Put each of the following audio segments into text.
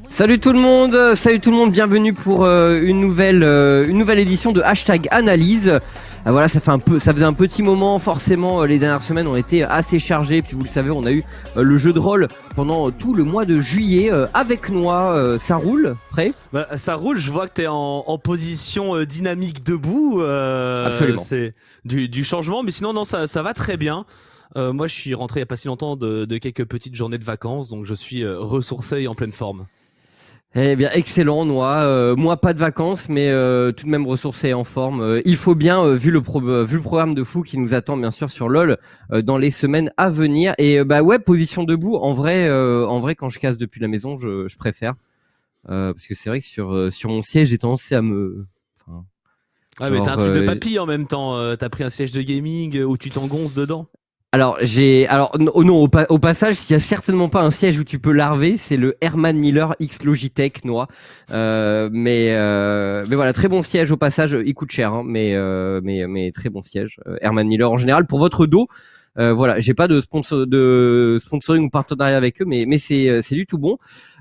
Salut tout le monde, bienvenue pour une nouvelle édition de Hashtag Analyse. Voilà, ça faisait un petit moment, forcément les dernières semaines ont été assez chargées, puis vous le savez, on a eu le jeu de rôle pendant tout le mois de juillet avec Noah. Ça roule, prêt ? Ça roule, je vois que t'es en position dynamique debout. Absolument. C'est du changement, mais sinon non, ça va très bien. Moi je suis rentré il y a pas si longtemps de quelques petites journées de vacances, donc je suis ressourcé et en pleine forme. Eh bien, excellent, Noah. Moi, pas de vacances, mais tout de même ressourcé et en forme. Il faut bien, vu le programme de fou qui nous attend, bien sûr, sur LoL dans les semaines à venir. Et ouais, position debout. En vrai, quand je casse depuis la maison, je préfère, parce que c'est vrai que sur mon siège, j'ai tendance à me. Ouais, mais t'as un truc de papy en même temps. T'as pris un siège de gaming où tu t'engonces dedans. Alors au passage, s'il y a certainement pas un siège où tu peux larver, c'est le Herman Miller X Logitech, Noah. Mais voilà, très bon siège au passage. Il coûte cher, hein, mais très bon siège. Herman Miller en général pour votre dos. Voilà, j'ai pas de sponsoring ou partenariat avec eux, mais c'est du tout bon.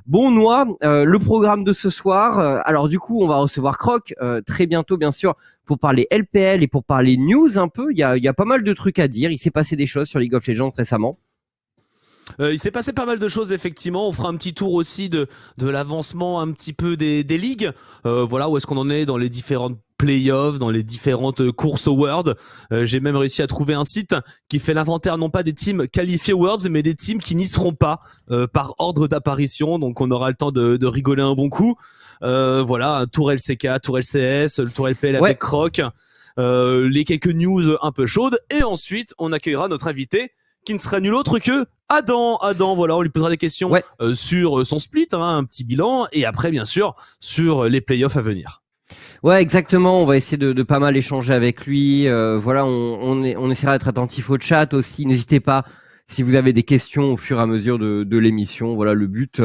Bon, Noah, le programme de ce soir. Alors du coup, on va recevoir Croc très bientôt, bien sûr, pour parler LPL et pour parler news un peu. Il y a pas mal de trucs à dire. Il s'est passé des choses sur League of Legends récemment. Il s'est passé pas mal de choses, effectivement. On fera un petit tour aussi de l'avancement un petit peu des ligues. Voilà, où est-ce qu'on en est dans les différentes playoffs, dans les différentes courses au World. J'ai même réussi à trouver un site qui fait l'inventaire non pas des teams qualifiés aux Worlds, mais des teams qui n'y seront pas par ordre d'apparition. Donc on aura le temps de rigoler un bon coup. Voilà, un tour LCK, tour LCS, le tour LPL avec Croc. Les quelques news un peu chaudes. Et ensuite, on accueillera notre invité qui ne sera nul autre que Adam, voilà, on lui posera des questions sur son split, hein, un petit bilan, et après, bien sûr, sur les playoffs à venir. Ouais, exactement. On va essayer de pas mal échanger avec lui. Voilà, on essaiera d'être attentif au chat aussi. N'hésitez pas si vous avez des questions au fur et à mesure de l'émission. Voilà, le but,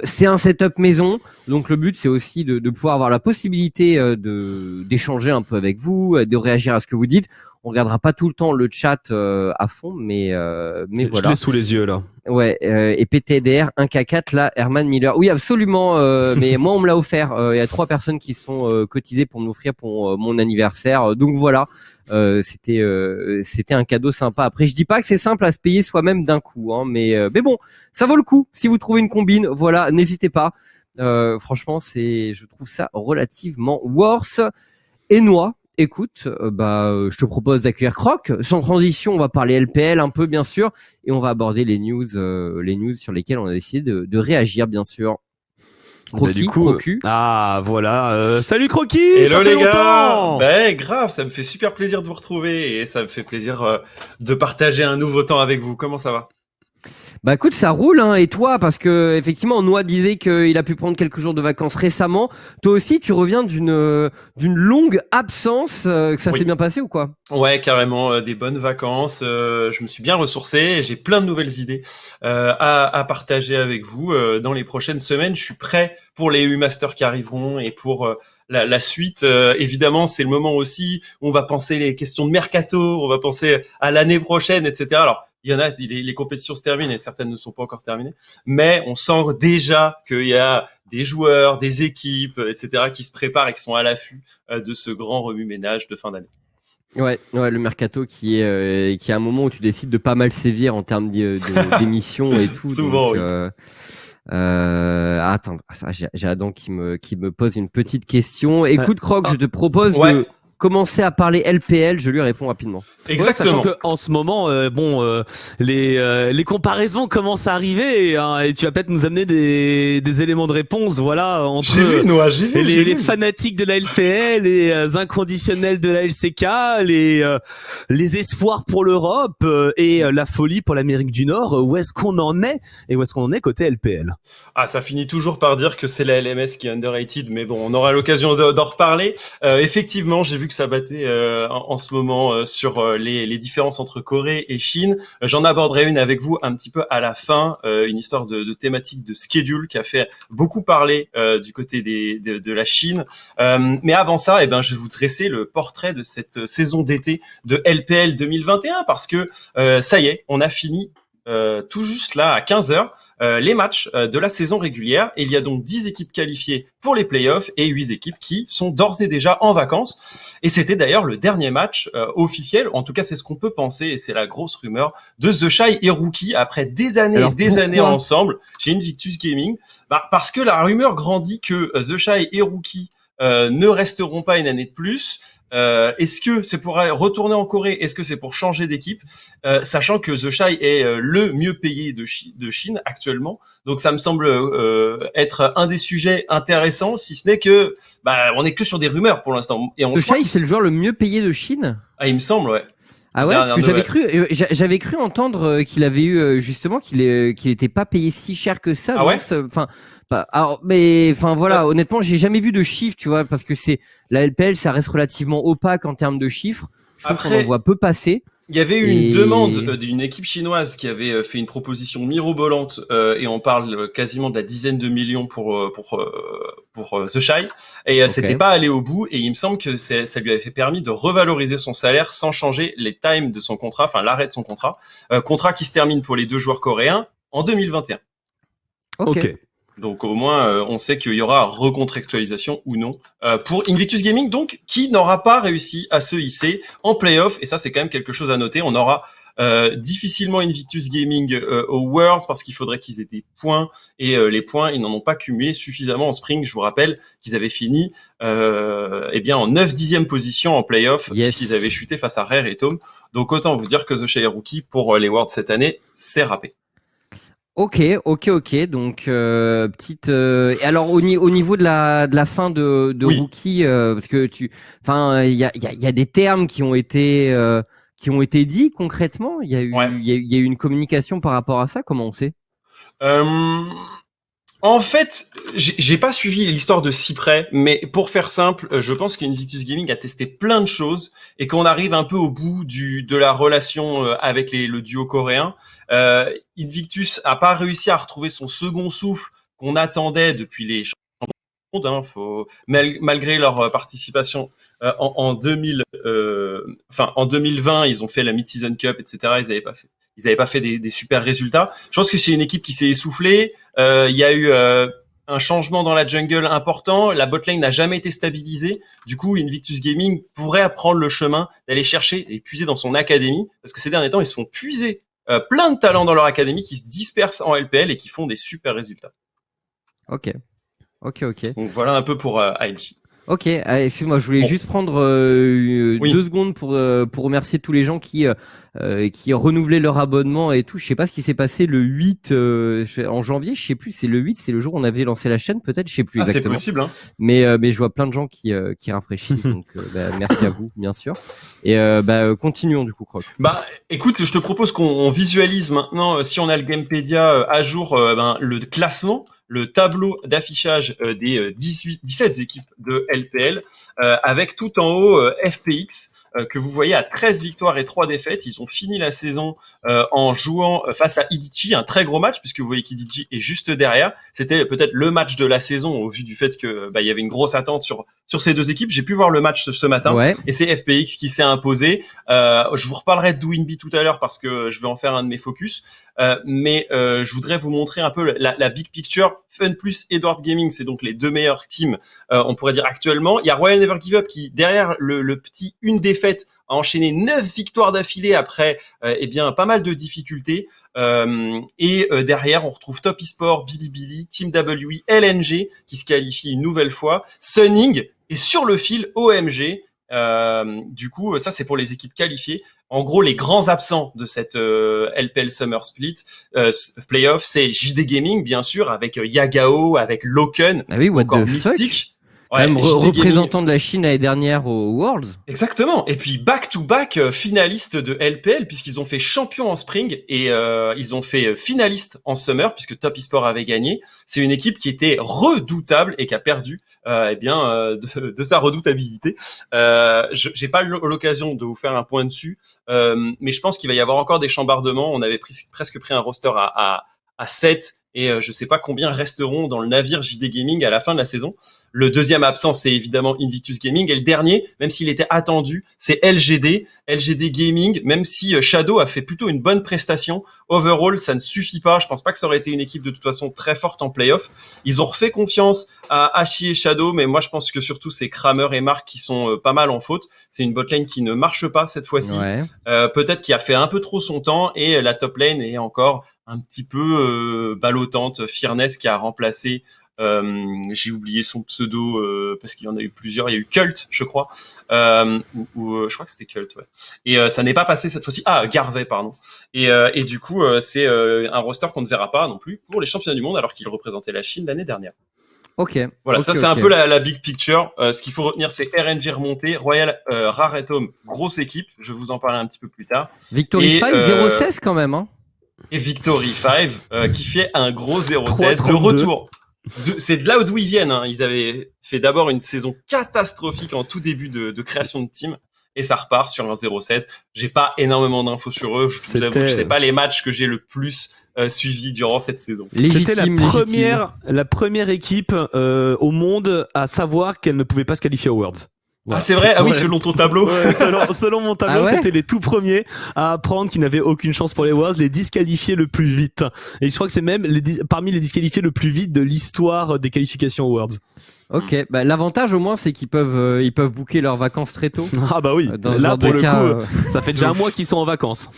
c'est un setup maison. Donc le but, c'est aussi de pouvoir avoir la possibilité d'échanger un peu avec vous, de réagir à ce que vous dites. On regardera pas tout le temps le chat à fond, mais voilà. Je l'ai sous les yeux là. Ouais, et PTDR 1K4 là, Herman Miller. Oui, absolument. Mais moi, on me l'a offert. Il y a 3 personnes qui sont cotisées pour me l'offrir pour mon anniversaire. Donc voilà, c'était un cadeau sympa. Après, je dis pas que c'est simple à se payer soi-même d'un coup, hein, mais bon, ça vaut le coup. Si vous trouvez une combine, voilà, n'hésitez pas. Franchement, je trouve ça relativement worth. Et Noah, écoute, je te propose d'accueillir Croc. Sans transition, on va parler LPL un peu, bien sûr, et on va aborder les news sur lesquelles on a décidé de réagir, bien sûr. Crocu. Ah voilà, salut Croqui. Hello les gars. Grave, ça me fait super plaisir de vous retrouver et ça me fait plaisir de partager un nouveau temps avec vous. Comment ça va ? Bah écoute, ça roule, hein. Et toi, parce que effectivement, Noah disait qu'il a pu prendre quelques jours de vacances récemment. Toi aussi, tu reviens d'une longue absence. Que ça s'est bien passé ou quoi ? Ouais, carrément, des bonnes vacances. Je me suis bien ressourcé. J'ai plein de nouvelles idées à partager avec vous dans les prochaines semaines. Je suis prêt pour les U-Masters qui arriveront et pour la suite. Évidemment, c'est le moment aussi où on va penser les questions de mercato, on va penser à l'année prochaine, etc. Alors, il y en a, les compétitions se terminent et certaines ne sont pas encore terminées, mais on sent déjà qu'il y a des joueurs, des équipes, etc. qui se préparent et qui sont à l'affût de ce grand remue-ménage de fin d'année. Ouais, le mercato qui est un moment où tu décides de pas mal sévir en termes d'émissions et tout. Souvent, donc, oui. Attends, ça, j'ai Adam qui me pose une petite question. Écoute, Croc, je te propose de commencer à parler LPL, je lui réponds rapidement. Exactement. Ouais, sachant qu'en ce moment, les comparaisons commencent à arriver hein, et tu vas peut-être nous amener des éléments de réponse, voilà, entre les fanatiques de la LPL, les inconditionnels de la LCK, les espoirs pour l'Europe et la folie pour l'Amérique du Nord. Où est-ce qu'on en est et où est-ce qu'on en est côté LPL ? Ah, ça finit toujours par dire que c'est la LMS qui est underrated, mais bon, on aura l'occasion d'en reparler. Effectivement, j'ai vu que ça battait en ce moment sur les différences entre Corée et Chine. J'en aborderai une avec vous un petit peu à la fin, une histoire de thématique de schedule qui a fait beaucoup parler du côté de la Chine. Mais avant ça, je vais vous dresser le portrait de cette saison d'été de LPL 2021 parce que ça y est, on a fini tout juste là à 15h les matchs de la saison régulière. Et il y a donc 10 équipes qualifiées pour les playoffs et 8 équipes qui sont d'ores et déjà en vacances. Et c'était d'ailleurs le dernier match officiel, en tout cas c'est ce qu'on peut penser, et c'est la grosse rumeur, de The Shy et Rookie après des années et des années ensemble chez Invictus Gaming. Parce que la rumeur grandit que The Shy et Rookie ne resteront pas une année de plus. Est-ce que c'est pour aller retourner en Corée? Est-ce que c'est pour changer d'équipe? Sachant que The Shy est le mieux payé de Chine actuellement. Donc ça me semble être un des sujets intéressants, si ce n'est que on est que sur des rumeurs pour l'instant. Et The Shy, c'est le joueur le mieux payé de Chine? Ah, il me semble, ouais. Ah ouais, parce que j'avais cru entendre qu'il avait eu justement qu'il était pas payé si cher que ça. Ah ouais. Enfin, alors, mais enfin voilà, honnêtement, j'ai jamais vu de chiffres, tu vois, parce que c'est la LPL, ça reste relativement opaque en termes de chiffres. Je trouve qu'on en voit peu passer. Il y avait eu une demande d'une équipe chinoise qui avait fait une proposition mirobolante et on parle quasiment de la dizaine de millions pour The Shy et c'était pas allé au bout et il me semble que ça lui avait fait permis de revaloriser son salaire sans changer les times de son contrat, enfin l'arrêt de son contrat, contrat qui se termine pour les deux joueurs coréens en 2021. Ok. Donc au moins, on sait qu'il y aura recontractualisation ou non pour Invictus Gaming, donc qui n'aura pas réussi à se hisser en playoff. Et ça, c'est quand même quelque chose à noter. On aura difficilement Invictus Gaming au Worlds parce qu'il faudrait qu'ils aient des points. Et les points, ils n'en ont pas cumulé suffisamment en Spring. Je vous rappelle qu'ils avaient fini en 9/10e position en playoff, puisqu'ils avaient chuté face à Rare et Tome. Donc autant vous dire que The Shy Rookie pour les Worlds cette année, c'est râpé. Ok. Donc petite. Et alors au niveau de la fin de Rookie, parce que il y a des termes qui ont été dits concrètement. Il y a eu une communication par rapport à ça. Comment on sait? En fait, j'ai pas suivi l'histoire de si près, mais pour faire simple, je pense qu'Invictus Gaming a testé plein de choses et qu'on arrive un peu au bout de la relation avec le duo coréen. Invictus a pas réussi à retrouver son second souffle qu'on attendait depuis les champions du monde, malgré leur participation en 2020, ils ont fait la Mid-Season Cup, etc. Ils avaient pas fait des super résultats. Je pense que c'est une équipe qui s'est essoufflée. Il y a eu un changement dans la jungle important. La botlane n'a jamais été stabilisée. Du coup, Invictus Gaming pourrait prendre le chemin d'aller chercher et puiser dans son académie, parce que ces derniers temps, ils se font puiser plein de talents dans leur académie qui se dispersent en LPL et qui font des super résultats. Ok. Donc voilà un peu pour ALG. Ok, excuse-moi, je voulais juste prendre 2 secondes pour remercier tous les gens qui renouvelaient leur abonnement et tout. Je sais pas ce qui s'est passé le 8 en janvier, je sais plus, c'est le 8, c'est le jour où on avait lancé la chaîne peut-être, je sais plus exactement. C'est possible, hein. Mais je vois plein de gens qui rafraîchissent, donc merci à vous bien sûr. Et continuons du coup, Croc. Écoute, je te propose qu'on visualise maintenant, si on a le Gamepedia à jour, le classement, le tableau d'affichage des 17 équipes de LPL, avec tout en haut FPX, que vous voyez à 13 victoires et 3 défaites. Ils ont fini la saison en jouant face à Idichi, un très gros match, puisque vous voyez qu'Idichi est juste derrière. C'était peut-être le match de la saison, au vu du fait que il y avait une grosse attente sur ces deux équipes. J'ai pu voir le match ce matin, et c'est FPX qui s'est imposé. Je vous reparlerai de Doinby tout à l'heure, parce que je vais en faire un de mes focus. Mais je voudrais vous montrer un peu la big picture. Fun plus Edward Gaming, c'est donc les deux meilleurs teams, on pourrait dire actuellement. Il y a Royal Never Give Up qui, derrière le petit une défaite, a enchaîné 9 victoires d'affilée après pas mal de difficultés. Derrière, on retrouve Top Esport, Bilibili, Team WE, LNG qui se qualifie une nouvelle fois, Sunning et sur le fil OMG. Du coup, ça c'est pour les équipes qualifiées. En gros, les grands absents de cette LPL Summer Split Playoff, c'est JD Gaming bien sûr, avec Yagao, avec Loken, encore Mystique. Même représentant de la Chine l'année dernière aux Worlds. Exactement. Et puis back-to-back finaliste de LPL, puisqu'ils ont fait champion en Spring et ils ont fait finaliste en Summer, puisque Top Esport avait gagné. C'est une équipe qui était redoutable et qui a perdu de sa redoutabilité. J'ai pas eu l'occasion de vous faire un point dessus, mais je pense qu'il va y avoir encore des chambardements. On avait presque pris un roster à 7 et je sais pas combien resteront dans le navire JD Gaming à la fin de la saison. Le deuxième absent, c'est évidemment Invictus Gaming, et le dernier, même s'il était attendu, c'est LGD Gaming. Même si Shadow a fait plutôt une bonne prestation, overall ça ne suffit pas. Je pense pas que ça aurait été une équipe de toute façon très forte en playoff. Ils ont refait confiance à Hachi et Shadow, mais moi je pense que surtout c'est Kramer et Mark qui sont pas mal en faute. C'est une botlane qui ne marche pas cette fois-ci. Ouais. Peut-être qu'il a fait un peu trop son temps, et la top lane est encore un petit peu ballottante. Fearness qui a remplacé, j'ai oublié son pseudo parce qu'il y en a eu plusieurs. Il y a eu Cult, je crois, je crois que c'était Cult, ouais. Et ça n'est pas passé cette fois-ci. Ah, Garvey, pardon. Et du coup, c'est un roster qu'on ne verra pas non plus pour les championnats du monde, alors qu'il représentait la Chine l'année dernière. Ok. Voilà, okay, ça c'est un peu la big picture. Ce qu'il faut retenir, c'est RNG remonté, Royal Rare Atom, grosse équipe. Je vais vous en parler un petit peu plus tard. Victory 5 0-16 quand même, hein. Et Victory 5 qui fait un gros 0-16 de retour. C'est de là d'où ils viennent, hein. Ils avaient fait d'abord une saison catastrophique en tout début de création de team, et ça repart sur un 0-16. J'ai pas énormément d'infos sur eux. Je vous avoue que c'est pas les matchs que j'ai le plus suivi durant cette saison. C'était la première équipe au monde à savoir qu'elle ne pouvait pas se qualifier aux Worlds. Voilà. Ah, c'est vrai? Ah oui, selon ton tableau. Ouais, selon mon tableau, ouais, c'était les tout premiers à apprendre qu'ils n'avaient aucune chance pour les Worlds, les disqualifiés le plus vite. Et je crois que c'est même parmi les disqualifiés le plus vite de l'histoire des qualifications aux Worlds. Ok, bah, l'avantage au moins c'est qu'ils peuvent booker leurs vacances très tôt. Ah bah oui, là pour le coup, ça fait déjà un mois qu'ils sont en vacances.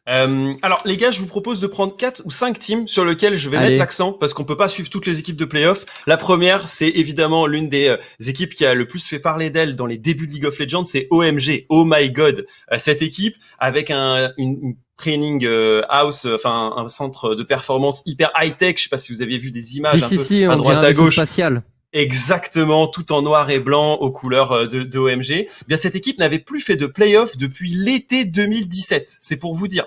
Alors les gars, je vous propose de prendre 4 ou 5 teams sur lesquels je vais mettre l'accent, parce qu'on peut pas suivre toutes les équipes de playoff. La première, c'est évidemment l'une des équipes qui a le plus fait parler d'elle dans les débuts de League of Legends, c'est OMG. Oh my god, cette équipe avec une training house, enfin un centre de performance hyper high tech. Je sais pas si vous aviez vu des images à droite à gauche. Spatial. Exactement, tout en noir et blanc aux couleurs de OMG. Eh bien, cette équipe n'avait plus fait de play-off depuis l'été 2017. C'est pour vous dire.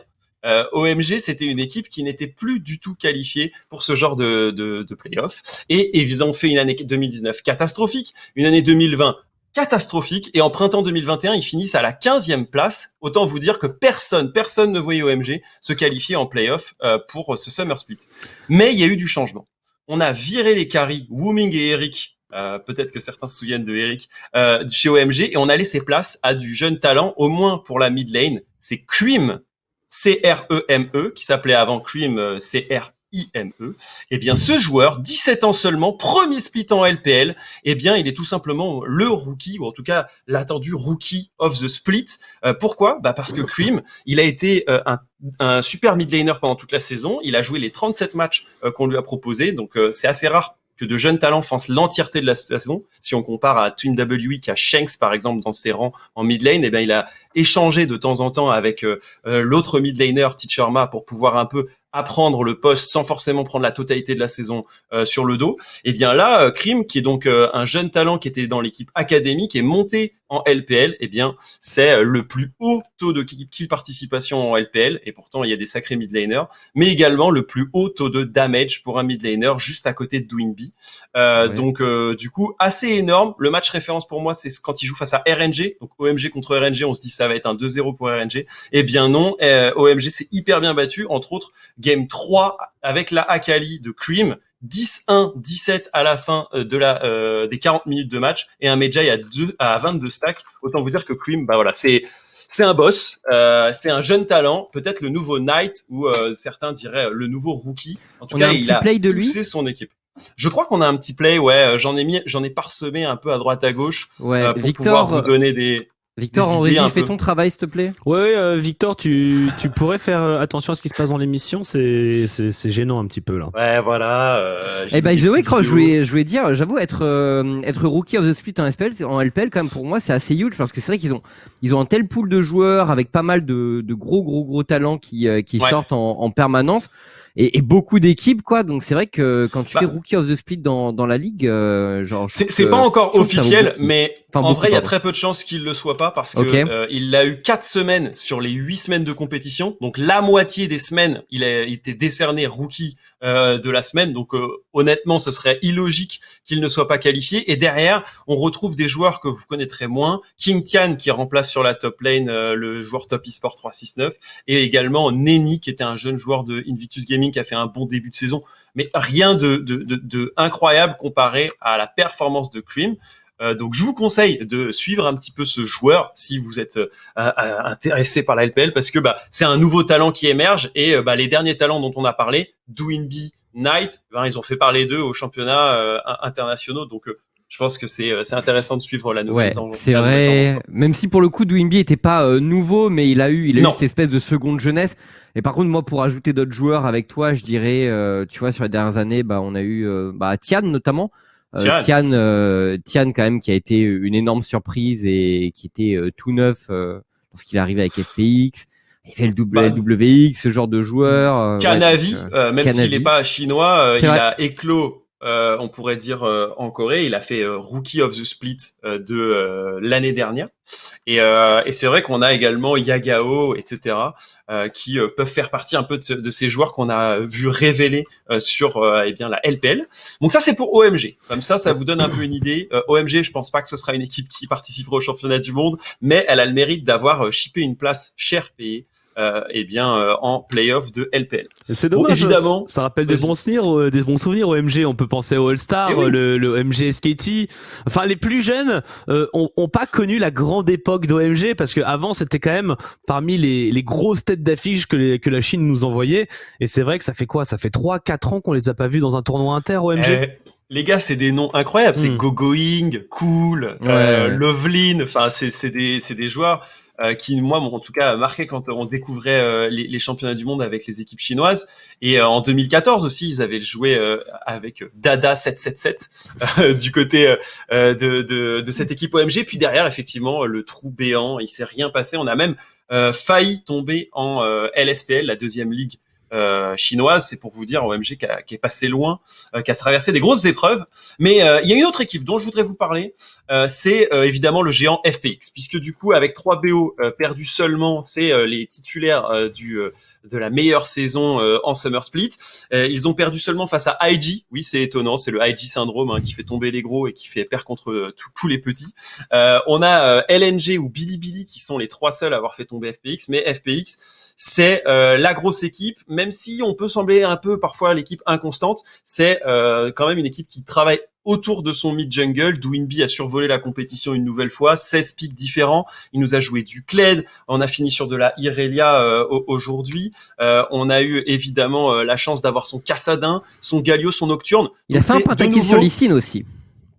OMG, c'était une équipe qui n'était plus du tout qualifiée pour ce genre de play-off. Et ils ont fait une année 2019 catastrophique, une année 2020 catastrophique, et en printemps 2021, ils finissent à la 15e place. Autant vous dire que personne ne voyait OMG se qualifier en play-off pour ce Summer Split. Mais il y a eu du changement. On a viré les carries, Wuming et Eric. Peut-être que certains se souviennent de Eric chez OMG, et on a laissé place à du jeune talent, au moins pour la mid lane. C'est Cream, C-R-E-M-E, qui s'appelait avant Cream, C-R-I-M-E. Eh bien, ce joueur, 17 ans seulement, premier split en LPL, eh bien, il est tout simplement le rookie, ou en tout cas l'attendu rookie of the split. Pourquoi? Parce que Cream, il a été un super mid laner pendant toute la saison. Il a joué les 37 matchs qu'on lui a proposés, donc c'est assez rare que de jeunes talents fassent l'entièreté de la saison. Si on compare à Team WE qui a Shanks par exemple dans ses rangs en mid lane, eh bien il a échangé de temps en temps avec l'autre mid laner Teacherma pour pouvoir un peu apprendre le poste sans forcément prendre la totalité de la saison sur le dos. Et bien là, Cream, qui est donc un jeune talent qui était dans l'équipe académique, est monté en LPL. Et bien c'est le plus haut taux de kill participation en LPL, et pourtant il y a des sacrés mid laners, mais également le plus haut taux de damage pour un mid laner, juste à côté de Doinby. Donc du coup assez énorme. Le match référence pour moi, c'est quand il joue face à RNG, donc OMG contre RNG, on se dit ça va être un 2-0 pour RNG. Eh bien non, OMG s'est hyper bien battu, entre autres Game 3 avec la Akali de Cream, 10-1, 17 à la fin des 40 minutes de match, et un Medjay à 22 stacks. Autant vous dire que Cream, voilà, c'est un boss, c'est un jeune talent, peut-être le nouveau Knight, ou certains diraient le nouveau rookie. En tout cas, il a poussé son équipe. Je crois qu'on a un petit play, j'en ai parsemé un peu à droite à gauche, pour pouvoir vous donner des... Victor, en régie, fais ton travail, s'il te plaît. Ouais, Victor, tu pourrais faire attention à ce qui se passe dans l'émission. C'est gênant un petit peu là. Ouais, voilà. By the way, Cross, je voulais dire, j'avoue, être rookie of the split en LPL, quand même, pour moi, c'est assez huge, parce que c'est vrai qu'ils ont un tel pool de joueurs avec pas mal de gros talents qui sortent en permanence. Et beaucoup d'équipes, quoi. Donc c'est vrai que quand tu fais rookie of the split dans la ligue, c'est pas encore officiel, mais en vrai il y a très peu de chances qu'il le soit pas, parce que il a eu 4 semaines sur les 8 semaines de compétition. Donc la moitié des semaines, il a été décerné rookie de la semaine. Donc honnêtement, ce serait illogique qu'il ne soit pas qualifié. Et derrière, on retrouve des joueurs que vous connaîtrez moins. King Tian qui remplace sur la top lane le joueur Top eSport 369, et également Neni qui était un jeune joueur de Invictus Gaming qui a fait un bon début de saison, mais rien de incroyable comparé à la performance de Cream. Donc je vous conseille de suivre un petit peu ce joueur si vous êtes intéressé par la LPL, parce que c'est un nouveau talent qui émerge, et les derniers talents dont on a parlé, Doinby, Knight, ils ont fait parler d'eux aux championnats internationaux. Donc je pense que c'est intéressant de suivre la nouvelle tendance. C'est vrai. Même si pour le coup Doinby était pas nouveau, mais il a eu cette espèce de seconde jeunesse. Et par contre, moi, pour ajouter d'autres joueurs avec toi, je dirais, tu vois, sur les dernières années, on a eu Tian notamment. Tian quand même, qui a été une énorme surprise et qui était tout neuf lorsqu'il est arrivé avec FPX. Il fait le WX, ce genre de joueur. Kanavi, même Kanavi. s'il n'est pas chinois, il vrai. a éclos. On pourrait dire en Corée, il a fait Rookie of the Split de l'année dernière, et c'est vrai qu'on a également Yagao, etc., qui peuvent faire partie un peu de ces joueurs qu'on a vu révéler sur la LPL. Donc ça, c'est pour OMG. Comme ça vous donne un peu une idée. OMG, je pense pas que ce sera une équipe qui participera au championnat du monde, mais elle a le mérite d'avoir shippé une place cher payée en play-off de LPL. C'est dommage, évidemment, ça rappelle des bons souvenirs OMG. On peut penser au All-Star, le OMG SKT. Enfin, les plus jeunes ont pas connu la grande époque d'OMG, parce que avant c'était quand même parmi les grosses têtes d'affiche que la Chine nous envoyait. Et c'est vrai que ça fait 3-4 ans qu'on les a pas vus dans un tournoi inter OMG. Les gars, c'est des noms incroyables. C'est Gogoing, Cool, Lovelin. Enfin, c'est des joueurs qui, moi, m'ont en tout cas marqué quand on découvrait les championnats du monde avec les équipes chinoises. Et en 2014 aussi, ils avaient joué avec Dada 777 du côté de cette équipe OMG. Puis derrière, effectivement, le trou béant, il s'est rien passé. On a même failli tomber en LSPL, la deuxième ligue chinoise. C'est pour vous dire, OMG qui est passé loin, qui a traversé des grosses épreuves. Mais il y a une autre équipe dont je voudrais vous parler, c'est évidemment le géant FPX, puisque du coup, avec 3 BO perdus seulement, c'est les titulaires de la meilleure saison en Summer Split. Ils ont perdu seulement face à IG. Oui, c'est étonnant, c'est le IG syndrome qui fait tomber les gros et qui fait perdre contre tous les petits. On a LNG ou Bilibili qui sont les 3 seuls à avoir fait tomber FPX, mais FPX, c'est la grosse équipe, même si on peut sembler un peu parfois l'équipe inconstante, c'est quand même une équipe qui travaille autour de son mid-jungle. Doinby a survolé la compétition une nouvelle fois, 16 pics différents, il nous a joué du Kled, on a fini sur de la Irelia aujourd'hui, on a eu évidemment la chance d'avoir son Cassadin, son Galio, son Nocturne. Il a fait un pentakill sur Lee Sin aussi.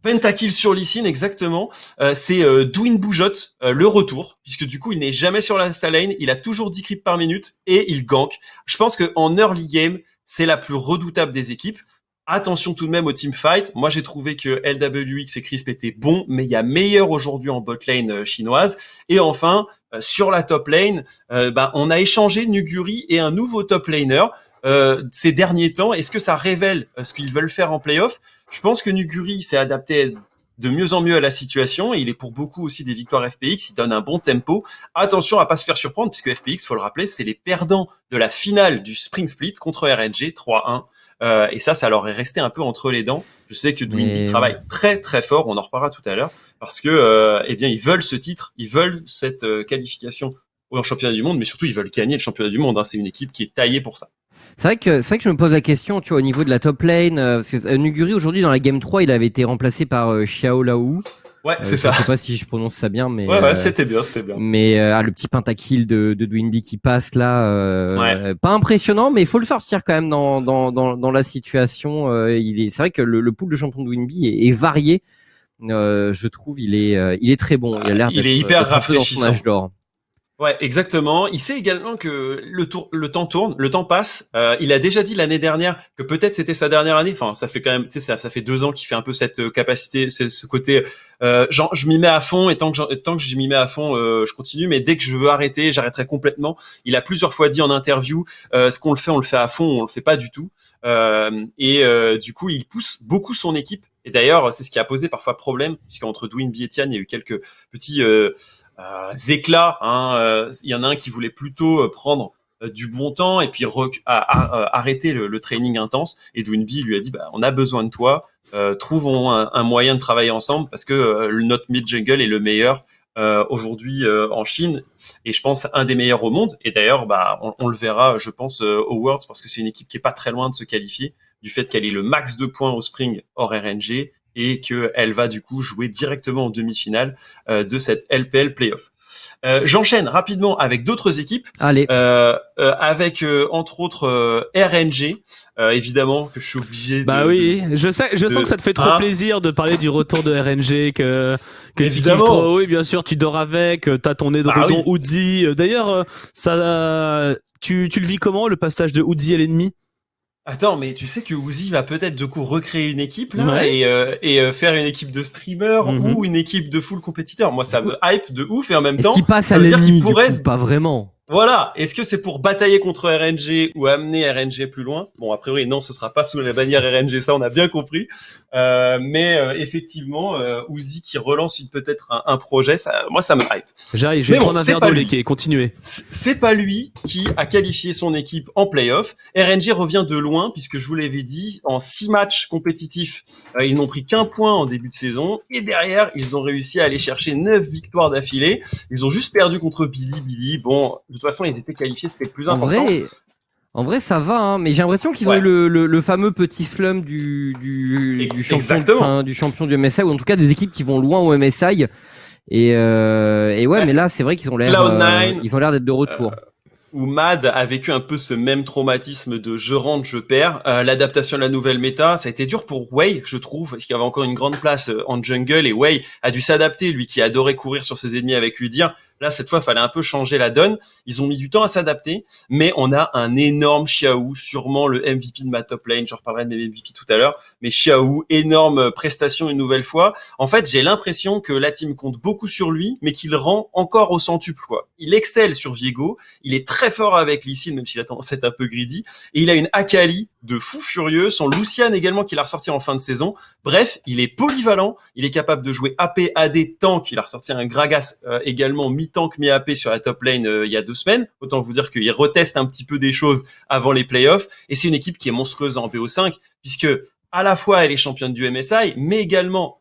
Pentakill sur Lee Sin, exactement. C'est Douin Boujot, le retour, puisque du coup, il n'est jamais sur la lane, il a toujours 10 creeps par minute et il gank. Je pense qu'en early game, c'est la plus redoutable des équipes. Attention tout de même au teamfight. Moi, j'ai trouvé que LWX et Crisp étaient bons, mais il y a meilleur aujourd'hui en bot lane chinoise. Et enfin, sur la top lane, on a échangé Nuguri et un nouveau top laner ces derniers temps. Est-ce que ça révèle ce qu'ils veulent faire en playoff? Je pense que Nuguri s'est adapté de mieux en mieux à la situation. Il est pour beaucoup aussi des victoires FPX. Il donne un bon tempo. Attention à pas se faire surprendre, puisque FPX, faut le rappeler, c'est les perdants de la finale du Spring Split contre RNG 3-1. Et ça leur est resté un peu entre les dents. Je sais que Doinby travaille très très fort, on en reparlera tout à l'heure, parce que ils veulent ce titre, ils veulent cette qualification au championnat du monde, mais surtout ils veulent gagner le championnat du monde. C'est une équipe qui est taillée pour ça. C'est vrai que je me pose la question, tu vois, au niveau de la top lane, parce que Nuguri aujourd'hui dans la game 3, il avait été remplacé par Xiao Lao. Ouais, c'est ça. Je sais pas si je prononce ça bien, mais c'était bien. Mais le petit pentakill de Doinby qui passe là, pas impressionnant, mais il faut le sortir quand même dans la situation. C'est vrai que le pool de champion de Doinby est varié. Je trouve il est très bon. Il a l'air il est hyper rafraîchissant. Dans son âge d'or. Ouais, exactement. Il sait également que le temps tourne, le temps passe. Il a déjà dit l'année dernière que peut-être c'était sa dernière année. Enfin, ça fait quand même, tu sais, ça fait 2 ans qu'il fait un peu cette capacité, ce côté. Je m'y mets à fond, et tant que je m'y mets à fond, je continue. Mais dès que je veux arrêter, j'arrêterai complètement. Il a plusieurs fois dit en interview, ce qu'on le fait, on le fait à fond, on le fait pas du tout. Du coup, il pousse beaucoup son équipe. Et d'ailleurs, c'est ce qui a posé parfois problème, puisqu'entre Doinby et Tian, il y a eu quelques petits éclats. Il y en a un qui voulait plutôt prendre du bon temps et puis arrêter le training intense. Et Douinby lui a dit on a besoin de toi, trouvons un moyen de travailler ensemble parce que notre mid jungle est le meilleur aujourd'hui en Chine et je pense un des meilleurs au monde. Et d'ailleurs on le verra je pense au Worlds parce que c'est une équipe qui est pas très loin de se qualifier du fait qu'elle ait le max de points au Spring hors RNG et qu'elle va du coup jouer directement en demi-finale de cette LPL Playoff. J'enchaîne rapidement avec d'autres équipes. Allez. Avec entre autres RNG, évidemment que je suis obligé de... oui, je sens que ça te fait trop plaisir de parler du retour de RNG, que tu kiffes trop. Oui, bien sûr, tu dors avec, t'as ton Edredon Uzi. D'ailleurs, tu le vis comment, le passage de Uzi à l'ennemi? Attends, mais tu sais que Uzi va peut-être de coup recréer une équipe là et faire une équipe de streamers ou une équipe de full compétiteurs. Moi, ça me hype de ouf et en même temps, est-ce qu'il passe à l'ennemi, pas vraiment. Voilà. Est-ce que c'est pour batailler contre RNG ou amener RNG plus loin? Bon, a priori, non, ce sera pas sous la bannière RNG, ça, on a bien compris. Mais effectivement, Uzi qui relance peut-être un projet, moi, ça me hype. J'arrive, je vais prendre un verre d'eau, Léké, continuez. C'est pas lui qui a qualifié son équipe en playoff. RNG revient de loin, puisque je vous l'avais dit, en 6 matchs compétitifs, ils n'ont pris qu'un point en début de saison. Et derrière, ils ont réussi à aller chercher 9 victoires d'affilée. Ils ont juste perdu contre Billy. Bon, de toute façon, ils étaient qualifiés, c'était le plus important. En vrai, ça va, hein, mais j'ai l'impression qu'ils ont eu le fameux petit slum du champion du MSI, ou en tout cas des équipes qui vont loin au MSI. Et mais là, c'est vrai qu'ils ont l'air d'être de retour. Où Mad a vécu un peu ce même traumatisme de je rentre, je perds. L'adaptation de la nouvelle méta, ça a été dur pour Wei, je trouve, parce qu'il y avait encore une grande place en jungle et Wei a dû s'adapter, lui qui adorait courir sur ses ennemis avec Udyr. Là, cette fois, il fallait un peu changer la donne. Ils ont mis du temps à s'adapter, mais on a un énorme Xiao, sûrement le MVP de ma top lane. Je reparlerai de mes MVP tout à l'heure. Mais Xiao, énorme prestation une nouvelle fois. En fait, j'ai l'impression que la team compte beaucoup sur lui, mais qu'il rend encore au centuple, quoi. Il excelle sur Viego. Il est très fort avec Lee Sin, même s'il a tendance à être un peu greedy. Et il a une Akali de fou furieux. Son Lucian également qu'il a ressorti en fin de saison. Bref, il est polyvalent. Il est capable de jouer AP, AD, tank. Il a ressorti un Gragas également mi-tank, mi-AP sur la top lane il y a 2 semaines. Autant vous dire qu'il reteste un petit peu des choses avant les playoffs. Et c'est une équipe qui est monstrueuse en BO5, puisque à la fois elle est championne du MSI, mais également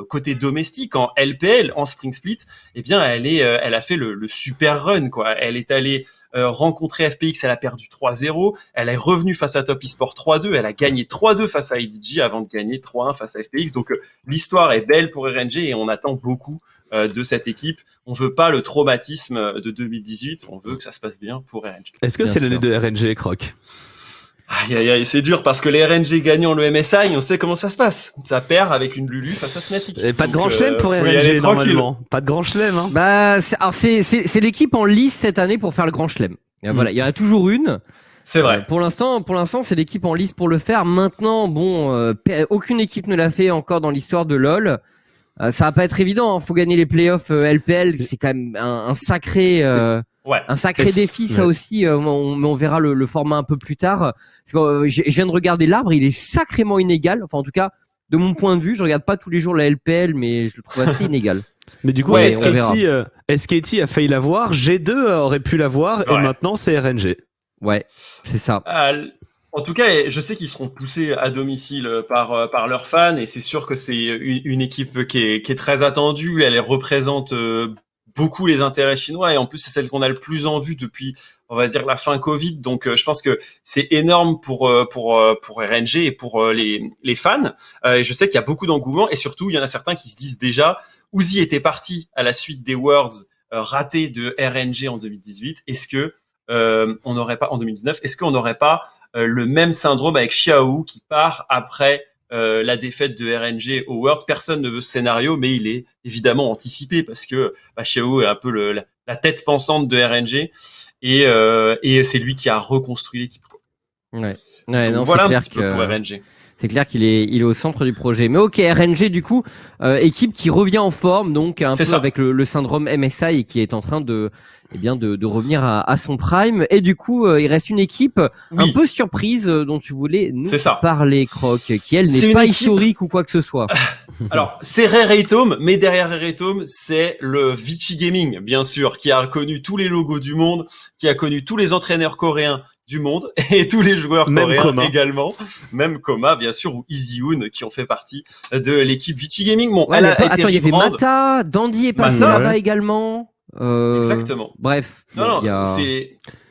côté domestique en LPL, en Spring Split, eh bien elle a fait le super run, quoi. Elle est allée rencontrer FPX, elle a perdu 3-0, elle est revenue face à Top Esport 3-2, elle a gagné 3-2 face à IDG avant de gagner 3-1 face à FPX. Donc l'histoire est belle pour RNG et on attend beaucoup de cette équipe. On veut pas le traumatisme de 2018, on veut que ça se passe bien pour RNG. Est-ce que c'est l'année de RNG, Croc? Aïe, c'est dur parce que les RNG gagnant le MSI, on sait comment ça se passe. Ça perd avec une Lulu face à Fnatic. Et pas de grand chelem pour RNG normalement. Pas de grand chelem, hein. Bah, c'est l'équipe en lice cette année pour faire le grand chelem. Voilà, il y en a toujours une. C'est vrai. Pour l'instant, c'est l'équipe en lice pour le faire. Maintenant, aucune équipe ne l'a fait encore dans l'histoire de LoL. Ça va pas être évident. Faut gagner les playoffs LPL. C'est quand même un sacré. Un sacré défi, ça aussi. On verra le format un peu plus tard. Parce que je viens de regarder l'arbre, il est sacrément inégal. Enfin, en tout cas, de mon point de vue, je regarde pas tous les jours la LPL, mais je le trouve assez inégal. Mais du coup, SKT a failli l'avoir, G2 aurait pu l'avoir, et maintenant c'est RNG. Ouais, c'est ça. En tout cas, je sais qu'ils seront poussés à domicile par leurs fans, et c'est sûr que c'est une équipe qui est très attendue. Elle représente beaucoup les intérêts chinois, et en plus c'est celle qu'on a le plus en vue depuis, on va dire, la fin Covid. Donc je pense que c'est énorme pour RNG et pour les fans. Et je sais qu'il y a beaucoup d'engouement, et surtout il y en a certains qui se disent déjà, Uzi était parti à la suite des Worlds ratés de RNG en 2018. Est-ce que on n'aurait pas en 2019, est-ce qu'on n'aurait pas le même syndrome avec Xiao qui part après la défaite de RNG au Worlds? Personne ne veut ce scénario, mais il est évidemment anticipé parce que Xiao est un peu la tête pensante de RNG, et c'est lui qui a reconstruit l'équipe, quoi. Ouais, non, voilà un petit peu pour RNG. C'est clair qu'il est au centre du projet. Mais ok, RNG du coup, équipe qui revient en forme, donc un peu avec le syndrome MSI, et qui est en train de revenir à son prime. Et du coup, il reste une équipe un peu surprise dont tu voulais nous parler, Croc, qui elle n'est pas historique ou quoi que ce soit. Alors, c'est Rare Atom, mais derrière Rare Atom, c'est le Vici Gaming, bien sûr, qui a connu tous les logos du monde, qui a connu tous les entraîneurs coréens du monde et tous les joueurs Même coréens Coma. également, même Coma, bien sûr, ou Easyhoon, qui ont fait partie de l'équipe Vici Gaming. Bon, Ouais, elle mais a été attends, il y avait rebrand. Mata, Dandy est passé Mata, là-bas ouais. également. Exactement. Bref, Non, il y a...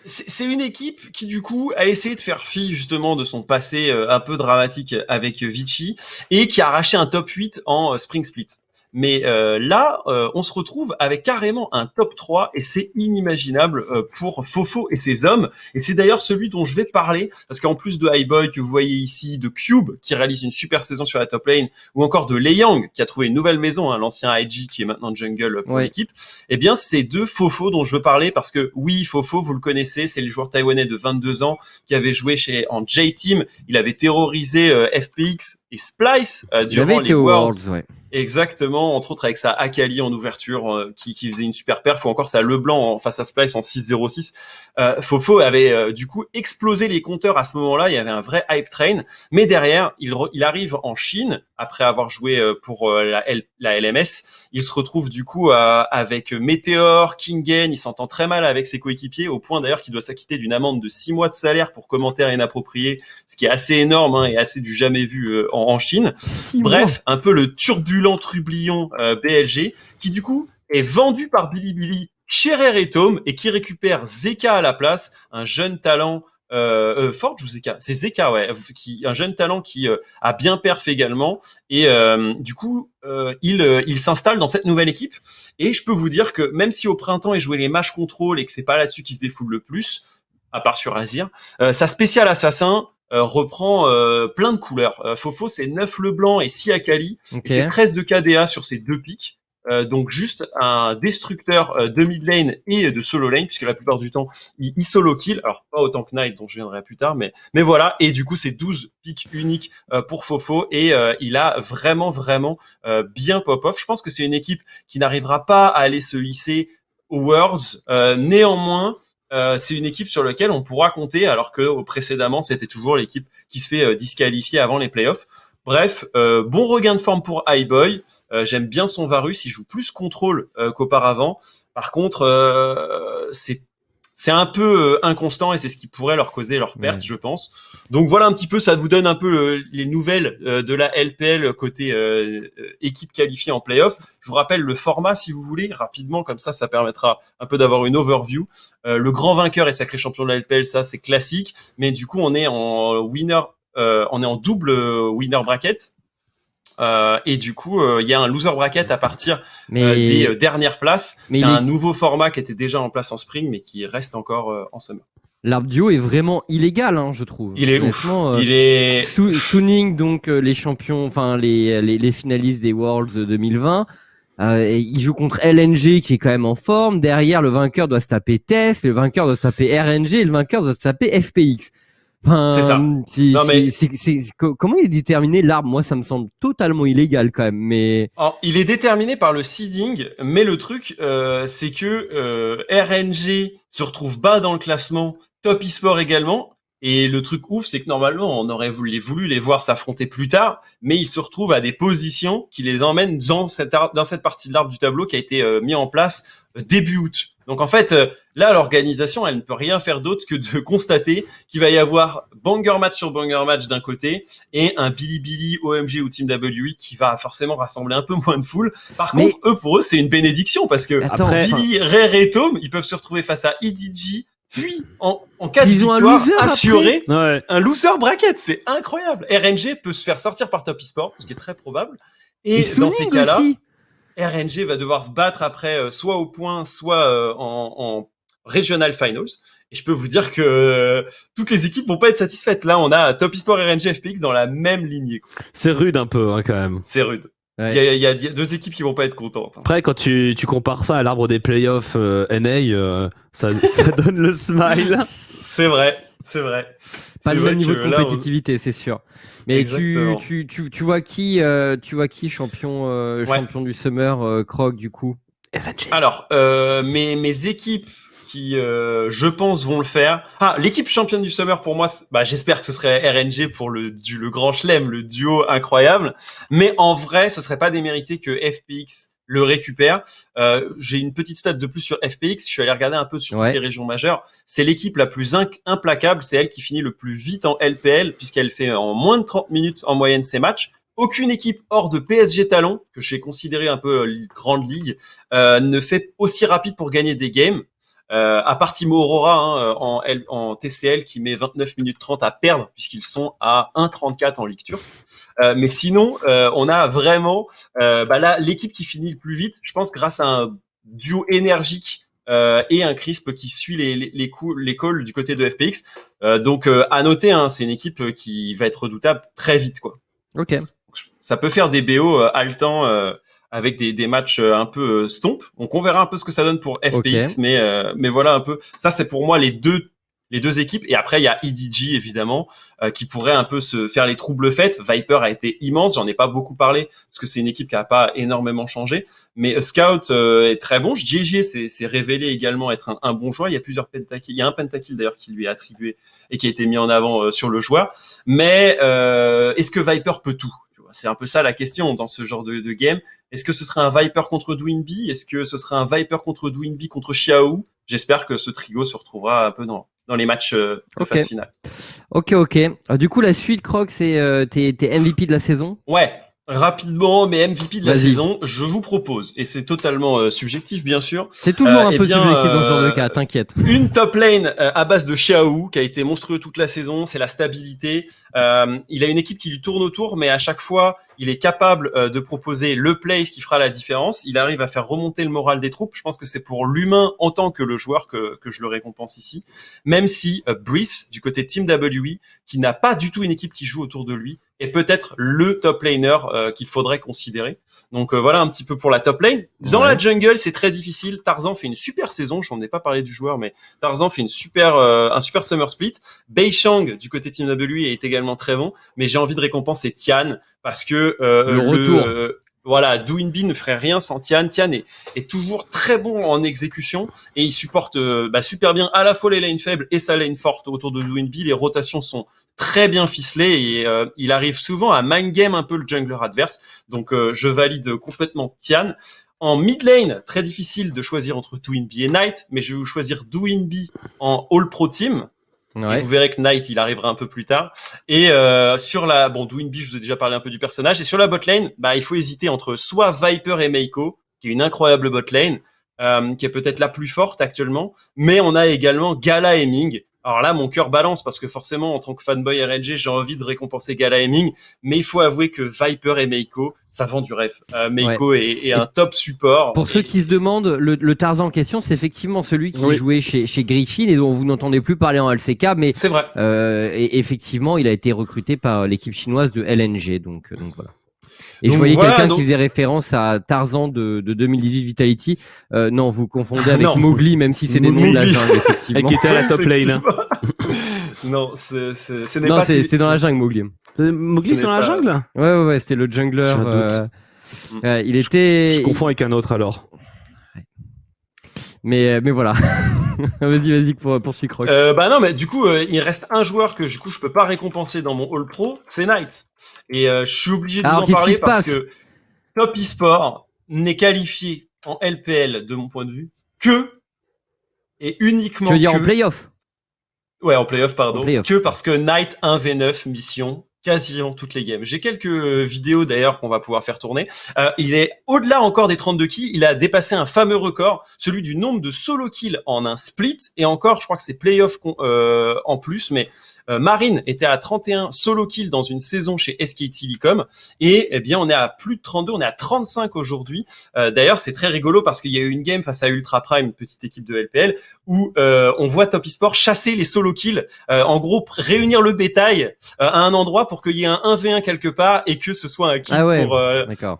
c'est une équipe qui du coup a essayé de faire fi justement de son passé un peu dramatique avec Vici et qui a arraché un top 8 en Spring Split. Mais là, on se retrouve avec carrément un top 3 et c'est inimaginable pour Fofo et ses hommes. Et c'est d'ailleurs celui dont je vais parler parce qu'en plus de Highboy que vous voyez ici, de Cube qui réalise une super saison sur la top lane ou encore de Leyang qui a trouvé une nouvelle maison, hein, l'ancien IG qui est maintenant jungle pour l'équipe, eh bien c'est deux Fofo dont je veux parler parce que oui, Fofo, vous le connaissez, c'est le joueur taïwanais de 22 ans qui avait joué en J-Team. Il avait terrorisé FPX et Splice durant les Worlds. Ouais. Exactement, entre autres avec sa Akali en ouverture qui faisait une super perf ou encore sa Leblanc face à Splice en 6-0-6. Fofo avait du coup explosé les compteurs à ce moment-là, il y avait un vrai hype train, mais derrière, il arrive en Chine après avoir joué pour la LMS, il se retrouve du coup avec Meteor, Kingen, il s'entend très mal avec ses coéquipiers au point d'ailleurs qu'il doit s'acquitter d'une amende de 6 mois de salaire pour commentaires inappropriés, ce qui est assez énorme hein, et assez du jamais vu en Chine. Bref, un peu le turbulent trublion BLG qui du coup est vendu par Bilibili chez Rare Atom et qui récupère Zeka à la place, un jeune talent Forge ou Zeka, c'est Zeka ouais, un jeune talent qui a bien perf également et du coup il s'installe dans cette nouvelle équipe et je peux vous dire que même si au printemps il jouait les match control et que c'est pas là-dessus qu'il se défoule le plus, à part sur Azir, sa spéciale assassin reprend plein de couleurs. Fofo, c'est 9 Leblanc et 6 Akali. Okay. Et c'est 13 de KDA sur ces deux pics. Donc juste un destructeur de mid lane et de solo lane, puisque la plupart du temps, il solo kill. Alors, pas autant que Knight, dont je viendrai plus tard, mais voilà. Et du coup, c'est 12 pics uniques pour Fofo. Et il a vraiment bien pop-off. Je pense que c'est une équipe qui n'arrivera pas à aller se hisser aux Worlds. Néanmoins, c'est une équipe sur laquelle on pourra compter, alors que précédemment, c'était toujours l'équipe qui se fait disqualifier avant les playoffs. Bref, bon regain de forme pour Highboy. J'aime bien son Varus, il joue plus contrôle qu'auparavant. Par contre, c'est un peu inconstant et c'est ce qui pourrait leur causer leur perte, je pense. Donc voilà un petit peu, ça vous donne un peu les nouvelles de la LPL côté équipe qualifiée en playoff. Je vous rappelle le format si vous voulez, rapidement, comme ça permettra un peu d'avoir une overview. Le grand vainqueur et sacré champion de la LPL, ça c'est classique, mais du coup on est en on est en double winner bracket. Et du coup, il y a un loser bracket à partir des dernières places. C'est un nouveau format qui était déjà en place en spring, mais qui reste encore en summer. L'arbre du haut est vraiment illégal, hein, je trouve. Il est honnêtement, ouf. Il est Suning, donc les champions, enfin les finalistes des Worlds 2020. Il joue contre LNG qui est quand même en forme. Derrière, le vainqueur doit se taper TES, le vainqueur doit se taper RNG et le vainqueur doit se taper FPX. Enfin, c'est ça. Comment il est déterminé l'arbre? Moi, ça me semble totalement illégal quand même. Mais alors, il est déterminé par le seeding, mais le truc, c'est que RNG se retrouve bas dans le classement, Top eSport également. Et le truc ouf, c'est que normalement, on aurait voulu les voir s'affronter plus tard, mais ils se retrouvent à des positions qui les emmènent dans cette partie de l'arbre du tableau qui a été mis en place début août. Donc en fait, là, l'organisation, elle ne peut rien faire d'autre que de constater qu'il va y avoir banger match sur banger match d'un côté et un Bilibili, OMG ou Team WE qui va forcément rassembler un peu moins de foule. Par contre, pour eux, c'est une bénédiction parce que Billy, Rare et Tom, ils peuvent se retrouver face à EDG, puis en cas de victoire assurée, un loser bracket. C'est incroyable. RNG peut se faire sortir par Top eSport, ce qui est très probable. Et dans ces cas-là, aussi. RNG va devoir se battre après, soit au point, soit en Regional Finals. Et je peux vous dire que toutes les équipes vont pas être satisfaites. Là, on a Top eSport et RNG FPX dans la même lignée. C'est rude un peu, hein, quand même. C'est rude. Il y a deux équipes qui vont pas être contentes. Hein. Après, quand tu compares ça à l'arbre des playoffs NA, ça donne le smile. C'est vrai. Pas le même niveau de compétitivité, c'est sûr. Mais tu vois qui champion du Summer, Krog, du coup? Alors, mes équipes qui, je pense, vont le faire. Ah, l'équipe championne du Summer pour moi, j'espère que ce serait RNG pour le grand chelem, le duo incroyable. Mais en vrai, ce serait pas démérité que FPX le récupère. J'ai une petite stat de plus sur FPX. Je suis allé regarder un peu sur toutes les régions majeures. C'est l'équipe la plus implacable. C'est elle qui finit le plus vite en LPL puisqu'elle fait en moins de 30 minutes en moyenne ses matchs. Aucune équipe hors de PSG Talon, que j'ai considéré un peu grande ligue, ne fait aussi rapide pour gagner des games. À part Timo Aurora en TCL qui met 29 minutes 30 à perdre puisqu'ils sont à 1,34 en Ligue turque. Mais sinon, on a vraiment là l'équipe qui finit le plus vite, je pense grâce à un duo énergique et un Crisp qui suit les calls du côté de FPX. Donc à noter, c'est une équipe qui va être redoutable très vite, quoi. Ok. Ça peut faire des BO haletants avec des matchs un peu stomp. Donc on verra un peu ce que ça donne pour FPX, mais voilà un peu. Ça c'est pour moi les deux équipes. Et après il y a EDG évidemment qui pourrait un peu se faire les troubles faites. Viper a été immense, j'en ai pas beaucoup parlé parce que c'est une équipe qui a pas énormément changé. Mais Scout est très bon. JG s'est révélé également être un bon joueur. Il y a plusieurs pentakills. Il y a un pentakill d'ailleurs qui lui est attribué et qui a été mis en avant sur le joueur. Mais est-ce que Viper peut tout? C'est un peu ça la question dans ce genre de game. Est-ce que ce serait un Viper contre Dwinby? Est-ce que ce serait un Viper contre Dwinby contre Xiao? J'espère que ce trio se retrouvera un peu dans les matchs de phase finale. Ok. Du coup, la suite, Croc, c'est t'es MVP de la saison? Ouais. Rapidement, mais MVP de la saison, je vous propose, et c'est totalement subjectif bien sûr. C'est toujours un peu subjectif dans ce genre de cas, t'inquiète. Une top lane à base de Xiao qui a été monstrueux toute la saison, c'est la stabilité. Il a une équipe qui lui tourne autour, mais à chaque fois, il est capable de proposer le play qui fera la différence. Il arrive à faire remonter le moral des troupes. Je pense que c'est pour l'humain en tant que le joueur que je le récompense ici. Même si Brice, du côté Team WE, qui n'a pas du tout une équipe qui joue autour de lui, est peut-être le top laner qu'il faudrait considérer. Donc voilà un petit peu pour la top lane. Dans la jungle, c'est très difficile. Tarzan fait une super saison. J'en ai pas parlé du joueur, mais Tarzan fait un super summer split. Beishang du côté Team WE est également très bon, mais j'ai envie de récompenser Tian parce que le retour. Voilà, Dwinby ne ferait rien sans Tian. Tian est toujours très bon en exécution et il supporte super bien à la fois les lanes faibles et sa lane forte autour de Dwinby. Les rotations sont très bien ficelées et il arrive souvent à mind game un peu le jungler adverse. Donc je valide complètement Tian. En mid lane, très difficile de choisir entre Dwinby et Knight, mais je vais vous choisir Dwinby en All Pro Team. Ouais. Et vous verrez que Knight, il arrivera un peu plus tard. Et sur Dwinby, je vous ai déjà parlé un peu du personnage. Et sur la bot lane, il faut hésiter entre soit Viper et Meiko, qui est une incroyable bot lane, qui est peut-être la plus forte actuellement. Mais on a également Gala et Ming. Alors là, mon cœur balance parce que forcément, en tant que fanboy RNG, j'ai envie de récompenser Gala et Ming. Mais il faut avouer que Viper et Meiko, ça vend du rêve. Meiko est un top support. Pour ceux qui se demandent, le Tarzan en question, c'est effectivement celui qui jouait chez Griffin et dont vous n'entendez plus parler en LCK. Mais c'est vrai. Et effectivement, il a été recruté par l'équipe chinoise de LNG. Donc voilà. Et donc, je voyais quelqu'un qui faisait référence à Tarzan de 2018 Vitality. Non, vous confondez avec Mowgli, même si c'est des noms de la jungle, effectivement. Qui était à la top lane. Non, c'était dans la jungle, Mowgli. Mowgli, c'est dans la jungle? Ouais, c'était le jungler. Il était. Je confonds avec un autre alors. Mais voilà. Vas-y, poursuis, Croc. Non, mais du coup, il reste un joueur que je peux pas récompenser dans mon All Pro, c'est Knight. Et je suis obligé de vous en parler parce que Top eSport n'est qualifié en LPL, de mon point de vue, que et uniquement. Tu veux dire en playoff? Ouais, en playoff, pardon. Que parce que Knight 1v9 mission. Quasiment toutes les games. J'ai quelques vidéos d'ailleurs qu'on va pouvoir faire tourner. Il est au-delà encore des 32 kills. Il a dépassé un fameux record, celui du nombre de solo kills en un split. Et encore, je crois que c'est playoff en plus. Mais Marine était à 31 solo kills dans une saison chez SK Telecom. Et eh bien, on est à plus de 32, on est à 35 aujourd'hui. D'ailleurs, c'est très rigolo parce qu'il y a eu une game face à Ultra Prime, une petite équipe de LPL, où on voit Top eSport chasser les solo kills. En gros, réunir le bétail à un endroit pour qu'il y ait un 1v1 quelque part et que ce soit un kill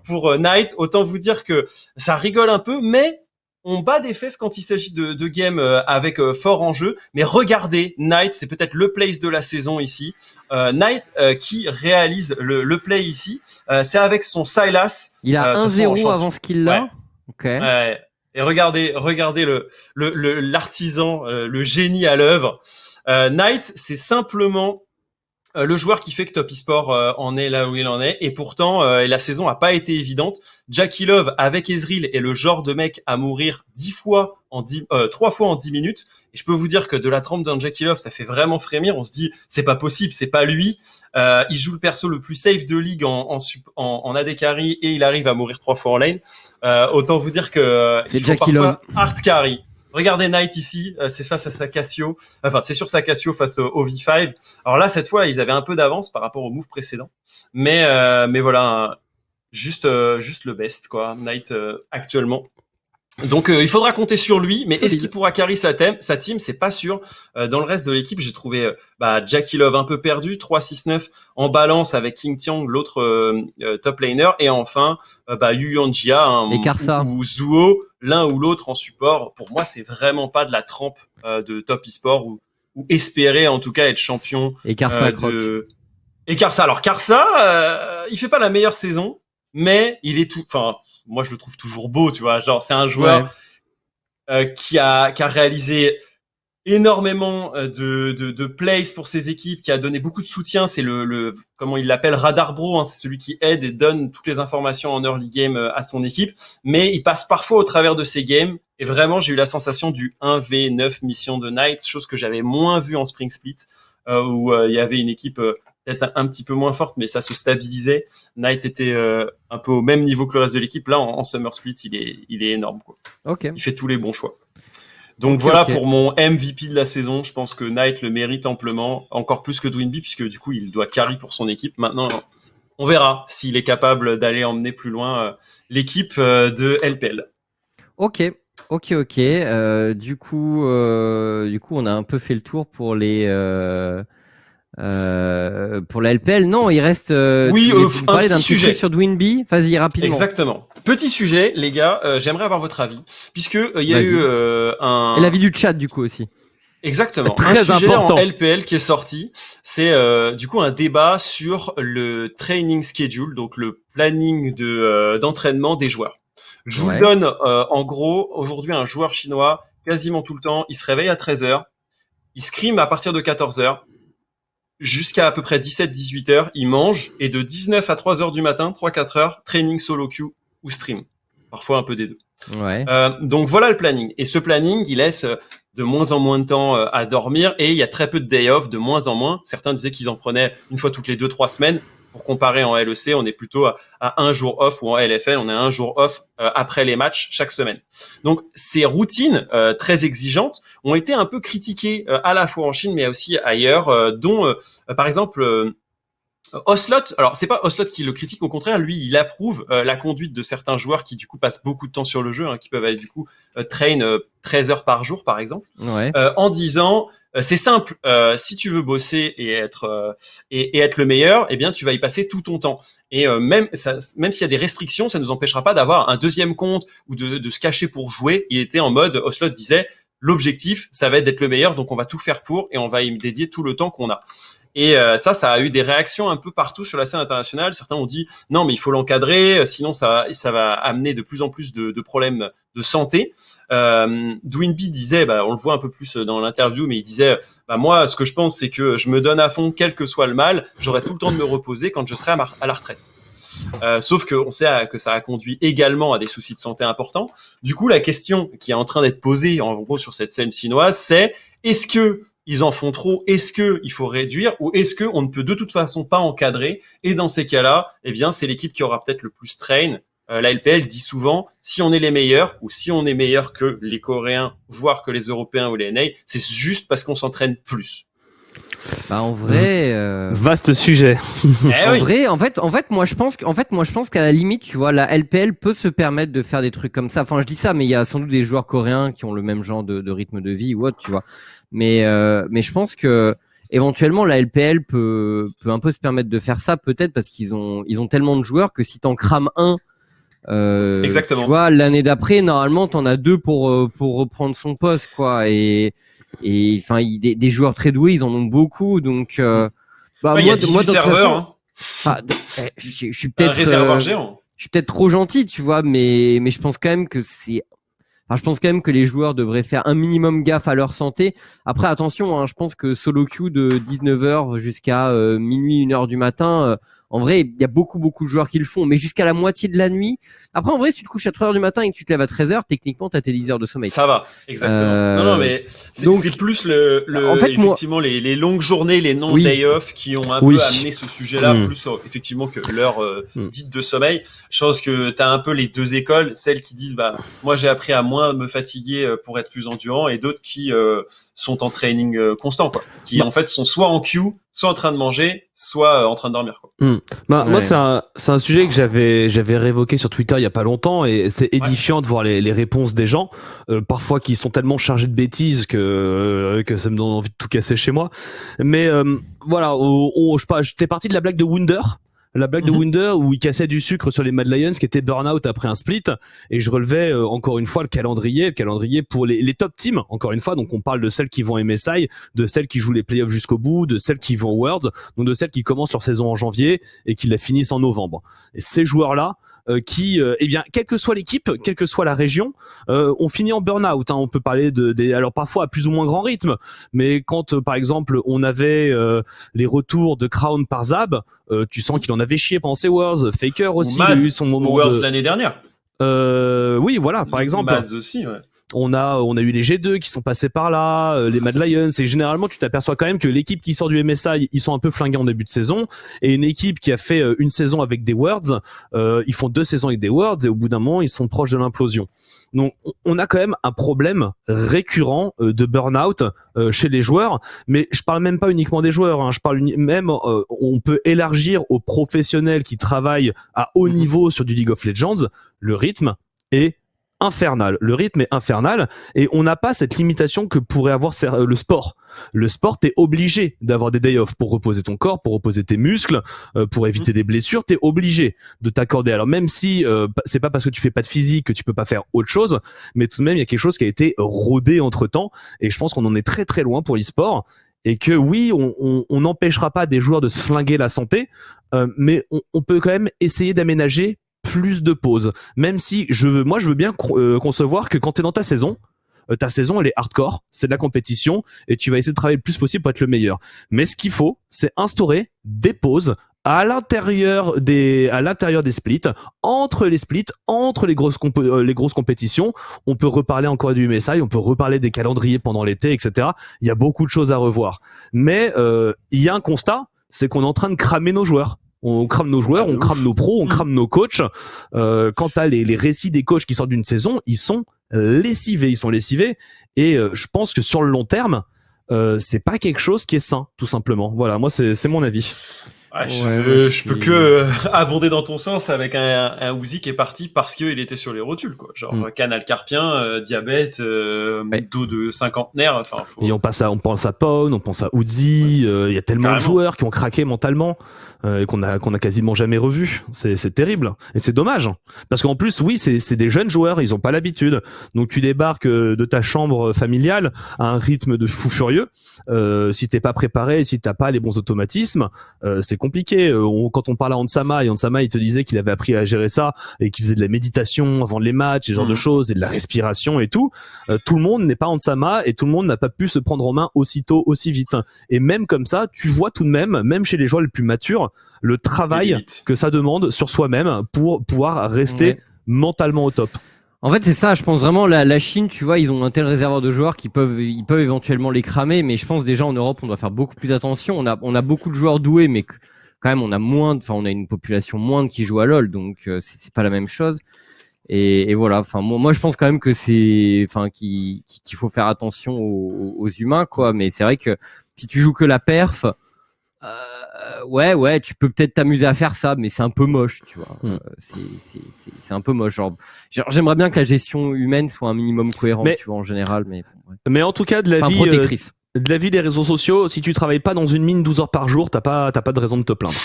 pour Knight. Autant vous dire que ça rigole un peu, mais on bat des fesses quand il s'agit de games avec fort enjeu. Mais regardez, Knight, c'est peut-être le place de la saison ici. Knight qui réalise le play ici, c'est avec son Sylas. Il a 1-0 avant ce kill-là. Ouais. Et regardez l'artisan, le génie à l'œuvre. Knight, c'est simplement le joueur qui fait que Top eSport en est là où il en est, et pourtant la saison a pas été évidente. Jackie Love avec Ezreal est le genre de mec à mourir 3 fois en 10 minutes, et je peux vous dire que de la trempe d'un Jackie Love, ça fait vraiment frémir. On se dit c'est pas possible, c'est pas lui. Il joue le perso le plus safe de ligue en AD carry, et il arrive à mourir 3 fois en lane. Autant vous dire que C'est il faut Jackie parfois Love. hard carry. Regardez Knight ici, c'est face à sa Cassio. Enfin, c'est sur sa Cassio face au V5. Alors là, cette fois, ils avaient un peu d'avance par rapport au move précédent. Mais voilà, juste le best, quoi. Knight actuellement. Donc il faudra compter sur lui, mais est-ce qu'il pourra carry sa team? C'est pas sûr. Dans le reste de l'équipe, j'ai trouvé Jackie Love un peu perdu, 3-6-9 en balance avec King Tiang, l'autre top laner, et enfin Yu Yanjia ou Zuo, l'un ou l'autre en support. Pour moi, c'est vraiment pas de la trempe de top e-sport ou espérer en tout cas être champion. Et Karsa, et Karsa. Alors Karsa, il fait pas la meilleure saison, mais il est tout. Enfin, moi je le trouve toujours beau, tu vois. Genre c'est un joueur qui a réalisé énormément de plays pour ses équipes, qui a donné beaucoup de soutien. C'est le comment il l'appelle, Radar Bro, hein, c'est celui qui aide et donne toutes les informations en early game à son équipe, mais il passe parfois au travers de ses games, et vraiment j'ai eu la sensation du 1v9 mission de Knight, chose que j'avais moins vu en Spring Split, où il y avait une équipe peut-être un petit peu moins forte, mais ça se stabilisait. Knight était un peu au même niveau que le reste de l'équipe. Là en Summer Split, il est énorme, quoi. Okay. Il fait tous les bons choix. Donc voilà pour mon MVP de la saison. Je pense que Knight le mérite amplement, encore plus que Dwinby, puisque du coup il doit carry pour son équipe. Maintenant, on verra s'il est capable d'aller emmener plus loin l'équipe de LPL. Ok. Du coup, on a un peu fait le tour pour les pour la LPL. Non, il reste. Oui, tu parlais d'un petit sujet sur Dwinby. Vas-y rapidement. Exactement. Petit sujet, les gars. J'aimerais avoir votre avis, puisque il y a eu un. Et l'avis du chat du coup aussi. Exactement. Très un sujet important. En LPL qui est sorti, c'est du coup un débat sur le training schedule, donc le planning d'entraînement des joueurs. Je vous le donne en gros. Aujourd'hui, un joueur chinois, quasiment tout le temps, il se réveille à 13h, il scrim à partir de 14h, jusqu'à à peu près 17-18h, il mange, et de 19 à 3h du matin, 3-4 heures, training solo queue ou stream. Parfois un peu des deux. Ouais. Donc voilà le planning. Et ce planning, il laisse de moins en moins de temps à dormir, et il y a très peu de day off, de moins en moins. Certains disaient qu'ils en prenaient une fois toutes les 2-3 semaines. Pour comparer, en LEC, on est plutôt à un jour off, ou en LFL, on est à un jour off après les matchs chaque semaine. Donc ces routines très exigeantes ont été un peu critiquées à la fois en Chine, mais aussi ailleurs, dont par exemple Ocelot. Alors c'est pas Ocelot qui le critique, au contraire, lui il approuve la conduite de certains joueurs qui du coup passent beaucoup de temps sur le jeu, qui peuvent aller du coup train 13 heures par jour par exemple, en disant c'est simple, si tu veux bosser et être le meilleur, eh bien tu vas y passer tout ton temps, et même s'il y a des restrictions, ça nous empêchera pas d'avoir un deuxième compte ou de se cacher pour jouer. Il était en mode, Ocelot disait, l'objectif ça va être d'être le meilleur, donc on va tout faire pour, et on va y dédier tout le temps qu'on a. Et ça a eu des réactions un peu partout sur la scène internationale. Certains ont dit non, mais il faut l'encadrer, sinon ça va amener de plus en plus de problèmes de santé. Dwinby disait, on le voit un peu plus dans l'interview, mais il disait, moi, ce que je pense, c'est que je me donne à fond, quel que soit le mal, j'aurai tout le temps de me reposer quand je serai à la retraite. Sauf que on sait que ça a conduit également à des soucis de santé importants. Du coup, la question qui est en train d'être posée, en gros, sur cette scène chinoise, c'est est-ce que ils en font trop? Est-ce que il faut réduire, ou est-ce que on ne peut de toute façon pas encadrer? Et dans ces cas-là, eh bien, c'est l'équipe qui aura peut-être le plus train. La LPL dit souvent, si on est les meilleurs, ou si on est meilleur que les Coréens, voire que les Européens ou les NA, c'est juste parce qu'on s'entraîne plus. En vrai, vaste sujet. En fait, moi je pense qu'à la limite, tu vois, la LPL peut se permettre de faire des trucs comme ça. Enfin, je dis ça, mais il y a sans doute des joueurs coréens qui ont le même genre de rythme de vie ou autre, tu vois. Mais je pense que éventuellement la LPL peut un peu se permettre de faire ça, peut-être parce qu'ils ont tellement de joueurs que si t'en crames un, exactement. Tu vois, l'année d'après, normalement, t'en as deux pour reprendre son poste, quoi. Et enfin, des joueurs très doués, ils en ont beaucoup, donc il y a 18 serveurs. Je suis peut-être un réservoir géant. Je suis peut-être trop gentil, tu vois, mais je pense quand même que c'est. Enfin, je pense quand même que les joueurs devraient faire un minimum gaffe à leur santé. Après, attention, hein, je pense que solo queue de 19h jusqu'à minuit, 1h du matin, en vrai, il y a beaucoup de joueurs qui le font, mais jusqu'à la moitié de la nuit. Après, en vrai, si tu te couches à 3h du matin et que tu te lèves à 13h, techniquement, t'as tes 10 heures de sommeil. Ça va, exactement. Non, mais c'est plus en fait, effectivement, les longues journées, les non-day off qui ont un peu amené ce sujet-là, plus effectivement que l'heure dite de sommeil. Je pense que t'as un peu les deux écoles, celles qui disent, bah, moi, j'ai appris à moins me fatiguer pour être plus endurant, et d'autres qui sont en training constant, quoi. Qui, en fait, sont soit en queue, soit en train de manger, soit en train de dormir, quoi. Moi, c'est un sujet que j'avais réévoqué sur Twitter il y a pas longtemps, et c'est édifiant de voir les réponses des gens, parfois qui sont tellement chargés de bêtises que ça me donne envie de tout casser chez moi. Mais voilà, j'étais parti de la blague de Wunder. La blague de Wunder où il cassait du sucre sur les Mad Lions qui était burn-out après un split, et je relevais encore une fois le calendrier pour les top teams, encore une fois. Donc on parle de celles qui vont MSI, de celles qui jouent les playoffs jusqu'au bout, de celles qui vont Worlds, donc de celles qui commencent leur saison en janvier et qui la finissent en novembre. Et ces joueurs-là qui, eh bien, quelle que soit l'équipe, quelle que soit la région, on finit en burn-out. Hein. On peut parler alors parfois à plus ou moins grand rythme, mais quand par exemple on avait les retours de Crown par Zab, tu sens qu'il en avait chié pendant ses Worlds. Faker aussi, il a eu son moment Worlds l'année dernière. Oui, voilà, par exemple. Maz aussi, ouais. On a eu les G2 qui sont passés par là, les Mad Lions, et généralement tu t'aperçois quand même que l'équipe qui sort du MSI, ils sont un peu flingués en début de saison, et une équipe qui a fait une saison avec des Worlds, ils font 2 saisons avec des Worlds, et au bout d'un moment ils sont proches de l'implosion. Donc on a quand même un problème récurrent de burn-out chez les joueurs, mais je parle même pas uniquement des joueurs, hein, je parle même on peut élargir aux professionnels qui travaillent à haut niveau sur du League of Legends. Le rythme est infernal. Le rythme est infernal, et on n'a pas cette limitation que pourrait avoir le sport. Le sport, t'es obligé d'avoir des day off pour reposer ton corps, pour reposer tes muscles, pour éviter des blessures. T'es obligé de t'accorder. Alors même si c'est pas parce que tu fais pas de physique que tu peux pas faire autre chose, mais tout de même il y a quelque chose qui a été rodé entre temps, et je pense qu'on en est très très loin pour l'e-sport. Et que oui, on n'empêchera pas des joueurs de se flinguer la santé, mais on peut quand même essayer d'aménager plus de pauses, même si je veux bien concevoir que quand t'es dans ta saison elle est hardcore, c'est de la compétition, et tu vas essayer de travailler le plus possible pour être le meilleur. Mais ce qu'il faut, c'est instaurer des pauses à l'intérieur des splits, entre les splits, entre les grosses compétitions. On peut reparler encore du MSI, on peut reparler des calendriers pendant l'été, etc. Il y a beaucoup de choses à revoir. Mais il y a un constat, c'est qu'on est en train de cramer nos joueurs. On crame nos joueurs, on crame nos pros, on crame nos coachs. Quant à les récits des coachs qui sortent d'une saison, ils sont lessivés. Et je pense que sur le long terme, c'est pas quelque chose qui est sain, tout simplement. Voilà, moi c'est mon avis. Ouais, je peux que abonder dans ton sens avec un Uzi qui est parti parce qu'il était sur les rotules, quoi. Genre canal carpien, diabète, dos de cinquantenaire. Enfin, et on pense à Pwn, on pense à Uzi. Il y a tellement de joueurs qui ont craqué mentalement et qu'on a quasiment jamais revu. C'est terrible, et c'est dommage parce qu'en plus, oui, c'est des jeunes joueurs, ils ont pas l'habitude. Donc tu débarques de ta chambre familiale à un rythme de fou furieux. Si t'es pas préparé, si t'as pas les bons automatismes, c'est compliqué. Quand on parle à Hansama, il te disait qu'il avait appris à gérer ça et qu'il faisait de la méditation avant les matchs, et ce genre de choses, et de la respiration et tout. Tout le monde n'est pas Hansama, et tout le monde n'a pas pu se prendre en main aussitôt, aussi vite. Et même comme ça, tu vois tout de même chez les joueurs les plus matures, le travail que ça demande sur soi-même pour pouvoir rester mentalement au top. En fait, c'est ça, je pense vraiment, la Chine, tu vois, ils ont un tel réservoir de joueurs ils peuvent éventuellement les cramer, mais je pense déjà en Europe, on doit faire beaucoup plus attention. On a beaucoup de joueurs doués, mais quand même, on a une population moindre qui joue à LoL, donc c'est pas la même chose. Et voilà, enfin, moi, je pense quand même que qu'il faut faire attention aux humains, quoi, mais c'est vrai que si tu joues que la perf, ouais, tu peux peut-être t'amuser à faire ça, mais c'est un peu moche, tu vois. C'est un peu moche. Genre, j'aimerais bien que la gestion humaine soit un minimum cohérente, tu vois, en général, mais bon, ouais. Mais en tout cas, de la vie des réseaux sociaux, si tu travailles pas dans une mine 12 heures par jour, t'as pas de raison de te plaindre.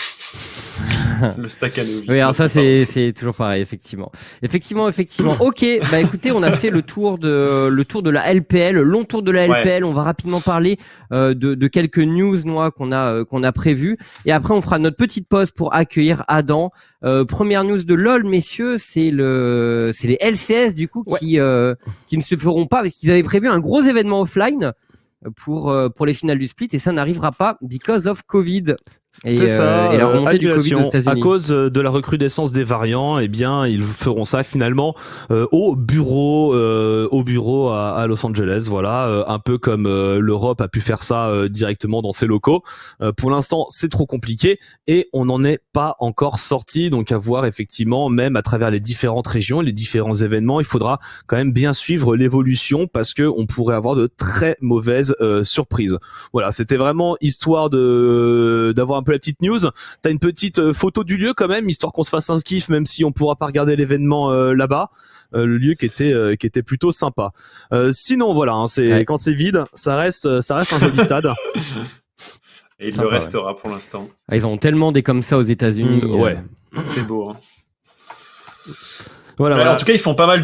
Le Stakhanovisme. Oui, alors ça pas c'est bon. c'est toujours pareil, effectivement. Effectivement. Ok, bah écoutez, on a fait le tour de la LPL, le long tour de la LPL. On va rapidement parler de quelques news qu'on a prévues, et après on fera notre petite pause pour accueillir Adam. Première news de LOL, messieurs, c'est les LCS du coup qui ne se feront pas parce qu'ils avaient prévu un gros événement offline pour les finales du split, et ça n'arrivera pas because of Covid. C'est ça, et la remontée du Covid aux annulation. États-Unis. À cause de la recrudescence des variants, eh bien, ils feront ça finalement au bureau à Los Angeles. Voilà, un peu comme l'Europe a pu faire ça directement dans ses locaux. Pour l'instant, c'est trop compliqué et on n'en est pas encore sorti. Donc, à voir effectivement, même à travers les différentes régions, les différents événements, il faudra quand même bien suivre l'évolution parce que on pourrait avoir de très mauvaises surprises. Voilà, c'était vraiment histoire d'avoir un peu la petite news. T'as une petite photo du lieu quand même, histoire qu'on se fasse un kiff, même si on pourra pas regarder l'événement là-bas. Le lieu qui était plutôt sympa. Sinon voilà, hein, quand c'est vide, ça reste un joli stade. Et il Sympa, le restera pour l'instant. Ah, ils ont tellement des comme ça aux États-Unis. Ouais. C'est beau. Hein. Voilà. En tout cas, ils font pas mal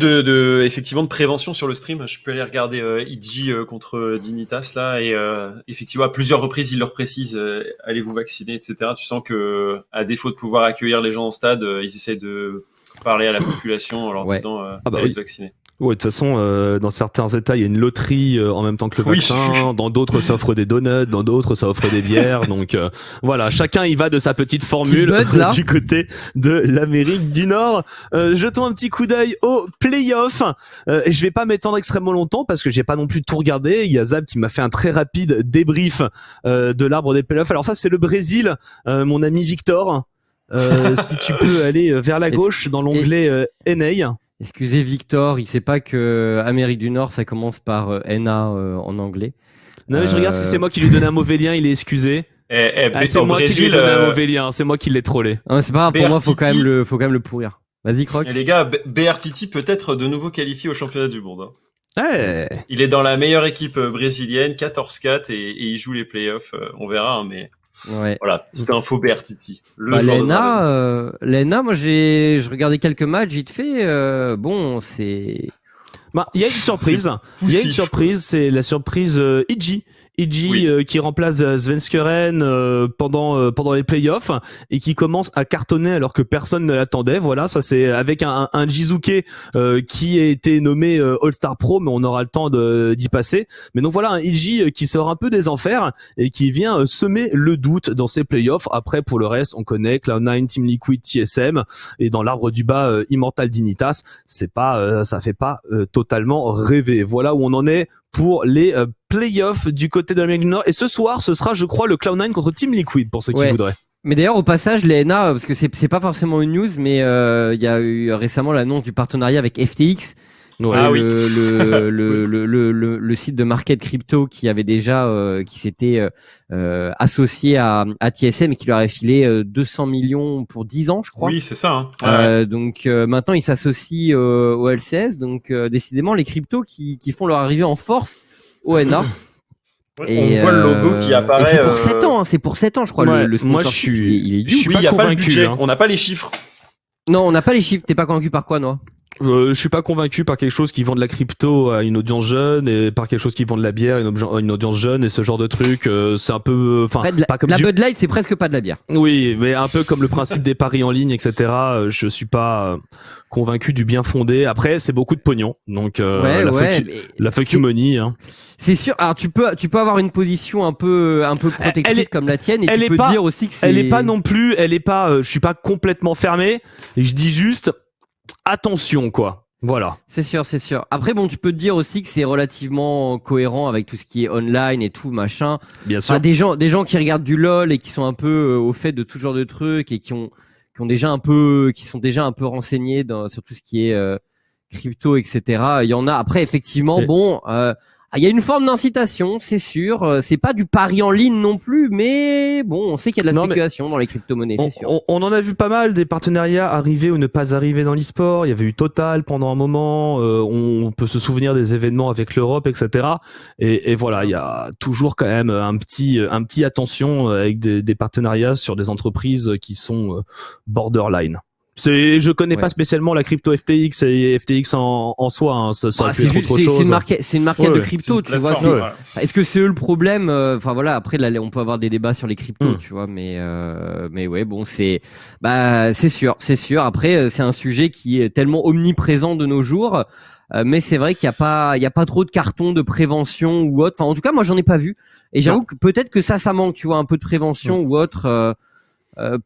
effectivement de prévention sur le stream. Je peux aller regarder Iji contre Dignitas là, et effectivement à plusieurs reprises ils leur précisent allez vous vacciner, etc. Tu sens que à défaut de pouvoir accueillir les gens au stade, ils essaient de parler à la population en leur disant allez se vacciner. Ouais, de toute façon, dans certains États, il y a une loterie en même temps que le vaccin. Dans d'autres, ça offre des donuts. Dans d'autres, ça offre des bières. Donc voilà, chacun y va de sa petite formule du côté de l'Amérique du Nord. Jetons un petit coup d'œil aux playoffs. Je vais pas m'étendre extrêmement longtemps parce que j'ai pas non plus tout regardé. Il y a Zab qui m'a fait un très rapide débrief de l'arbre des playoffs. Alors ça, c'est le Brésil, mon ami Victor. Si tu peux aller vers la gauche dans l'onglet NA. Excusez Victor, il sait pas que Amérique du Nord ça commence par NA en anglais. Non mais je regarde si c'est moi qui lui donnais un mauvais lien, il est excusé. C'est moi qui lui ai donné un mauvais lien, c'est moi qui l'ai trollé. Non, c'est pas grave, pour moi faut quand même le pourrir. Vas-y Croc. Et les gars, BRTT peut être de nouveau qualifié au championnat du monde. Hey. Il est dans la meilleure équipe brésilienne, 14-4 et il joue les playoffs. On verra, mais voilà, c'était un faux BRTT. L'ENA, moi je regardais quelques matchs vite fait. Bon, c'est. Il y a une surprise. Il y a une surprise, c'est la surprise Iji. Qui remplace Svenskeren pendant les playoffs et qui commence à cartonner alors que personne ne l'attendait. Voilà, ça c'est avec un Jizuke qui a été nommé All-Star Pro, mais on aura le temps d'y passer. Mais donc voilà, un Iji qui sort un peu des enfers et qui vient semer le doute dans ses playoffs. Après, pour le reste, on connaît Cloud9, Team Liquid, TSM, et dans l'arbre du bas, Immortal Dignitas. Ça fait pas totalement rêver. Voilà où on en est pour les playoffs du côté de l'Amérique du Nord. Et ce soir, ce sera, je crois, le Cloud9 contre Team Liquid, pour ceux qui voudraient. Mais d'ailleurs, au passage, les NA, parce que c'est pas forcément une news, mais il y a eu récemment l'annonce du partenariat avec FTX. Le site de market crypto qui avait déjà qui s'était associé à TSM et qui leur avait filé 200 millions pour 10 ans, je crois. Oui, c'est ça. Donc maintenant ils s'associent au LCS, donc décidément les cryptos qui font leur arrivée en force au NA. On voit le logo qui apparaît. C'est pour 7 ans, c'est pour 7 ans, je crois. Le moi, je suis pas convaincu. On n'a pas les chiffres. Non, on n'a pas les chiffres. T'es pas convaincu par quoi, Noah? Je suis pas convaincu par quelque chose qui vend de la crypto à une audience jeune et par quelque chose qui vend de la bière à une audience jeune et ce genre de truc. C'est un peu, pas comme la Bud Light, c'est presque pas de la bière. Oui, mais un peu comme le principe des paris en ligne, etc. Je suis pas convaincu du bien fondé. Après, c'est beaucoup de pognon, donc la fuck you money. Hein. C'est sûr. Alors tu peux avoir une position un peu protectrice comme la tienne, et tu peux dire aussi que c'est. Elle est pas non plus. Elle est pas. Je suis pas complètement fermé. Et je dis juste. Attention quoi, voilà. C'est sûr. Après bon, tu peux te dire aussi que c'est relativement cohérent avec tout ce qui est online et tout machin. Bien sûr. Des gens qui regardent du LOL et qui sont un peu au fait de tout genre de trucs et qui sont déjà un peu renseignés sur tout ce qui est crypto, etc. Il y en a. Après effectivement, Il y a une forme d'incitation, c'est sûr. C'est pas du pari en ligne non plus, mais bon, on sait qu'il y a de la spéculation dans les crypto-monnaies, c'est sûr. On en a vu pas mal des partenariats arriver ou ne pas arriver dans l'e-sport. Il y avait eu Total pendant un moment. On peut se souvenir des événements avec l'Europe, etc. Et voilà, il y a toujours quand même un petit attention avec des partenariats sur des entreprises qui sont borderline. Je connais pas spécialement la crypto FTX et FTX en soi, hein, ça aurait pu être autre chose. C'est une market de crypto, tu vois. Est-ce que c'est eux le problème? Enfin voilà, après là, on peut avoir des débats sur les cryptos, tu vois, mais ouais, bon, c'est sûr. Après, c'est un sujet qui est tellement omniprésent de nos jours. Mais c'est vrai qu'il y a pas trop de cartons de prévention ou autre. Enfin, en tout cas, moi, j'en ai pas vu. Et j'avoue que peut-être que ça manque, tu vois, un peu de prévention ou autre.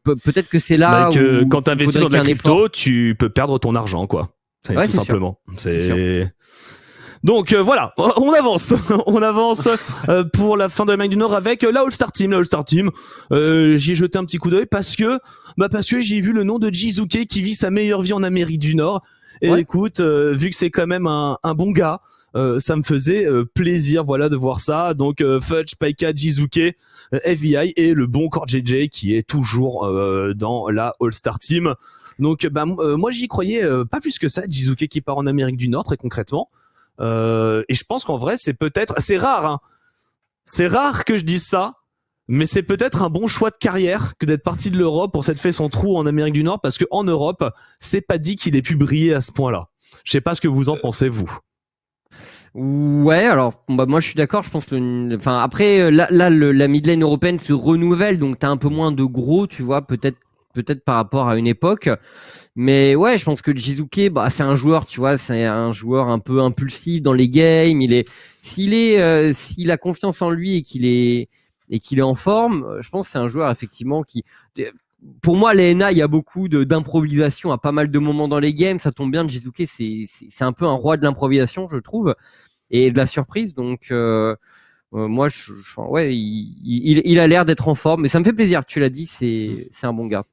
Peut-être que c'est là où quand t'investis dans de la crypto, tu peux perdre ton argent, quoi. Tout simplement. C'est donc voilà, on avance pour la fin de l'Amérique du Nord avec la All-Star Team. J'y ai jeté un petit coup d'œil parce que j'ai vu le nom de Jizuke qui vit sa meilleure vie en Amérique du Nord. Et écoute, vu que c'est quand même un bon gars, ça me faisait plaisir, voilà, de voir ça. Donc Fudge, Paika, Jizuke, FBI et le bon Core JJ qui est toujours dans la All-Star Team. Donc moi j'y croyais pas plus que ça. Jizuke qui part en Amérique du Nord très concrètement. Et je pense qu'en vrai c'est rare, hein. C'est rare que je dise ça. Mais c'est peut-être un bon choix de carrière que d'être parti de l'Europe pour s'être fait son trou en Amérique du Nord, parce que en Europe, c'est pas dit qu'il ait pu briller à ce point-là. Je sais pas ce que vous en pensez, vous. Ouais, alors moi je suis d'accord. Je pense que, enfin après la mid-lane européenne se renouvelle, donc t'as un peu moins de gros, tu vois, peut-être par rapport à une époque. Mais ouais, je pense que Jizuke, c'est un joueur, tu vois, c'est un joueur un peu impulsif dans les games. S'il a confiance en lui et qu'il est en forme, je pense que c'est un joueur effectivement qui, pour moi, l'ENA, il y a beaucoup d'improvisation à pas mal de moments dans les games. Ça tombe bien, Jizuke, c'est un peu un roi de l'improvisation, je trouve, et de la surprise. Donc moi, il a l'air d'être en forme, mais ça me fait plaisir. Tu l'as dit, c'est un bon gars.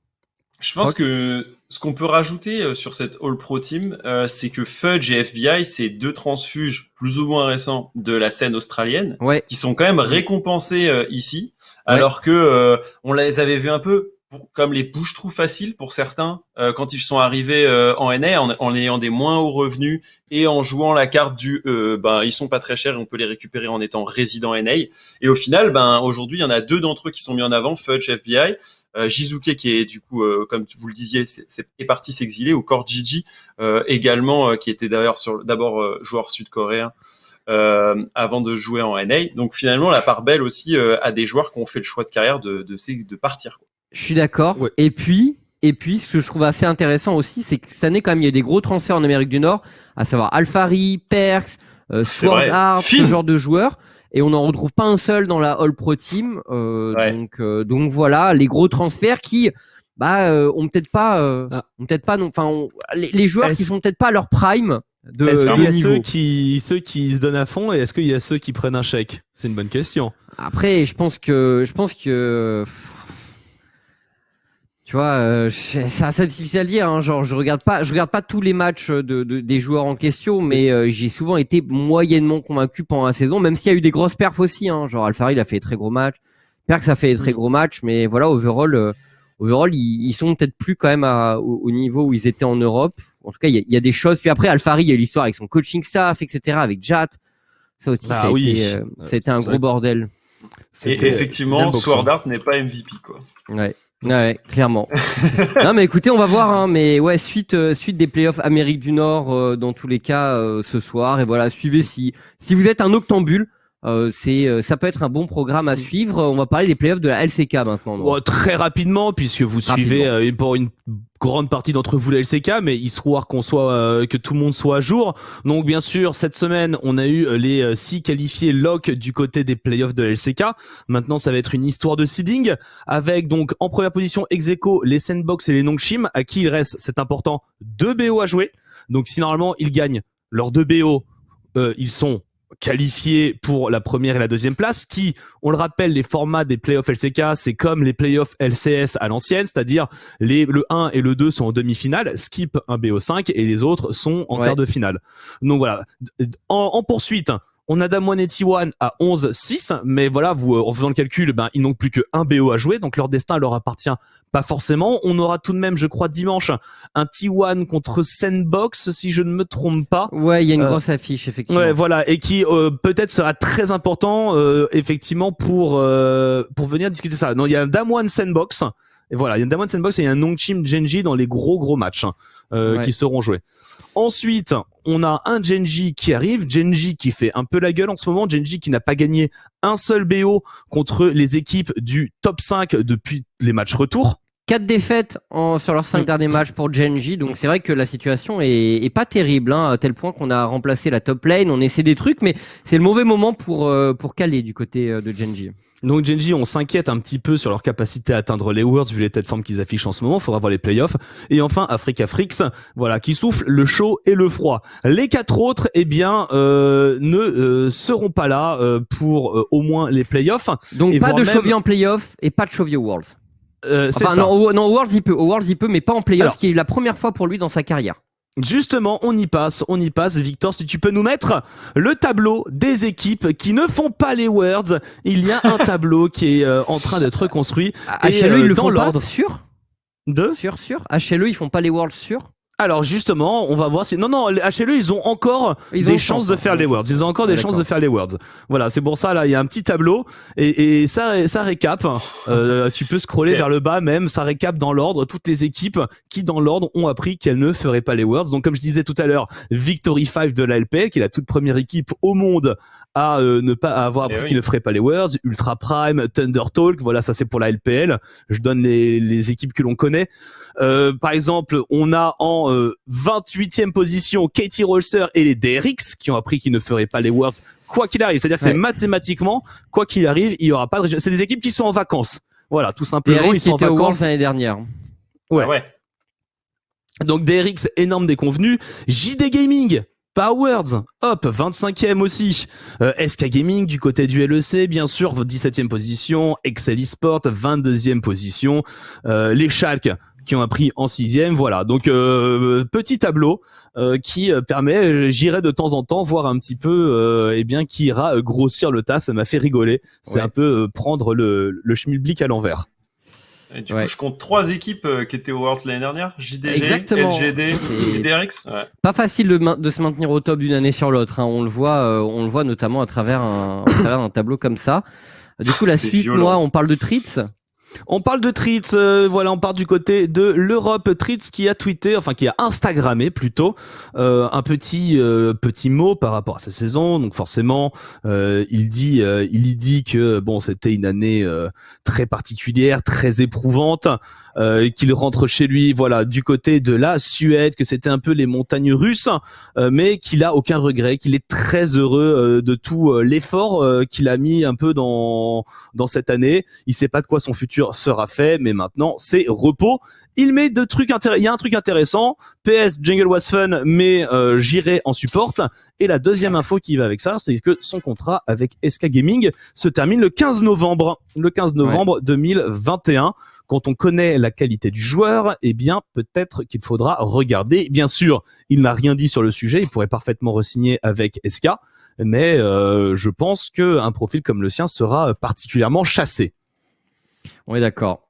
Je pense que ce qu'on peut rajouter sur cette All-Pro Team, c'est que Fudge et FBI, c'est deux transfuges plus ou moins récents de la scène australienne, qui sont quand même récompensés ici, alors que on les avait vus un peu comme les bouche-trous faciles pour certains quand ils sont arrivés en NA, en ayant des moins hauts revenus et en jouant la carte du ils sont pas très chers et on peut les récupérer en étant résident NA. Et au final, aujourd'hui, il y en a deux d'entre eux qui sont mis en avant, Fudge, FBI. Jizuke qui est du coup, comme vous le disiez, est parti s'exiler, ou Core Gigi également, qui était d'ailleurs d'abord joueur sud-coréen avant de jouer en NA. Donc finalement, la part belle aussi à des joueurs qui ont fait le choix de carrière de partir, quoi. Je suis d'accord. Ouais. Et puis, ce que je trouve assez intéressant aussi, c'est que cette année, quand même, il y a des gros transferts en Amérique du Nord, à savoir Alphari, Perks, Sword Art, ce genre de joueurs. Et on n'en retrouve pas un seul dans la All Pro Team. Donc voilà, les gros transferts qui, ont peut-être pas, les joueurs qui sont peut-être pas à leur prime. Est-ce qu'il y a ceux qui se donnent à fond, et est-ce qu'il y a ceux qui prennent un chèque? C'est une bonne question. Après, je pense que tu vois, c'est assez difficile à dire, hein. Genre, je regarde pas tous les matchs des joueurs en question, mais j'ai souvent été moyennement convaincu pendant la saison, même s'il y a eu des grosses perfs aussi, hein. Genre, Alphari, il a fait des très gros matchs. Perks a fait des très gros matchs, mais voilà, overall, ils sont peut-être plus quand même au niveau où ils étaient en Europe. En tout cas, il y a des choses. Puis après, Alphari, il y a l'histoire avec son coaching staff, etc., avec Jat. Ça aussi, ça a été un gros bordel. Et effectivement, Sword Art n'est pas MVP, quoi. Ouais, clairement. Non, mais écoutez, on va voir, hein, mais ouais, suite des playoffs Amérique du Nord, dans tous les cas, ce soir. Et voilà, suivez si vous êtes un octambule. Ça peut être un bon programme à suivre. On va parler des playoffs de la LCK maintenant. Très rapidement, puisque vous suivez pour une grande partie d'entre vous la LCK, mais histoire que tout le monde soit à jour. Donc bien sûr, cette semaine, on a eu les 6 qualifiés lock du côté des playoffs de la LCK. Maintenant, ça va être une histoire de seeding, avec donc en première position ex-aequo les Sandbox et les Nongshim, à qui il reste, c'est important, 2 BO à jouer. Donc si normalement ils gagnent leurs 2 BO, ils sont qualifiés pour la première et la deuxième place, qui, on le rappelle, les formats des playoffs LCK, c'est comme les playoffs LCS à l'ancienne, c'est-à-dire le 1 et le 2 sont en demi-finale, skip un BO5 et les autres sont en quart de finale. Donc voilà. En poursuite, On a Damwon et T1 à 11-6, mais voilà, en faisant le calcul, ils n'ont plus que un BO à jouer, donc leur destin leur appartient pas forcément. On aura tout de même, je crois, dimanche, un T1 contre Sandbox, si je ne me trompe pas. Ouais, il y a une grosse affiche, effectivement. Ouais, voilà, et qui peut-être sera très important, effectivement, pour venir discuter ça. Non, il y a un Damwon Sandbox. Et voilà, il y a un Damwon Sandbox et il y a un Nongchim Genji dans les gros matchs qui seront joués. Ensuite, on a un Genji qui arrive, Genji qui fait un peu la gueule en ce moment, Genji qui n'a pas gagné un seul BO contre les équipes du top 5 depuis les matchs retour. 4 défaites sur leurs 5 derniers matchs pour Genji, donc c'est vrai que la situation est pas terrible, à tel point qu'on a remplacé la top lane, on essaie des trucs, mais c'est le mauvais moment pour caler du côté de Genji. Donc Genji, on s'inquiète un petit peu sur leur capacité à atteindre les Worlds vu l'état de forme qu'ils affichent en ce moment, faudra voir les playoffs. Et enfin Africa Frix, voilà, qui souffle le chaud et le froid. Les 4 autres, ne seront pas là pour au moins les playoffs. Donc et pas de Chovy en playoff et pas de Chovy aux Worlds. C'est ça. Non, Worlds il peut, mais pas en playoff, ce qui est la première fois pour lui dans sa carrière. Justement, on y passe. Victor, si tu peux nous mettre le tableau des équipes qui ne font pas les Worlds. Il y a un tableau qui est en train d'être construit. HLE, ils le dans font l'ordre. pas, sûr. Sûr. HLE, ils font pas les Worlds, sûr. Alors justement, on va voir si les HLE ils ont encore des chances de faire les Worlds. Ils ont encore des chances de faire les Worlds. Voilà, c'est pour ça là, il y a un petit tableau et ça récap. Tu peux scroller vers le bas même, ça récap dans l'ordre toutes les équipes qui dans l'ordre ont appris qu'elles ne feraient pas les Worlds. Donc comme je disais tout à l'heure, Victory 5 de la LPL qui est la toute première équipe au monde à ne pas avoir appris qu'ils ne feraient pas les Worlds, Ultra Prime, Thunder Talk, voilà, ça c'est pour la LPL. Je donne les équipes que l'on connaît. Par exemple, on a en 28e position Katie Rolster et les DRX qui ont appris qu'ils ne feraient pas les Worlds quoi qu'il arrive. C'est-à-dire que c'est mathématiquement, quoi qu'il arrive, il y aura pas de... C'est des équipes qui sont en vacances. Voilà, tout simplement, DRX ils sont en vacances. vacances l'année dernière. Ouais. Donc DRX, énorme déconvenu. JD Gaming, pas Worlds, hop, 25e aussi. SK Gaming du côté du LEC, bien sûr, 17e position. Excel Esport, 22e position. Les Schalke qui ont appris en 6e, voilà. Donc petit tableau qui permet, j'irai de temps en temps voir un petit peu, qui ira grossir le tas. Ça m'a fait rigoler. C'est un peu prendre le schmilblick à l'envers. Et du coup, je compte 3 équipes qui étaient aux Worlds l'année dernière. JDG, Exactement. LGD et DRX. Ouais. Pas facile de se maintenir au top d'une année sur l'autre. On le voit notamment à travers un tableau comme ça. Du coup, la suite, moi, on parle de Tritz. On parle de Tritz, on part du côté de l'Europe. Tritz qui a tweeté, qui a instagrammé plutôt, un petit mot par rapport à sa saison. Donc forcément, il y dit que c'était une année très particulière, très éprouvante, qu'il rentre chez lui, voilà, du côté de la Suède, que c'était un peu les montagnes russes, mais qu'il a aucun regret, qu'il est très heureux de tout l'effort qu'il a mis un peu dans cette année. Il sait pas de quoi son futur sera fait, mais maintenant c'est repos. Il met il y a un truc intéressant. PS Jungle was fun, mais j'irai en support. Et la deuxième info qui va avec ça, c'est que son contrat avec SK Gaming se termine le 15 novembre 2021. Quand on connaît la qualité du joueur, peut-être qu'il faudra regarder. Bien sûr, il n'a rien dit sur le sujet. Il pourrait parfaitement re-signer avec SK, mais je pense qu'un profil comme le sien sera particulièrement chassé. On est d'accord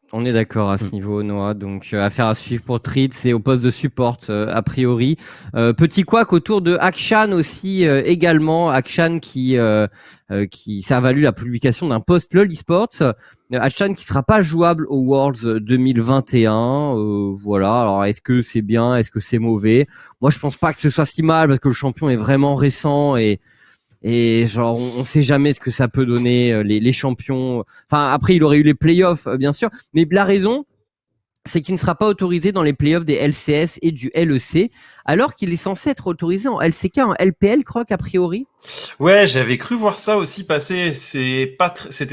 à ce niveau, Noah. Donc, affaire à suivre pour Tritz et au poste de support, a priori. Petit couac autour de Akshan aussi, également. Akshan qui ça a valu la publication d'un post LoL Esports. Akshan qui sera pas jouable aux Worlds 2021. Voilà. Alors, est-ce que c'est bien? Est-ce que c'est mauvais? Moi, je pense pas que ce soit si mal parce que le champion est vraiment récent et genre on sait jamais ce que ça peut donner les champions. Enfin après il aurait eu les playoffs bien sûr, mais la raison c'est qu'il ne sera pas autorisé dans les playoffs des LCS et du LEC alors qu'il est censé être autorisé en LCK, en LPL, Croc a priori. Ouais, j'avais cru voir ça aussi passer. C'était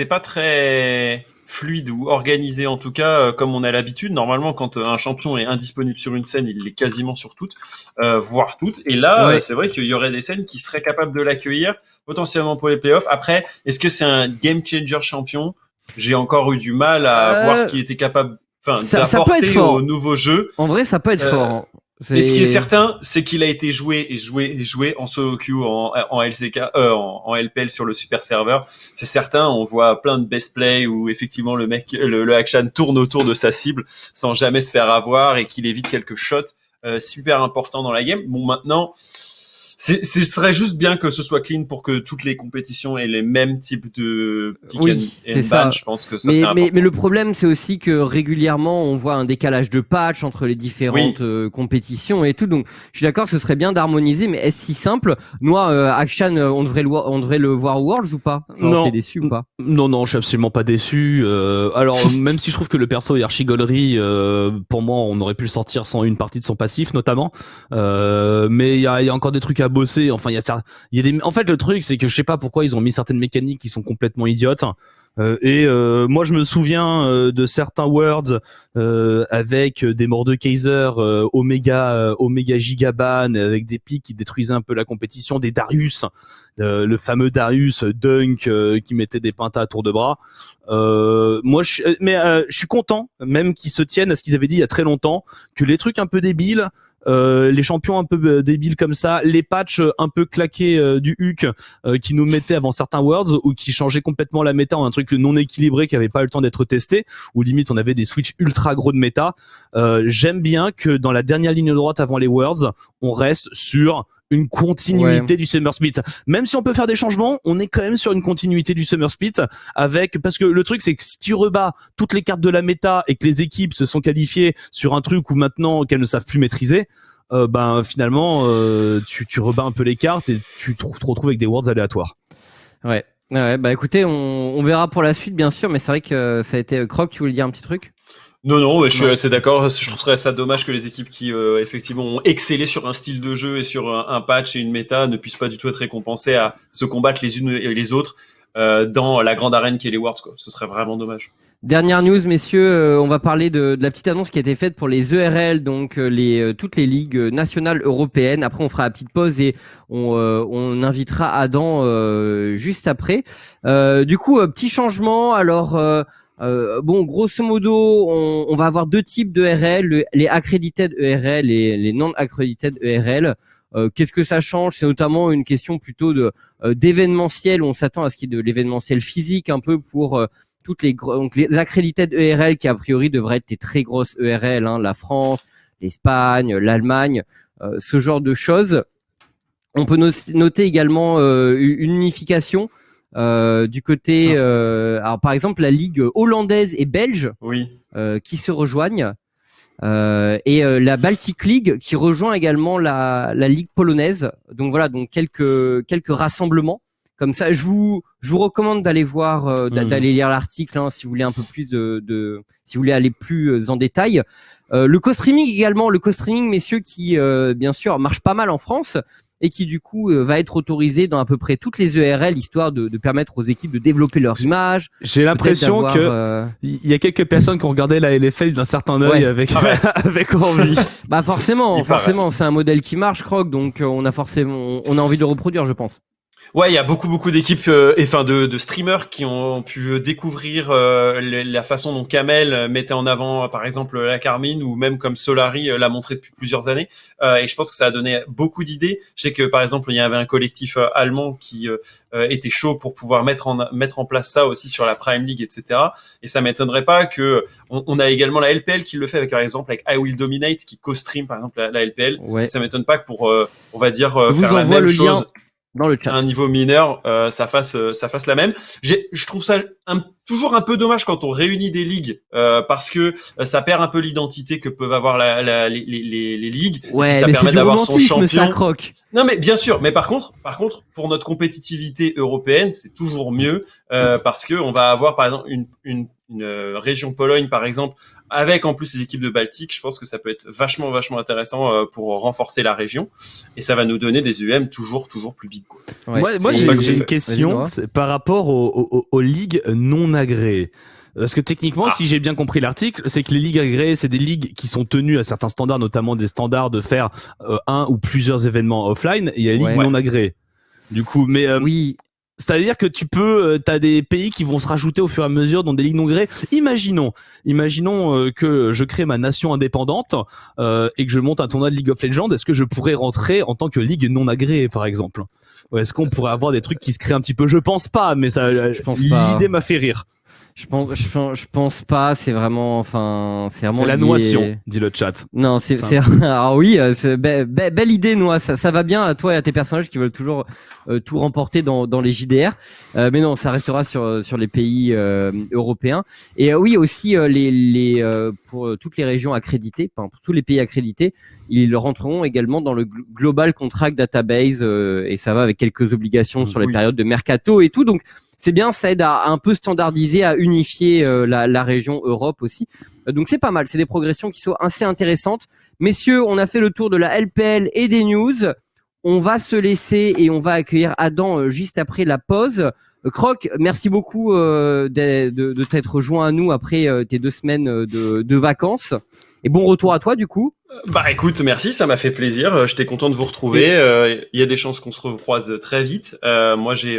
pas très fluide ou organisé en tout cas comme on a l'habitude. Normalement, quand un champion est indisponible sur une scène, il l'est quasiment sur toutes, voire toutes. Et là, c'est vrai qu'il y aurait des scènes qui seraient capables de l'accueillir potentiellement pour les playoffs. Après, est-ce que c'est un game changer champion? J'ai encore eu du mal à voir ce qu'il était capable, d'apporter au nouveau jeu. En vrai, ça peut être fort. Mais ce qui est certain, c'est qu'il a été joué en solo queue, en LCK, en LPL sur le super serveur. C'est certain, on voit plein de best play où effectivement le Akshan tourne autour de sa cible sans jamais se faire avoir et qu'il évite quelques shots super importants dans la game. Bon, maintenant, ce serait juste bien que ce soit clean pour que toutes les compétitions aient les mêmes types de pick and ban. Je pense que ça c'est important. Mais le problème, c'est aussi que régulièrement, on voit un décalage de patch entre les différentes compétitions et tout. Donc, je suis d'accord, ce serait bien d'harmoniser, mais est-ce si simple? Moi, Akshan, on devrait le voir au Worlds ou pas? Non. T'es déçu ou pas? Non, je suis absolument pas déçu. Alors, même si je trouve que le perso est archi gaulerie, pour moi, on aurait pu le sortir sans une partie de son passif, notamment. Mais il y a encore des trucs à bosser. Enfin, en fait, le truc, c'est que je sais pas pourquoi ils ont mis certaines mécaniques qui sont complètement idiotes. Moi, je me souviens de certains Worlds avec des Mordekaiser Omega Gigaban, avec des pics qui détruisaient un peu la compétition, des Darius, le fameux Darius Dunk qui mettait des pentas à tour de bras. Moi, je suis content, même qu'ils se tiennent à ce qu'ils avaient dit il y a très longtemps, que les trucs un peu débiles, les champions un peu débiles comme ça, les patchs un peu claqués du HUC qui nous mettaient avant certains Worlds ou qui changeaient complètement la méta en un truc non équilibré qui avait pas eu le temps d'être testé, ou limite on avait des switches ultra gros de méta. J'aime bien que dans la dernière ligne droite avant les Worlds, on reste sur une continuité du Summer Split. Même si on peut faire des changements, on est quand même sur une continuité du Summer Split parce que le truc c'est que si tu rebats toutes les cartes de la méta et que les équipes se sont qualifiées sur un truc où maintenant qu'elles ne savent plus maîtriser, finalement tu rebats un peu les cartes et tu te retrouves avec des worlds aléatoires. Ouais, bah écoutez, on verra pour la suite bien sûr, mais c'est vrai que ça a été Croc, tu voulais dire un petit truc? Non, je suis assez d'accord. Je trouverais ça dommage que les équipes qui effectivement ont excellé sur un style de jeu et sur un patch et une méta ne puissent pas du tout être récompensées à se combattre les unes et les autres dans la grande arène qui est les Worlds, quoi. Ce serait vraiment dommage. Dernière news, messieurs, on va parler de la petite annonce qui a été faite pour les ERL, donc toutes les ligues nationales européennes. Après, on fera la petite pause et on invitera Adam juste après. Du coup, petit changement. Alors, bon, grosso modo, on va avoir deux types de ERL, les accredited ERL et les non accredited ERL. Qu'est-ce que ça change? C'est notamment une question plutôt d'événementiel. On s'attend à ce qu'il y ait de l'événementiel physique un peu pour toutes donc les accredited ERL qui a priori devraient être des très grosses ERL, hein, la France, l'Espagne, l'Allemagne, ce genre de choses. On peut noter également une unification du côté alors par exemple la ligue hollandaise et belge qui se rejoignent et la Baltic League qui rejoint également la ligue polonaise. Donc voilà, donc quelques rassemblements comme ça. Je vous recommande d'aller voir d'aller lire l'article, hein, si vous voulez un peu plus si vous voulez aller plus en détail. Le co-streaming également, messieurs, qui bien sûr marche pas mal en France et qui du coup va être autorisé dans à peu près toutes les ERL, histoire de permettre aux équipes de développer leur image. J'ai l'impression que il y a quelques personnes qui ont regardé la LFL d'un certain œil avec envie. Bah forcément, c'est un modèle qui marche, Croc, donc on a envie de reproduire, je pense. Ouais, il y a beaucoup d'équipes de streamers qui ont pu découvrir la façon dont Kamel mettait en avant par exemple la Carmine, ou même comme Solari l'a montré depuis plusieurs années, et je pense que ça a donné beaucoup d'idées. Je sais que par exemple il y avait un collectif allemand qui était chaud pour pouvoir mettre en place ça aussi sur la Prime League, etc. Et ça m'étonnerait pas que on a également la LPL qui le fait par exemple avec I Will Dominate qui co-stream par exemple la LPL. Ouais. Ça m'étonne pas que pour on va dire faire la même chose lien dans le chat. À un niveau mineur, ça fasse la même. Je trouve ça toujours un peu dommage quand on réunit des ligues, parce que ça perd un peu l'identité que peuvent avoir les ligues. Ouais, ça mais permet c'est d'avoir son champion. Ça, Croc. Non, mais bien sûr. Mais par contre, pour notre compétitivité européenne, c'est toujours mieux, parce que on va avoir par exemple une région Pologne par exemple, avec en plus les équipes de Baltique. Je pense que ça peut être vachement intéressant pour renforcer la région, et ça va nous donner des UM toujours plus big, quoi. Ouais, moi j'ai une question par rapport aux ligues non agréées. Parce que techniquement, si j'ai bien compris l'article, c'est que les ligues agréées, c'est des ligues qui sont tenues à certains standards, notamment des standards de faire un ou plusieurs événements offline, et il y a les ligues non agréées. Du coup, mais oui. C'est-à-dire que t'as des pays qui vont se rajouter au fur et à mesure dans des ligues non agréées. Imaginons que je crée ma nation indépendante et que je monte un tournoi de League of Legends. Est-ce que je pourrais rentrer en tant que ligue non agréée, par exemple? Ou est-ce qu'on pourrait avoir des trucs qui se créent un petit peu? Je pense pas, mais l'idée m'a fait rire. Je pense pas. C'est vraiment la notion, dit le chat. Non, alors oui, belle idée, Noix. Ça va bien à toi et à tes personnages qui veulent toujours tout remporter dans les JDR. Mais non, ça restera sur les pays européens. Et oui, aussi pour toutes les régions accréditées, pour tous les pays accrédités, ils rentreront également dans le Global Contract Database et ça va avec quelques obligations sur les périodes de mercato et tout. Donc c'est bien, ça aide à un peu standardiser, à unifier la région Europe aussi. Donc c'est pas mal, c'est des progressions qui sont assez intéressantes. Messieurs, on a fait le tour de la LPL et des news. On va se laisser et on va accueillir Adam juste après la pause. Croc, merci beaucoup de t'être rejoint à nous après tes 2 semaines de vacances. Et bon retour à toi du coup. Bah écoute, merci, ça m'a fait plaisir. J'étais content de vous retrouver. Il y a des chances qu'on se recroise très vite. Moi, j'ai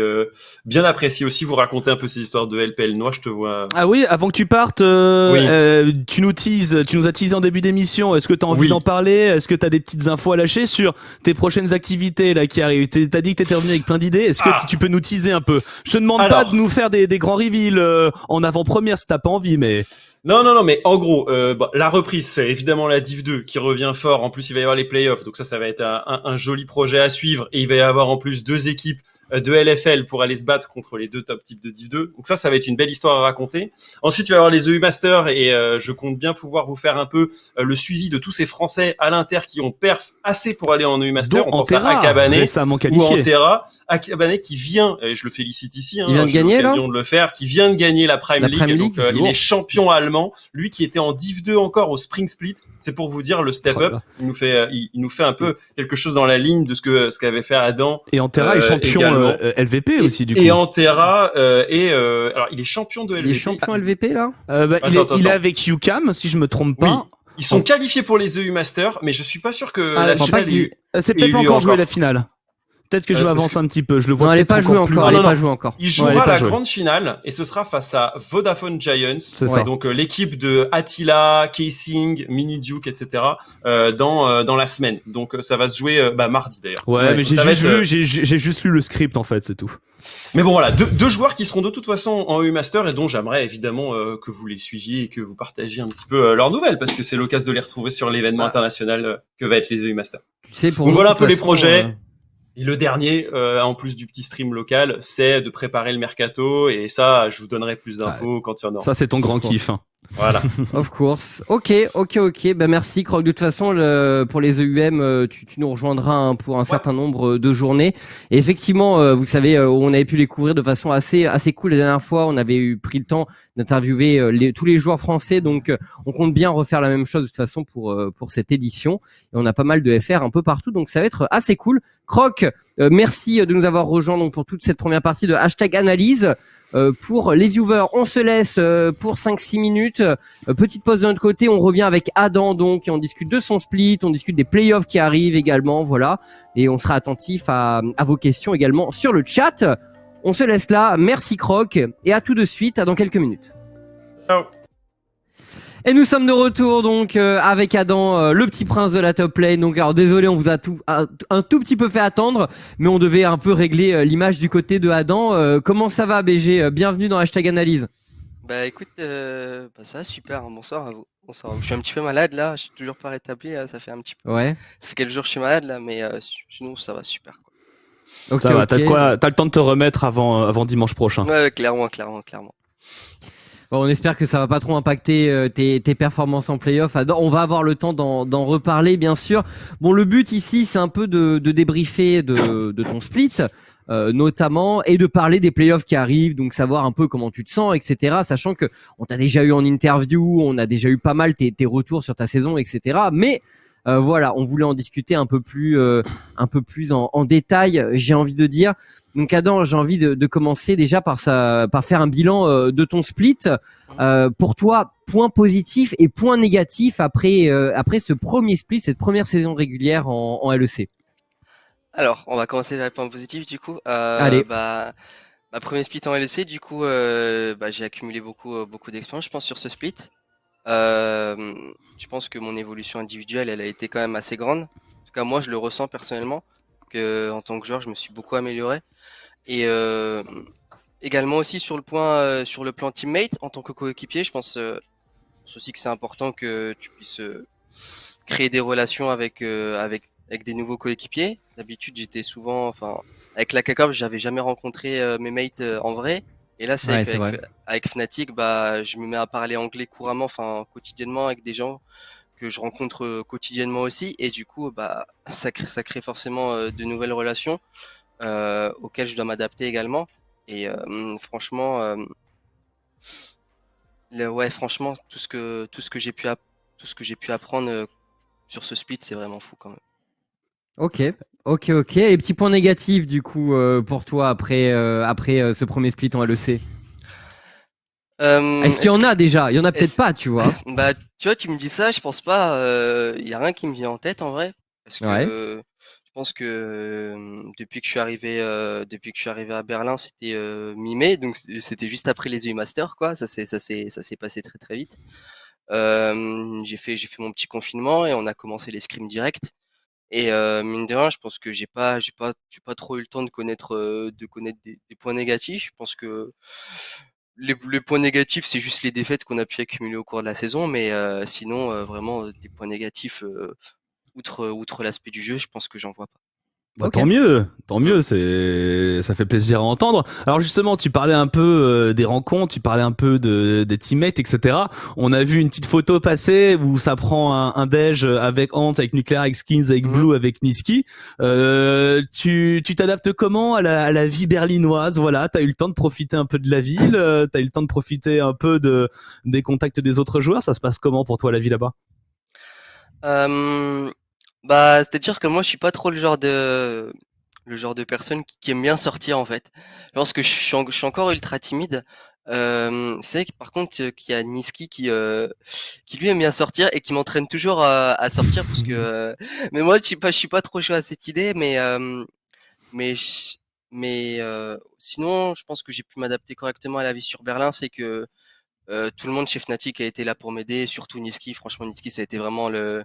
bien apprécié aussi vous raconter un peu ces histoires de LPL. Noix, je te vois. Ah oui, avant que tu partes, tu nous as teasé en début d'émission. Est-ce que tu as envie d'en parler? Est-ce que tu as des petites infos à lâcher sur tes prochaines activités là qui arrivent? T'as dit que t'étais revenu avec plein d'idées. Est-ce que tu peux nous teaser un peu? Je te demande pas de nous faire des grands reveals en avant-première si t'as pas envie, mais... Non, mais en gros, la reprise, c'est évidemment la Div 2 qui revient fort. En plus, il va y avoir les playoffs, donc ça va être un joli projet à suivre. Et il va y avoir en plus 2 équipes de LFL pour aller se battre contre les 2 top types de Div 2. Donc ça va être une belle histoire à raconter. Ensuite, il va y avoir les EU Masters et je compte bien pouvoir vous faire un peu le suivi de tous ces Français à l'Inter qui ont perf assez pour aller en EU Master. On pense à Akabané ou Antera. Akabané qui vient, et je le félicite ici, il vient de gagner là, de le faire, qui vient de gagner la Prime League. Donc il est champion allemand. Lui qui était en Div 2 encore au Spring Split. C'est pour vous dire le step up. Il nous fait un peu quelque chose dans la ligne de ce qu'avait fait Adam. Et Antera est champion LVP aussi du coup. Et Antera alors il est champion de LVP. Il est champion LVP là. Il est avec UCAM si je me trompe pas. Oui. Ils sont qualifiés pour les EU Masters, mais je suis pas sûr que la finale. C'est peut-être pas encore joué la finale. Peut-être que je m'avance un petit peu. Je le vois. Non, elle est pas jouée encore. Il jouera la grande finale et ce sera face à Vodafone Giants. C'est ça. Donc l'équipe de Attila, Casing, Mini Duke, etc. Dans la semaine. Donc ça va se jouer mardi d'ailleurs. Ouais, mais j'ai juste lu le script en fait, c'est tout. Mais bon voilà, deux joueurs qui seront de toute façon en EU Master et dont j'aimerais évidemment que vous les suiviez et que vous partagiez un petit peu leurs nouvelles parce que c'est l'occasion de les retrouver sur l'événement international que va être les EU Master. Tu sais, pour donc voilà un peu les projets. Et le dernier, en plus du petit stream local, c'est de préparer le mercato. Et ça, je vous donnerai plus d'infos quand il y en aura. Ça, c'est ton grand kiff. Hein. Voilà. Of course. Ok. Bah merci, Croc. De toute façon, pour les EUM, tu nous rejoindras pour un certain nombre de journées. Et effectivement, vous savez, on avait pu les couvrir de façon assez cool la dernière fois. On avait pris le temps d'interviewer tous les joueurs français. Donc, on compte bien refaire la même chose de toute façon pour cette édition. Et on a pas mal de FR un peu partout. Donc, ça va être assez cool. Croc, merci de nous avoir rejoints donc pour toute cette première partie de #analyse. Pour les viewers, on se laisse pour 5-6 minutes. Petite pause de notre côté, on revient avec Adam donc et on discute de son split, on discute des playoffs qui arrivent également, voilà. Et on sera attentif à vos questions également sur le chat. On se laisse là, merci Croc et à tout de suite, à dans quelques minutes. Ciao. Et nous sommes de retour donc avec Adam, le petit prince de la top lane. Donc alors désolé, on vous a un tout petit peu fait attendre, mais on devait un peu régler l'image du côté de Adam. Comment ça va BG? Bienvenue dans #analyse. Bah écoute, ça va super, hein. Bonsoir à vous. Bonsoir. Je suis un petit peu malade là, je suis toujours pas rétabli, ça fait un petit peu. Ouais. Ça fait quelques jours que je suis malade là, mais sinon ça va super quoi. Okay, ça va, t'as le temps de te remettre avant dimanche prochain. Ouais, clairement. Bon, on espère que ça va pas trop impacter tes performances en play-off. On va avoir le temps d'en reparler, bien sûr. Bon, le but ici, c'est un peu de débriefer de ton split, notamment, et de parler des play-offs qui arrivent, donc savoir un peu comment tu te sens, etc. Sachant que on t'a déjà eu en interview, on a déjà eu pas mal tes retours sur ta saison, etc. Mais voilà, on voulait en discuter un peu plus en détail, j'ai envie de dire. Donc Adam, j'ai envie de commencer déjà par faire un bilan de ton split. Pour toi, point positif et point négatif après ce premier split, cette première saison régulière en LEC. Alors, on va commencer par les points positifs du coup. Allez. Ma premier split en LEC, du coup, j'ai accumulé beaucoup d'expérience, je pense, sur ce split. Je pense que mon évolution individuelle, elle a été quand même assez grande. En tout cas, moi, je le ressens personnellement, que en tant que joueur, je me suis beaucoup amélioré. Et également aussi sur le plan teammate, en tant que coéquipier, je pense aussi que c'est important que tu puisses créer des relations avec des nouveaux coéquipiers. D'habitude, j'étais souvent, enfin, avec la CACOP, j'avais jamais rencontré mes mates en vrai. Et là, c'est Ouais, vrai c'est vrai. avec Fnatic, bah, je me mets à parler anglais couramment, enfin, quotidiennement avec des gens que je rencontre quotidiennement aussi. Et du coup, bah, ça crée forcément de nouvelles relations auxquelles je dois m'adapter également. Et franchement, ouais, franchement, tout ce que j'ai pu apprendre sur ce split, c'est vraiment fou quand même. Ok, ok. Et petits points négatifs du coup pour toi après ce premier split en LEC. Est-ce qu'il y Est-ce en que, a déjà? Il y en a peut-être est-ce- pas, tu vois. Bah, tu vois, tu me dis ça, je pense pas. Il y a rien qui me vient en tête en vrai, parce Ouais. que je pense que depuis que je suis arrivé à Berlin, c'était mi-mai, donc c'était juste après les EU Masters, quoi. Ça s'est passé très très vite. J'ai fait mon petit confinement et on a commencé les scrims directs. Et mine de rien, je pense que j'ai pas trop eu le temps de connaître des points négatifs. Je pense que les points négatifs, c'est juste les défaites qu'on a pu accumuler au cours de la saison, mais sinon, vraiment, des points négatifs, outre l'aspect du jeu, je pense que j'en vois pas. Bah, Ok. tant Mmh. mieux, ça fait plaisir à entendre. Alors justement, tu parlais un peu des rencontres, tu parlais un peu des teammates, etc. On a vu une petite photo passer où ça prend un déj avec Ant, avec Nuclear, avec Skins, avec Mmh. Blue, avec Niski. Tu t'adaptes comment à la vie berlinoise? Voilà, t'as eu le temps de profiter un peu de la ville, t'as eu le temps de profiter un peu des contacts des autres joueurs. Ça se passe comment pour toi la vie là-bas? Hem, Bah, c'est-à-dire que moi, je suis pas trop le genre de personne qui aime bien sortir, en fait. Je pense que je suis encore ultra timide. C'est vrai que par contre, qu'il y a Niski qui lui aime bien sortir et qui m'entraîne toujours à sortir parce que, mais moi, je suis pas trop chaud à cette idée, mais ch mais sinon, je pense que j'ai pu m'adapter correctement à la vie sur Berlin. C'est que, tout le monde chez Fnatic a été là pour m'aider, surtout Niski. Franchement, Niski, ça a été vraiment le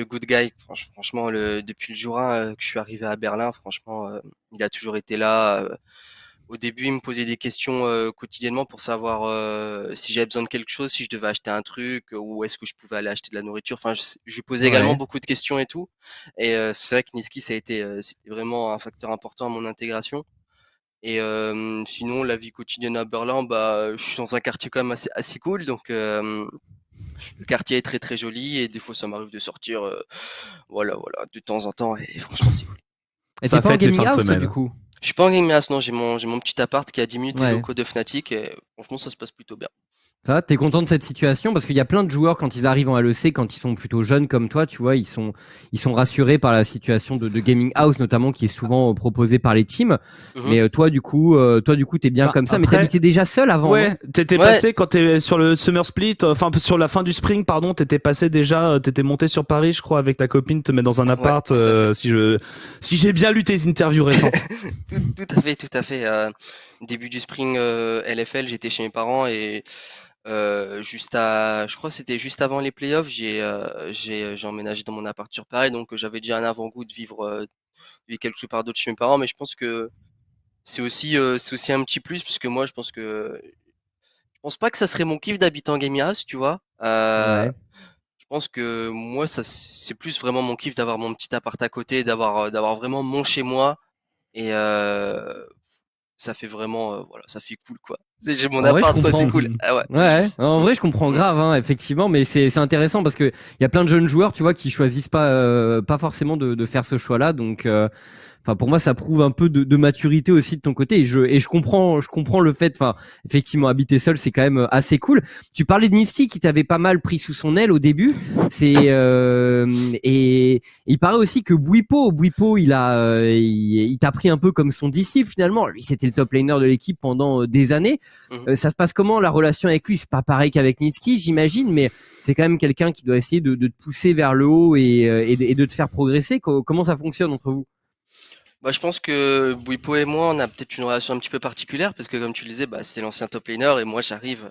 good guy. Franchement, depuis le jour 1 que je suis arrivé à Berlin, franchement, il a toujours été là. Au début, il me posait des questions quotidiennement pour savoir si j'avais besoin de quelque chose, si je devais acheter un truc, ou est-ce que je pouvais aller acheter de la nourriture. Enfin, je lui posais également Ouais. beaucoup de questions et tout. Et c'est vrai que Niski, c'était vraiment un facteur important à mon intégration. Et sinon, la vie quotidienne à Berlin, bah, je suis dans un quartier quand même assez cool, donc le quartier est très très joli et des fois ça m'arrive de sortir, voilà, de temps en temps et franchement c'est cool. Et t'es Ça pas en fête les fins gaming de house toi du semaine. coup? Je suis pas en Game House, non, j'ai mon petit appart qui est à 10 minutes des Ouais. locaux de Fnatic et franchement ça se passe plutôt bien. Ça va, t'es content de cette situation parce qu'il y a plein de joueurs quand ils arrivent en LEC, quand ils sont plutôt jeunes comme toi, tu vois, ils sont rassurés par la situation de gaming house notamment qui est souvent proposée par les teams. Mmh. Mais toi du coup, t'es bien Bah, comme ça. Mais après, t'habitais déjà seul avant, non? ouais, t'étais Ouais, passé quand t'es sur le Summer Split, enfin sur la fin du Spring, pardon, t'étais passé déjà, t'étais monté sur Paris, je crois, avec ta copine, te mettre dans un ouais, appart, tout à fait. si j'ai bien lu tes interviews récentes. Tout à fait, début du spring, LFL, j'étais chez mes parents et je crois que c'était juste avant les playoffs, j'ai emménagé dans mon appart sur Paris, donc j'avais déjà un avant-goût de vivre quelque part d'autre chez mes parents, mais je pense que c'est aussi un petit plus puisque moi je pense pas que ça serait mon kiff d'habiter en gaming house, tu vois. Ouais. Je pense que moi ça c'est plus vraiment mon kiff d'avoir mon petit appart à côté, d'avoir vraiment mon chez moi et ça fait vraiment voilà, ça fait cool quoi. J'ai mon En vrai, je appart quoi, c'est comprends. cool. Ah ouais. Ouais, en Mmh, vrai, je comprends mmh. grave, hein, effectivement, mais c'est intéressant parce que il y a plein de jeunes joueurs, tu vois, qui choisissent pas forcément de faire ce choix-là. Donc, enfin, pour moi, ça prouve un peu de maturité aussi de ton côté. Et je comprends le fait. Enfin, effectivement, habiter seul, c'est quand même assez cool. Tu parlais de Niski qui t'avait pas mal pris sous son aile au début. Et il paraît aussi que Bwipo, il t'a pris un peu comme son disciple finalement. Lui, c'était le top laner de l'équipe pendant des années. Mmh. Ça se passe comment la relation avec lui? C'est pas pareil qu'avec Niski, j'imagine, mais c'est quand même quelqu'un qui doit essayer de te pousser vers le haut et de te faire progresser. Comment ça fonctionne entre vous? Bah, je pense que Bwipo et moi, on a peut-être une relation un petit peu particulière parce que comme tu le disais, bah, c'était l'ancien top laner et moi j'arrive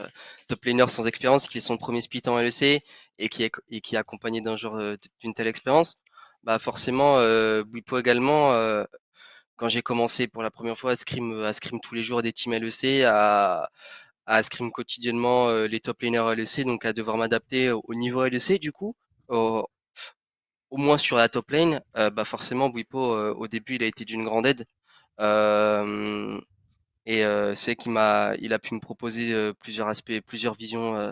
top laner sans expérience qui fait son premier split en LEC et qui est accompagné d'un joueur d'une telle expérience. Bah forcément, Bwipo également, quand j'ai commencé pour la première fois à scrim tous les jours des teams LEC, à scrim quotidiennement les top laners LEC, donc à devoir m'adapter au niveau LEC du coup, au moins sur la top lane, bah forcément Bwipo au début il a été d'une grande aide. Euh, c'est il a pu me proposer plusieurs aspects, plusieurs visions,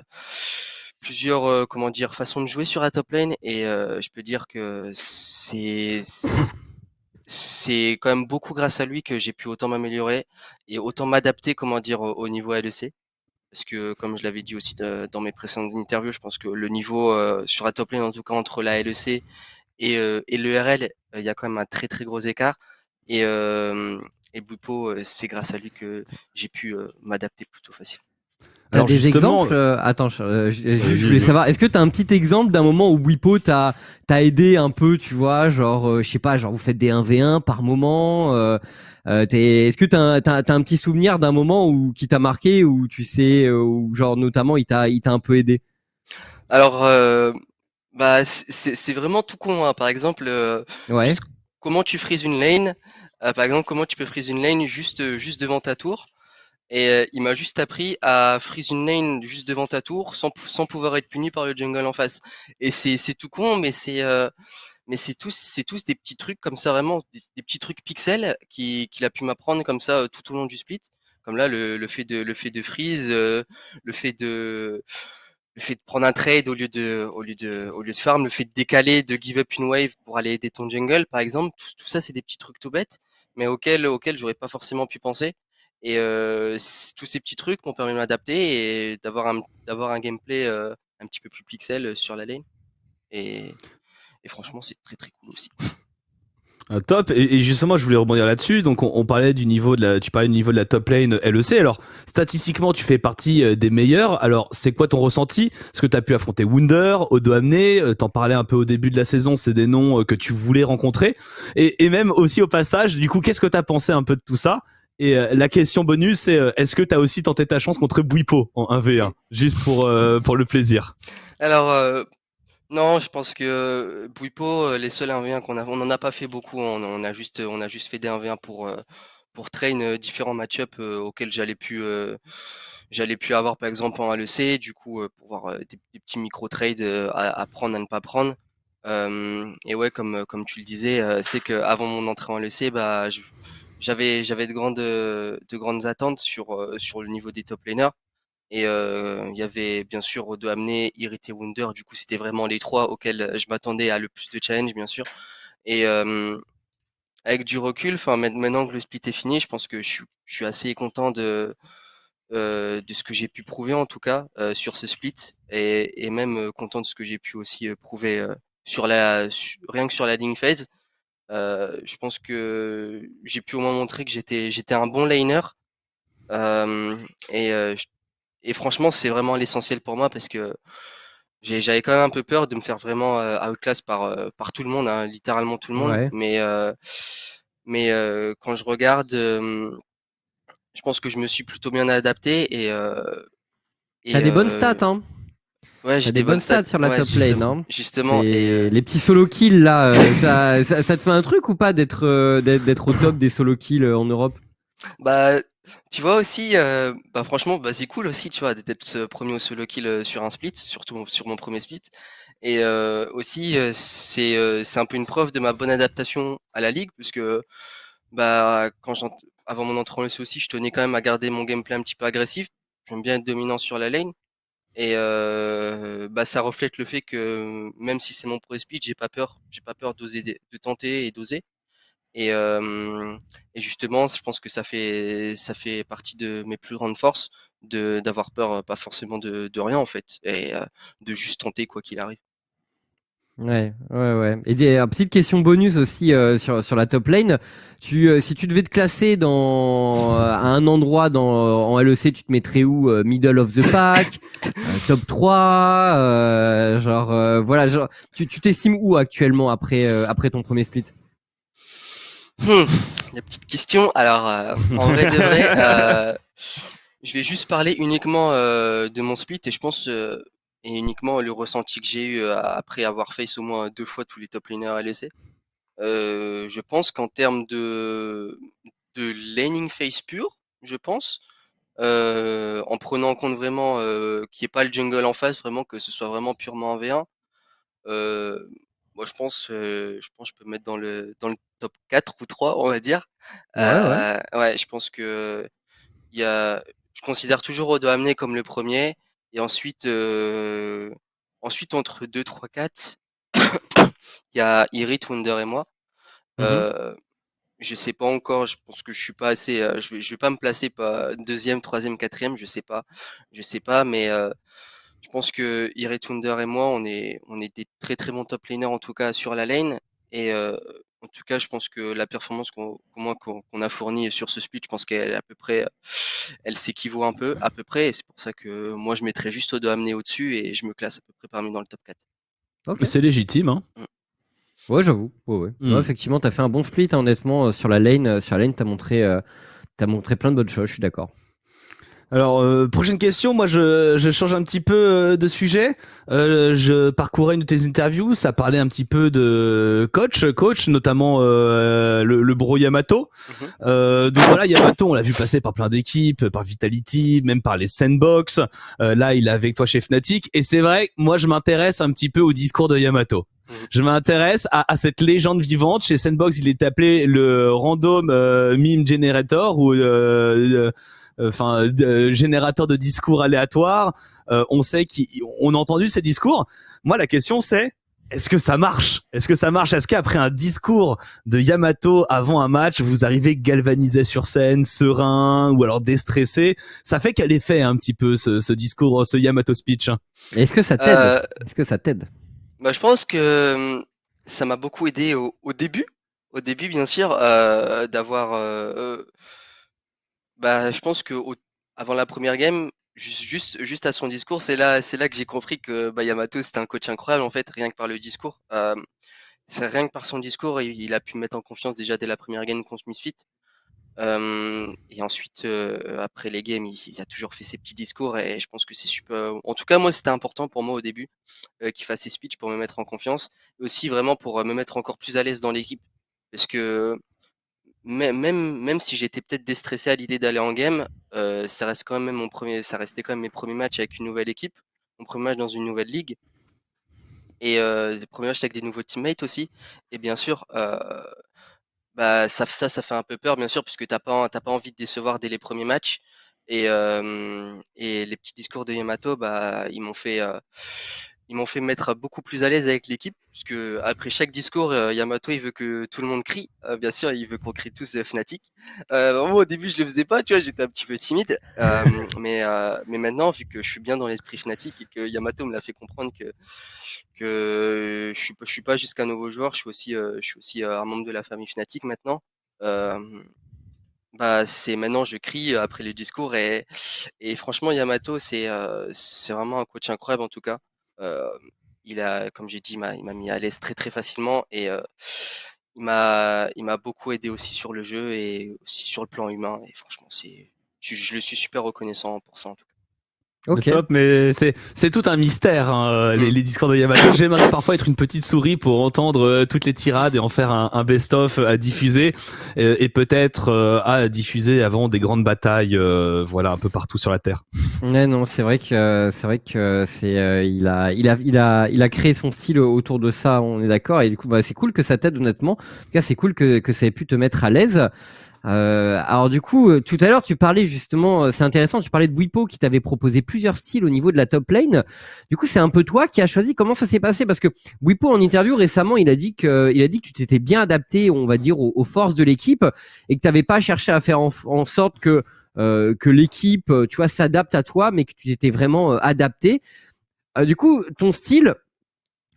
plusieurs comment dire façons de jouer sur la top lane et je peux dire que c'est quand même beaucoup grâce à lui que j'ai pu autant m'améliorer et autant m'adapter comment dire au niveau LEC. Parce que comme je l'avais dit aussi dans mes précédentes interviews, je pense que le niveau sur la top lane en tout cas entre la LEC et l'ERL, il y a quand même un très très gros écart. Et, euh, et Bwipo, c'est grâce à lui que j'ai pu m'adapter plutôt facile. T'as Alors des justement, exemples attends, je vas-y, voulais vas-y. savoir, est-ce que t'as un petit exemple d'un moment où Bwipo t'a aidé un peu, tu vois, genre, je sais pas, genre vous faites des 1v1 par moment, est-ce que t'as un petit souvenir d'un moment où qui t'a marqué, où tu sais, où genre notamment il t'a un peu aidé? Alors, bah, c'est vraiment tout con, hein. Par exemple, Ouais. juste comment tu frises une lane. Par exemple, comment tu peux freeze une lane juste devant ta tour. Et il m'a juste appris à freeze une lane juste devant ta tour sans pouvoir être puni par le jungle en face. Et c'est tout con, mais c'est tous des petits trucs comme ça, vraiment, des petits trucs pixels qu'il a pu m'apprendre comme ça tout au long du split. Comme là, le fait de freeze, le fait de, le fait de prendre un trade au lieu de farm, le fait de décaler, de give up une wave pour aller aider ton jungle, par exemple. Tout ça, c'est des petits trucs tout bêtes, mais auxquels j'aurais pas forcément pu penser. Et tous ces petits trucs m'ont permis de m'adapter et d'avoir un gameplay un petit peu plus pixel sur la lane. Et, et franchement, c'est très très cool aussi. Top. Et justement, je voulais rebondir là-dessus. Donc, on parlait du niveau tu parlais du niveau de la top lane LEC. Alors, statistiquement, tu fais partie des meilleurs. Alors, c'est quoi ton ressenti? Est-ce que tu as pu affronter Wunder, Odo Amné? T'en parlais un peu au début de la saison. C'est des noms que tu voulais rencontrer. Et même aussi au passage, du coup, qu'est-ce que t'as pensé un peu de tout ça? Et la question bonus, c'est est-ce que t'as aussi tenté ta chance contre Bwipo en 1v1? Juste pour le plaisir. Alors, non, je pense que Bwipo, les seuls 1v1 on n'en a pas fait beaucoup. On a juste fait des 1v1 pour train différents match-up auxquels j'allais pu avoir par exemple en ALEC, du coup, pour voir des petits micro-trades à prendre, à ne pas prendre. Et ouais, comme tu le disais, c'est qu'avant mon entrée en ALEC, bah, j'avais de grandes attentes sur le niveau des top laners. Et il y avait bien sûr Odo Amné, Irrité Wunder, du coup c'était vraiment les trois auxquels je m'attendais à le plus de challenge bien sûr. Et avec du recul, enfin maintenant que le split est fini, je pense que je suis assez content de ce que j'ai pu prouver en tout cas sur ce split et même content de ce que j'ai pu aussi prouver rien que sur la ligne phase. Je pense que j'ai pu au moins montrer que j'étais un bon laner. Et et franchement, c'est vraiment l'essentiel pour moi parce que j'avais quand même un peu peur de me faire vraiment outclass par tout le monde, hein, littéralement tout le monde. Ouais. Mais quand je regarde, je pense que je me suis plutôt bien adapté et, T'as et des bonnes stats, hein. ouais, T'as j'ai des des bonnes bonnes stats. stats sur la Ouais, top lane, justement, hein. justement. Et C'est les petits solo kills là, ça te fait un truc ou pas d'être au top des solo kills en Europe? bah, tu vois aussi, bah franchement, bah c'est cool aussi, tu vois, d'être premier au solo kill sur un split, surtout sur mon premier split. Et aussi, c'est un peu une preuve de ma bonne adaptation à la ligue, puisque bah avant mon entrée en LEC aussi, je tenais quand même à garder mon gameplay un petit peu agressif. J'aime bien être dominant sur la lane. Et bah ça reflète le fait que même si c'est mon premier split, j'ai pas peur de tenter et d'oser. Et, justement, je pense que ça fait partie de mes plus grandes forces d'avoir peur, pas forcément de rien en fait, et de juste tenter quoi qu'il arrive. Ouais, ouais, ouais. Et petite question bonus aussi sur la top lane. Si tu devais te classer à un endroit en LEC, tu te mettrais où? Middle of the pack, top 3, voilà, genre, tu t'estimes où actuellement après ton premier split? La petite question. Alors, en vrai de vrai, je vais juste parler uniquement de mon split et je pense et uniquement le ressenti que j'ai eu après avoir face au moins 2 fois tous les top laners LEC. Je pense qu'en termes de laning phase pure, je pense, en prenant en compte vraiment qu'il n'y ait pas le jungle en face, vraiment que ce soit vraiment purement un V1. Euh, Moi, je peux me mettre dans le top 4 ou 3, on va dire. Ouais, ouais. Ouais, je pense que je considère toujours Odo Amené comme le premier, et ensuite entre 2, 3, 4, il y a Irit, Wunder et moi. Mhm. Euh, je sais pas encore, je pense que je suis pas assez, je vais pas me placer pas deuxième, troisième, quatrième, je sais pas, mais je pense que Irit, Wunder et moi, on est des très très bons top laners en tout cas sur la lane. Et en tout cas, je pense que la performance qu'on a fournie sur ce split, je pense qu'elle est à peu près, elle s'équivaut un peu, à peu près. Et c'est pour ça que moi, je mettrais juste Odo amené au-dessus et je me classe à peu près parmi dans le top 4. Ok. C'est légitime, hein. Mm. Ouais, j'avoue. Ouais, ouais. Ouais, effectivement, t'as fait un bon split, hein, honnêtement, sur la lane. Sur la lane, t'as montré plein de bonnes choses, je suis d'accord. Alors, prochaine question, moi je change un petit peu de sujet. Je parcourais une de tes interviews, ça parlait un petit peu de coach, notamment le bro Yamato. Mhm. Donc voilà, Yamato, on l'a vu passer par plein d'équipes, par Vitality, même par les Sandbox. Là, il est avec toi chez Fnatic. Et c'est vrai, moi je m'intéresse un petit peu au discours de Yamato. Mhm. Je m'intéresse à cette légende vivante. Chez Sandbox, il est appelé le random meme generator ou générateur de discours aléatoires. On sait qu'on a entendu ces discours. Moi, la question c'est, est-ce que ça marche? Est-ce que ça marche? Est-ce qu'après un discours de Yamato avant un match, vous arrivez galvanisé sur scène, serein ou alors déstressé? Ça fait quel effet un petit peu ce discours, ce Yamato speech? Et est-ce que ça t'aide? Euh, Est-ce que ça t'aide? Bah, je pense que ça m'a beaucoup aidé au début. Au début, bien sûr, d'avoir. Bah, je pense que avant la première game, juste à son discours, c'est là que j'ai compris que bah, Yamato c'était un coach incroyable en fait, rien que par le discours. C'est rien que par son discours, il a pu me mettre en confiance déjà dès la première game contre Misfit. Et ensuite, après les games, il a toujours fait ses petits discours et je pense que c'est super. En tout cas, moi, c'était important pour moi au début qu'il fasse ses speeches pour me mettre en confiance, et aussi vraiment pour me mettre encore plus à l'aise dans l'équipe. Parce que même si j'étais peut-être déstressé à l'idée d'aller en game, ça restait quand même mes premiers matchs avec une nouvelle équipe, mon premier match dans une nouvelle ligue, et les premiers matchs avec des nouveaux teammates aussi. Et bien sûr, bah, ça fait un peu peur, bien sûr, puisque t'as pas envie de décevoir dès les premiers matchs. Et les petits discours de Yamato, bah, ils m'ont fait me mettre beaucoup plus à l'aise avec l'équipe, puisque après chaque discours, Yamato, il veut que tout le monde crie. Bien sûr, il veut qu'on crie tous Fnatic. Moi, au début, je le faisais pas, tu vois, j'étais un petit peu timide. Mais maintenant, vu que je suis bien dans l'esprit Fnatic et que Yamato me l'a fait comprendre que je suis pas juste qu'un nouveau joueur, je suis aussi un membre de la famille Fnatic maintenant. Euh, Bah, c'est maintenant je crie après les discours, et franchement Yamato c'est vraiment un coach incroyable en tout cas. Euh, comme j'ai dit, il m'a mis à l'aise très très facilement, et il m'a beaucoup aidé aussi sur le jeu et aussi sur le plan humain, et franchement je le suis super reconnaissant pour ça en tout cas. Ok. Top, mais c'est tout un mystère, hein, les discours de Yamato. J'aimerais parfois être une petite souris pour entendre toutes les tirades et en faire un best-of à diffuser, et peut-être à diffuser avant des grandes batailles, voilà, un peu partout sur la terre. Ouais, non, il a créé son style autour de ça, on est d'accord. Et du coup, bah, c'est cool que ça t'aide, honnêtement. En tout cas, c'est cool que ça ait pu te mettre à l'aise. Alors du coup, tout à l'heure, tu parlais justement, c'est intéressant, tu parlais de Bwipo qui t'avait proposé plusieurs styles au niveau de la top lane. Du coup, c'est un peu toi qui as choisi. Comment ça s'est passé? Parce que Bwipo, en interview récemment, il a dit que tu t'étais bien adapté, on va dire, aux forces de l'équipe, et que tu n'avais pas cherché à faire en sorte que l'équipe, tu vois, s'adapte à toi, mais que tu t'étais vraiment adapté. Du coup, ton style.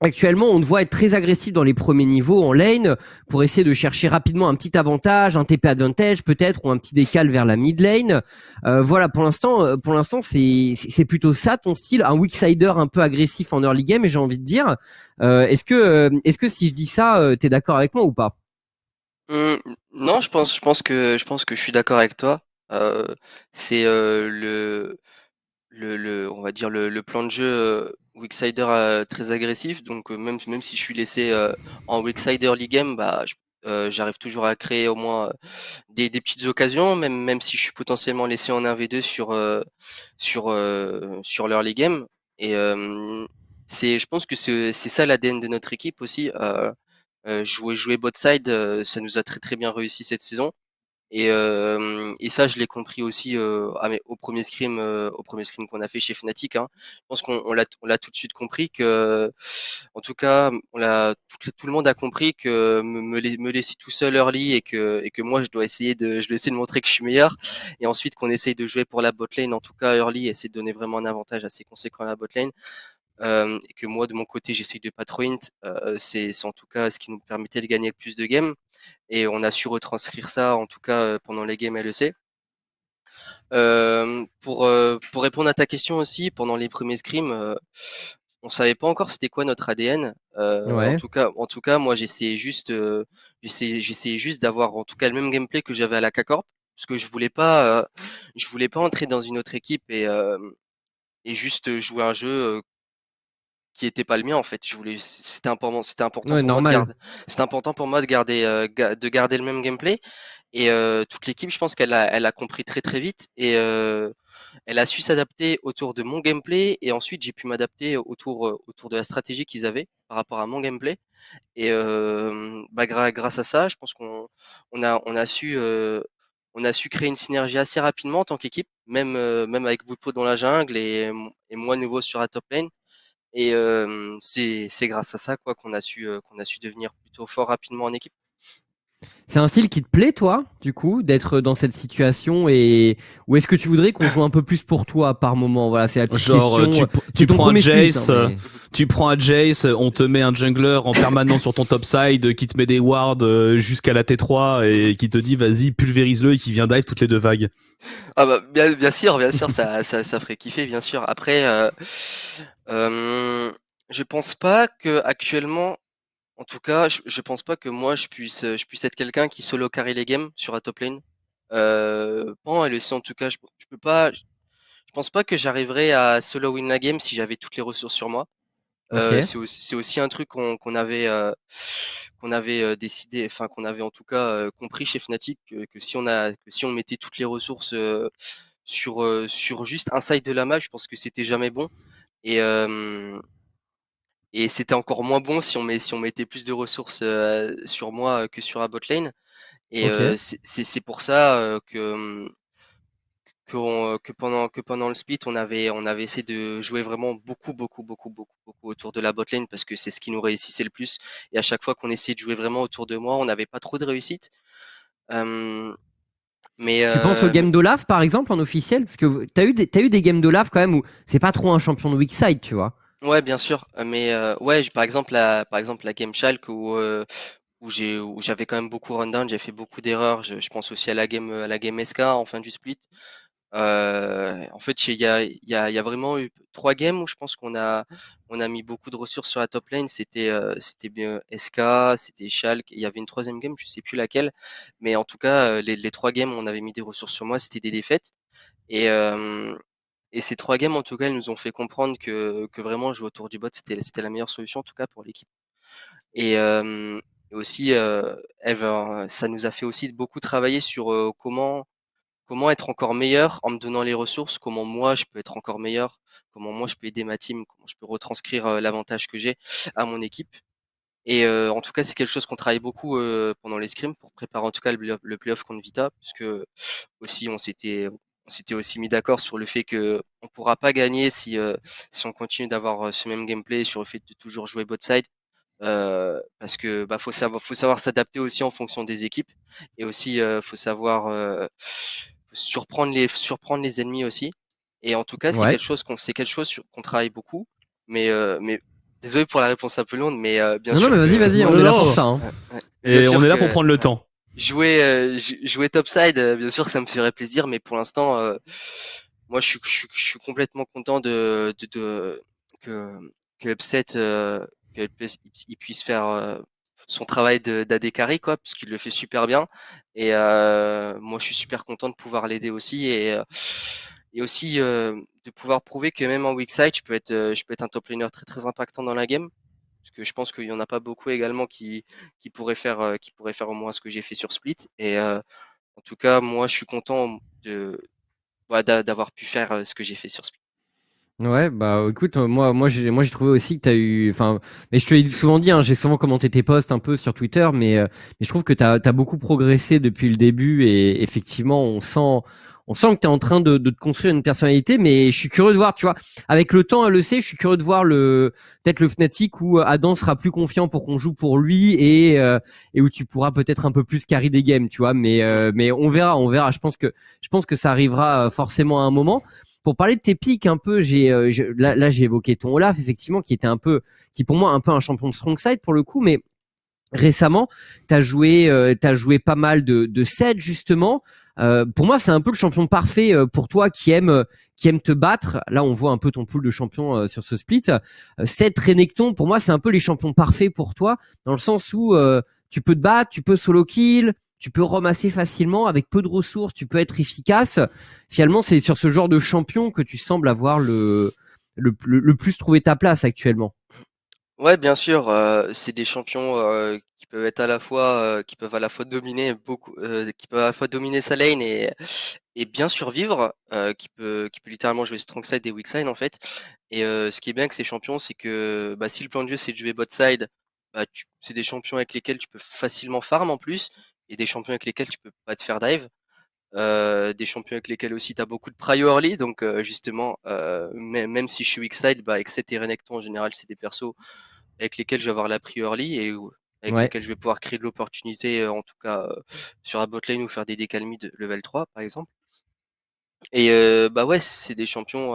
Actuellement, on te voit être très agressif dans les premiers niveaux en lane pour essayer de chercher rapidement un petit avantage, un TP advantage peut-être, ou un petit décal vers la mid lane. Voilà, pour l'instant, c'est plutôt ça ton style, un weak sider un peu agressif en early game. Et j'ai envie de dire, est-ce que si je dis ça, t'es d'accord avec moi ou pas? Mmh, non, je pense que je suis d'accord avec toi. Heu, c'est, on va dire le plan de jeu, Wixsider, très agressif donc même si je suis laissé, en Wixsider early game, bah, j'arrive toujours à créer au moins, des petites occasions, même si je suis potentiellement laissé en 1v2 sur l'early game et je pense que c'est ça l'ADN de notre équipe aussi, jouer bot side, ça nous a très, très bien réussi cette saison et ça je l'ai compris aussi, au premier scrim qu'on a fait chez Fnatic, hein. Je pense qu'on l'a tout de suite compris que en tout cas, tout le monde a compris que me laisser tout seul early et que moi je dois essayer de montrer que je suis meilleur et ensuite qu'on essaye de jouer pour la bot lane, en tout cas early, essayer de donner vraiment un avantage assez conséquent à la bot lane. Et que moi de mon côté j'essaye de pas trop int, c'est en tout cas ce qui nous permettait de gagner le plus de games et on a su retranscrire ça en tout cas, pendant les games LEC. Pour répondre à ta question aussi, pendant les premiers scrims, on savait pas encore c'était quoi notre ADN. Ouais. En tout cas, moi j'essayais juste d'avoir en tout cas le même gameplay que j'avais à la K-Corp, parce que je voulais pas entrer dans une autre équipe et juste jouer un jeu qui était pas le mien en fait. C'était important Ouais, pour moi de normal. garder, c'était important pour moi de garder le même gameplay et toute l'équipe, je pense qu'elle a compris très très vite et elle a su s'adapter autour de mon gameplay et ensuite j'ai pu m'adapter autour de la stratégie qu'ils avaient par rapport à mon gameplay et bah, grâce à ça, je pense qu'on a su créer une synergie assez rapidement en tant qu'équipe, même avec Boupo dans la jungle et moi nouveau sur la top lane. Et c'est grâce à ça quoi qu'on a su devenir plutôt fort rapidement en équipe. C'est un style qui te plaît, toi, du coup, d'être dans cette situation et ou est-ce que tu voudrais qu'on joue un peu plus pour toi par moment? Voilà, c'est la petite Genre, question. C'est tu ton prends un premier split, hein, Jace, mais tu prends un Jace, on te met un jungler en permanence sur ton top side qui te met des wards jusqu'à la T3 et qui te dit vas-y pulvérise-le et qui vient dive toutes les 2 vagues. Ah bah bien sûr, ça ferait kiffer bien sûr. Après, je pense pas que actuellement, en tout cas, je pense pas que moi je puisse être quelqu'un qui solo carry les games sur la top lane. Pas en LEC en tout cas, je peux pas. Je pense pas que j'arriverais à solo win la game si j'avais toutes les ressources sur moi. ok. C'est aussi un truc qu'on avait décidé, enfin qu'on avait en tout cas compris chez Fnatic que si on mettait toutes les ressources sur juste un side de la map, je pense que c'était jamais bon et et c'était encore moins bon si on mettait plus de ressources sur moi que sur la bot lane et Ok. c'est pour ça que pendant le split, on avait essayé de jouer vraiment beaucoup, beaucoup, beaucoup, beaucoup, beaucoup autour de la bot lane parce que c'est ce qui nous réussissait le plus. Et à chaque fois qu'on essayait de jouer vraiment autour de moi, on n'avait pas trop de réussite. Euh, mais, Tu penses au euh, mais- game d'Olaf, par exemple, en officiel? Parce que t'as eu des games d'Olaf quand même où c'est pas trop un champion de weak side, tu vois. ouais, bien sûr. Mais ouais, par exemple la Game Shalk où j'avais quand même beaucoup run down, j'ai fait beaucoup d'erreurs. Je pense aussi à la game SK en fin du split. En fait, il y a vraiment eu 3 games où je pense qu'on a mis beaucoup de ressources sur la top lane. C'était bien SK, c'était Schalke et il y avait une troisième game, je sais plus laquelle. Mais en tout cas, les 3 games où on avait mis des ressources sur moi, c'était des défaites. Et, ces 3 games, en tout cas, elles nous ont fait comprendre que vraiment jouer autour du bot, c'était la meilleure solution, en tout cas pour l'équipe. Et, aussi, ça nous a fait aussi beaucoup travailler sur comment être encore meilleur en me donnant les ressources, comment moi je peux être encore meilleur, comment moi je peux aider ma team, comment je peux retranscrire l'avantage que j'ai à mon équipe. Et en tout cas, c'est quelque chose qu'on travaille beaucoup pendant les scrims pour préparer en tout cas le playoff contre Vita, puisque aussi on s'était aussi mis d'accord sur le fait que on pourra pas gagner si on continue d'avoir ce même gameplay sur le fait de toujours jouer bot side. Parce que bah faut savoir s'adapter aussi en fonction des équipes et aussi faut savoir surprendre les ennemis aussi. Et en tout cas, c'est Ouais. quelque chose qu'on travaille beaucoup. Mais désolé pour la réponse un peu longue, mais bien Non, non, mais sûr vas-y, que vas-y, Non, on non, est là pour non. ça, hein. ouais, bien Et on sûr est là pour que prendre le ouais, temps. jouer topside, bien sûr que ça me ferait plaisir, mais pour l'instant, moi, je suis complètement content que que Upset, il puisse faire son travail d'AD carry, quoi, parce qu'il le fait super bien. Et moi, je suis super content de pouvoir l'aider aussi et aussi de pouvoir prouver que même en weak side, je peux être un top laner très très impactant dans la game. Parce que je pense qu'il y en a pas beaucoup également qui pourraient faire au moins ce que j'ai fait sur Split. Et en tout cas, moi, je suis content d'avoir pu faire ce que j'ai fait sur Split. Ouais, bah écoute, moi j'ai trouvé aussi que t'as eu, enfin, mais je te l'ai souvent dit, hein, j'ai souvent commenté tes posts un peu sur Twitter, mais je trouve que t'as beaucoup progressé depuis le début et effectivement on sent que t'es en train de te construire une personnalité, mais je suis curieux de voir, tu vois, avec le temps, le sait, je suis curieux de voir peut-être le Fnatic où Adam sera plus confiant pour qu'on joue pour lui et où tu pourras peut-être un peu plus carry des games, tu vois, mais on verra. Je pense que ça arrivera forcément à un moment. Pour parler de tes pics un peu, là j'ai évoqué ton Olaf effectivement qui pour moi un peu un champion de strong side pour le coup, mais récemment t'as joué pas mal de sets justement. Pour moi c'est un peu le champion parfait pour toi qui aime te battre. Là on voit un peu ton pool de champions sur ce split. Seth, Renekton, pour moi c'est un peu les champions parfaits pour toi dans le sens où tu peux te battre, tu peux solo kill, tu peux roam assez facilement avec peu de ressources, tu peux être efficace. Finalement, c'est sur ce genre de champion que tu sembles avoir le plus trouvé ta place actuellement. Ouais, bien sûr, c'est des champions qui peuvent être qui peuvent à la fois dominer qui peuvent à la fois dominer sa lane et bien survivre, qui peut littéralement jouer strong side et weak side en fait. Et ce qui est bien avec ces champions, c'est que bah, si le plan de jeu c'est de jouer bot side, bah, c'est des champions avec lesquels tu peux facilement farm en plus, et des champions avec lesquels tu peux pas te faire dive. Des champions avec lesquels aussi tu as beaucoup de prio early, donc justement, même si je suis weak side, bah, Except et Renekton en général c'est des persos avec lesquels je vais avoir la prio early avec Ouais. lesquels je vais pouvoir créer de l'opportunité, en tout cas sur la bot lane ou faire des décalmis de level 3 par exemple. Et bah ouais, c'est des champions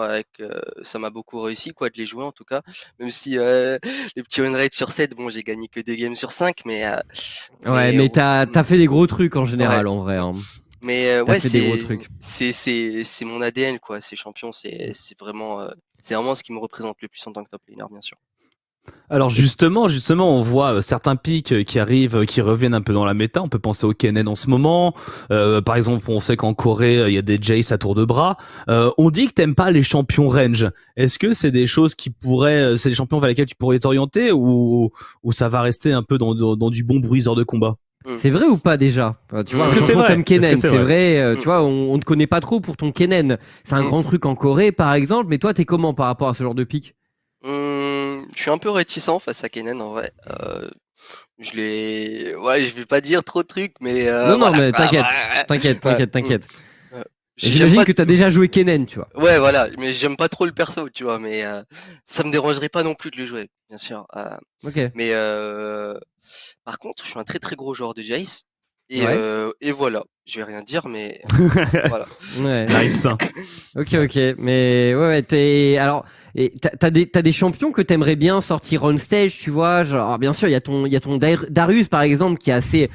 ça m'a beaucoup réussi quoi de les jouer en tout cas, même si les petits win rates sur 7, bon j'ai gagné que 2 games sur 5, Ouais, mais t'as fait des gros trucs en ouais, général en vrai, hein. mais T'as ouais, fait des gros trucs. c'est mon ADN quoi, ces champions, c'est vraiment ce qui me représente le plus en tant que top laner bien sûr. Alors justement, on voit certains pics qui arrivent, qui reviennent un peu dans la méta. On peut penser au Kennen en ce moment. Par exemple, on sait qu'en Corée, il y a des Jace à tour de bras. On dit que t'aimes pas les champions range. Est-ce que c'est des choses c'est des champions vers lesquels tu pourrais t'orienter ou ça va rester un peu dans du bon bruiseur de combat? Mmh. C'est vrai ou pas déjà? Tu vois, un Est-ce que c'est champion vrai? comme Est-ce que Kennen, c'est c'est vrai? vrai, Mmh. tu vois, on te connaît pas trop pour ton Kennen. C'est un Mmh. grand truc en Corée par exemple, mais toi t'es comment par rapport à ce genre de pic? Je suis un peu réticent face à Kennen en vrai. Ouais, je vais pas dire trop de trucs, mais Non, non, voilà mais quoi. t'inquiète, t'inquiète, Ouais, t'inquiète, t'inquiète. ouais. Et J'aime j'imagine pas. que t'as déjà joué Kennen, tu vois. Ouais, voilà, mais j'aime pas trop le perso, tu vois, mais ça me dérangerait pas non plus de le jouer, bien sûr. Ok. Mais par contre, je suis un très très gros joueur de Jace Ouais. et voilà. Je vais rien dire, mais voilà. Ouais. Nice. Ok, ok. Mais ouais, alors, et t'as des champions que t'aimerais bien sortir on stage, tu vois. Genre, alors, bien sûr, il y a ton Darius, par exemple, qui est assez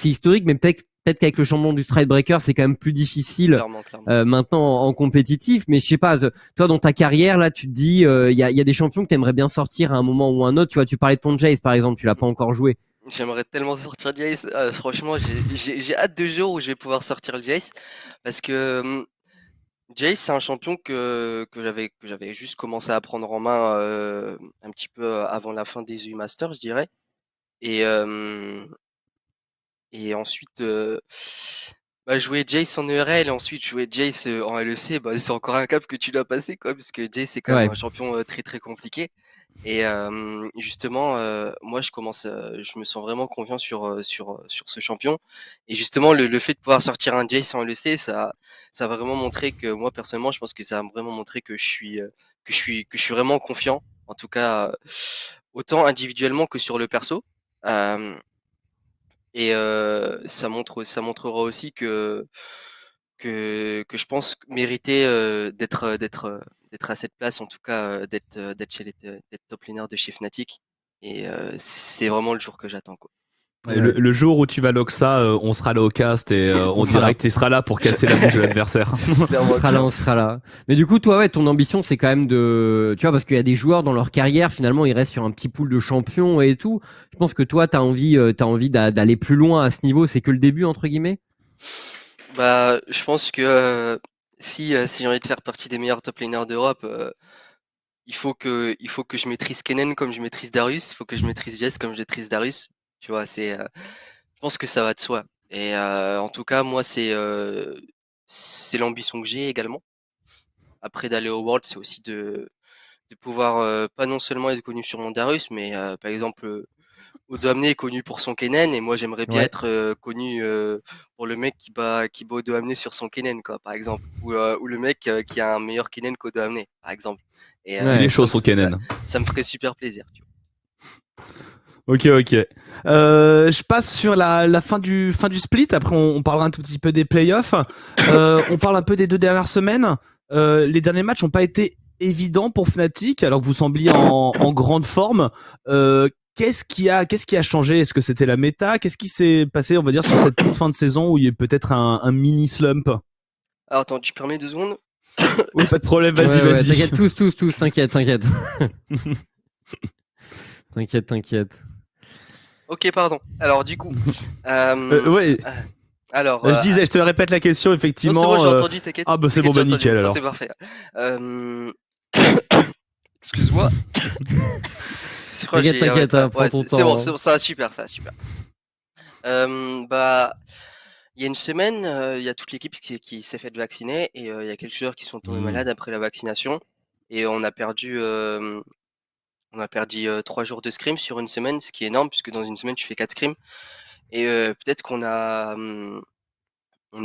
historique, mais peut-être qu'avec le champion du Stridebreaker, c'est quand même plus difficile Clairement, clairement. maintenant en compétitif. Mais je sais pas, toi, dans ta carrière, là, tu te dis, il y a des champions que t'aimerais bien sortir à un moment ou un autre. Tu vois, tu parlais de ton Jace, par exemple, tu l'as pas encore joué. J'aimerais tellement sortir Jace. Franchement, j'ai hâte de jour où je vais pouvoir sortir le Jace parce que Jace, c'est un champion que j'avais juste commencé à prendre en main un petit peu avant la fin des EU Masters, je dirais. Et, et ensuite, bah, jouer Jace en ERL et ensuite jouer Jace en LEC, bah, c'est encore un cap que tu dois passer, quoi, parce que Jace, c'est quand même Ouais. un champion très très compliqué. Et justement, moi, je me sens vraiment confiant sur ce champion. Et justement, le fait de pouvoir sortir un Jace en LEC, ça va vraiment montrer que moi, personnellement, je pense que ça va vraiment montrer que je suis vraiment confiant. En tout cas, autant individuellement que sur le perso. Euh, et ça montrera aussi que je pense mériter d'être à cette place, en tout cas d'être top laner de chez Fnatic. Et c'est vraiment le jour que j'attends quoi. Et le jour où tu vas lock ça, on sera là au cast et on dira que tu seras là pour casser la bouche de l'adversaire. On sera là. Mais du coup, toi, ouais, ton ambition, c'est quand même de, tu vois, parce qu'il y a des joueurs dans leur carrière, finalement, ils restent sur un petit pool de champions et tout. Je pense que toi, t'as envie d'aller plus loin à ce niveau. C'est que le début, entre guillemets. Bah, je pense que si j'ai envie de faire partie des meilleurs top laners d'Europe, il faut que je maîtrise Kennen comme je maîtrise Darius, il faut que je maîtrise Jess comme je maîtrise Darius. Tu vois, je pense que ça va de soi. Et en tout cas, moi, c'est l'ambition que j'ai également. Après d'aller au World, c'est aussi de pouvoir pas non seulement être connu sur mon Darius, mais par exemple, Odoamne est connu pour son Kennen, et moi j'aimerais bien Ouais. être connu pour le mec qui bat Odoamne sur son Kennen, quoi, par exemple, ou le mec qui a un meilleur Kennen qu'Odoamne, par exemple. Et Il est chaud ça son Kennen. ça me ferait super plaisir. Tu vois. Ok. Je passe sur la fin du split. Après, on parlera un tout petit peu des playoffs. On parle un peu des 2 dernières semaines. Les derniers matchs n'ont pas été évidents pour Fnatic, alors que vous sembliez en grande forme. Qu'est-ce qui a changé? Est-ce que c'était la méta? Qu'est-ce qui s'est passé, on va dire, sur cette toute fin de saison où il y a peut-être un mini slump? Alors attends, tu permets 2 secondes? Oui, pas de problème. Ouais, Vas-y. t'inquiète, tous, t'inquiète. T'inquiète. Ok, pardon. Alors du coup, Ouais. alors, Je disais, je te répète la question, non, effectivement. c'est bon, j'ai entendu, t'inquiète. Ah bah c'est T'inquiète, bon, bah j'ai entendu. nickel Non, alors. c'est parfait. Excuse-moi. Je crois que T'inquiète, ouais, prends ton c'est bon, temps. ça va super, ça va super. Bah, il y a une semaine, il y a toute l'équipe qui s'est faite vacciner, et il y a quelques joueurs qui sont tombés malades après la vaccination, et on a perdu 3 jours de scrim sur une semaine, ce qui est énorme puisque dans une semaine tu fais 4 scrims, et peut-être on a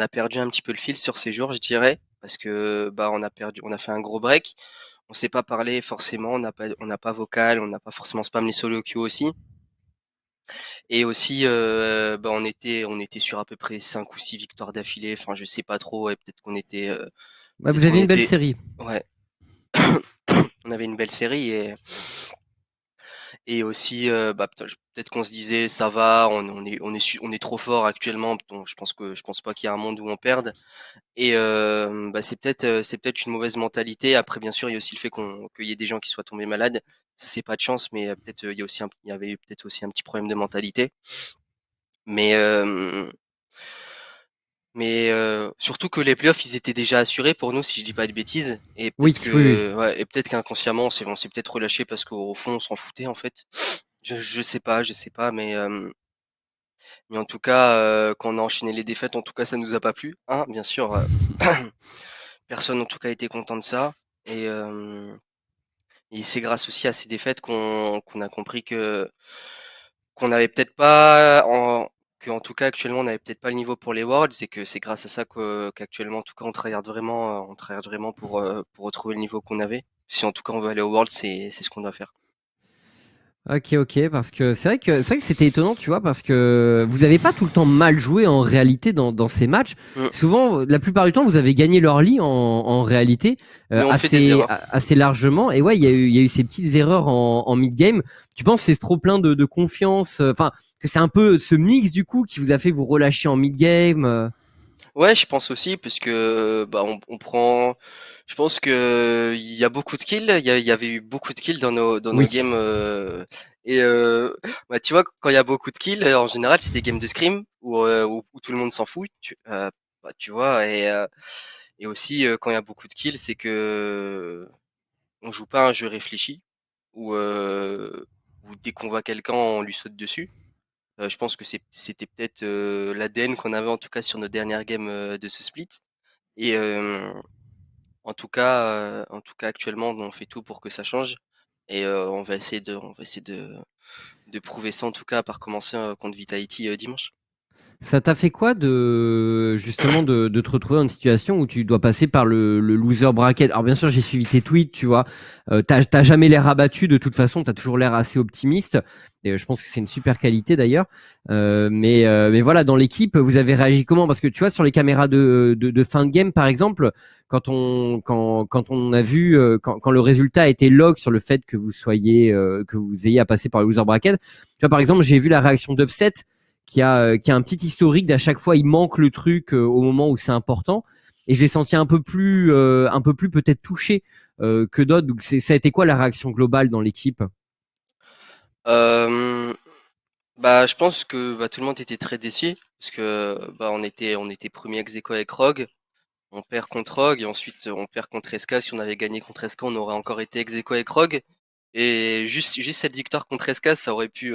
perdu un petit peu le fil sur ces jours, je dirais, parce que bah on a fait un gros break, on s'est pas parlé forcément, on n'a pas vocal, on n'a pas forcément spam les solo queue aussi, et aussi bah on était sur à peu près 5 ou 6 victoires d'affilée, enfin je sais pas trop, et peut-être qu'on était Ouais, peut-être vous qu'on avez une belle était série. ouais, on avait une belle série, et aussi bah peut-être qu'on se disait ça va, on est trop fort actuellement, donc je pense pas qu'il y a un monde où on perde. Et bah c'est peut-être une mauvaise mentalité. Après bien sûr, il y a aussi le fait qu'il y ait des gens qui soient tombés malades. Ça c'est pas de chance, mais peut-être il y avait peut-être aussi un petit problème de mentalité. Mais surtout que les playoffs, ils étaient déjà assurés pour nous, si je dis pas de bêtises. Et Oui, peut-être oui. ouais, et peut-être qu'inconsciemment, on s'est peut-être relâché parce qu'au fond, on s'en foutait en fait. Je sais pas, mais en tout cas, quand on a enchaîné les défaites, en tout cas, ça nous a pas plu, hein, bien sûr. Personne en tout cas était content de ça, et c'est grâce aussi à ces défaites qu'on a compris qu'on n'avait peut-être pas qu'en tout cas actuellement on n'avait peut-être pas le niveau pour les Worlds, et que c'est grâce à ça qu'actuellement en tout cas on tryhard vraiment pour retrouver le niveau qu'on avait. Si en tout cas on veut aller aux Worlds, c'est ce qu'on doit faire. Ok, parce que c'est vrai que c'était étonnant, tu vois, parce que vous avez pas tout le temps mal joué en réalité dans ces matchs. Mm. Souvent, la plupart du temps, vous avez gagné leur lit en réalité Mais on fait des erreurs. assez largement. Et ouais, il y a eu ces petites erreurs en mid game. Tu penses que c'est trop plein de confiance, enfin que c'est un peu ce mix du coup qui vous a fait vous relâcher en mid game. Ouais, je pense aussi, parce que bah on prend. Je pense que il y a beaucoup de kills. Il y avait eu beaucoup de kills dans nos Oui. games. Et bah tu vois, quand il y a beaucoup de kills, en général, c'est des games de scrim où tout le monde s'en fout. Bah, tu vois, et aussi quand il y a beaucoup de kills, c'est que on joue pas un jeu réfléchi, où dès qu'on voit quelqu'un, on lui saute dessus. Je pense que c'était peut-être l'ADN qu'on avait en tout cas sur nos dernières games de ce split. Et en tout cas actuellement, on fait tout pour que ça change. Et on va essayer de prouver ça en tout cas par commencer contre Vitality dimanche. Ça t'a fait quoi justement de te retrouver dans une situation où tu dois passer par le loser bracket? Alors bien sûr, j'ai suivi tes tweets, tu vois. T'as jamais l'air abattu de toute façon, t'as toujours l'air assez optimiste. Et je pense que c'est une super qualité d'ailleurs. Mais voilà, dans l'équipe, vous avez réagi comment? Parce que tu vois, sur les caméras de fin de game, par exemple, quand on a vu quand le résultat a été log sur le fait que vous ayez à passer par le loser bracket, tu vois, par exemple, j'ai vu la réaction d'Upset qui a un petit historique d'à chaque fois il manque le truc au moment où c'est important. Et je l'ai senti un peu plus peut-être touché que d'autres. Donc ça a été quoi la réaction globale dans l'équipe? Euh, Bah, je pense que tout le monde était très déçu parce que on était premier ex aequo avec Rogue, on perd contre Rogue et ensuite on perd contre Eska. Si on avait gagné contre Eska, on aurait encore été ex aequo avec Rogue et juste cette victoire contre Eska, ça aurait pu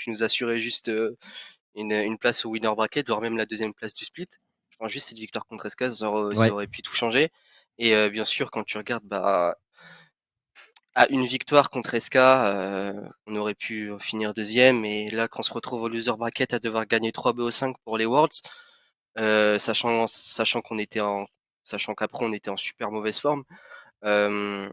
nous assurer juste une place au winner bracket, voire même la deuxième place du split. Je pense juste cette victoire contre Eska, ça Ouais. aurait pu tout changer. Et bien sûr, quand tu regardes à une victoire contre Eska, on aurait pu finir deuxième. Et là, quand on se retrouve au loser bracket à devoir gagner 3 BO5 pour les Worlds, sachant qu'après on était en super mauvaise forme, euh,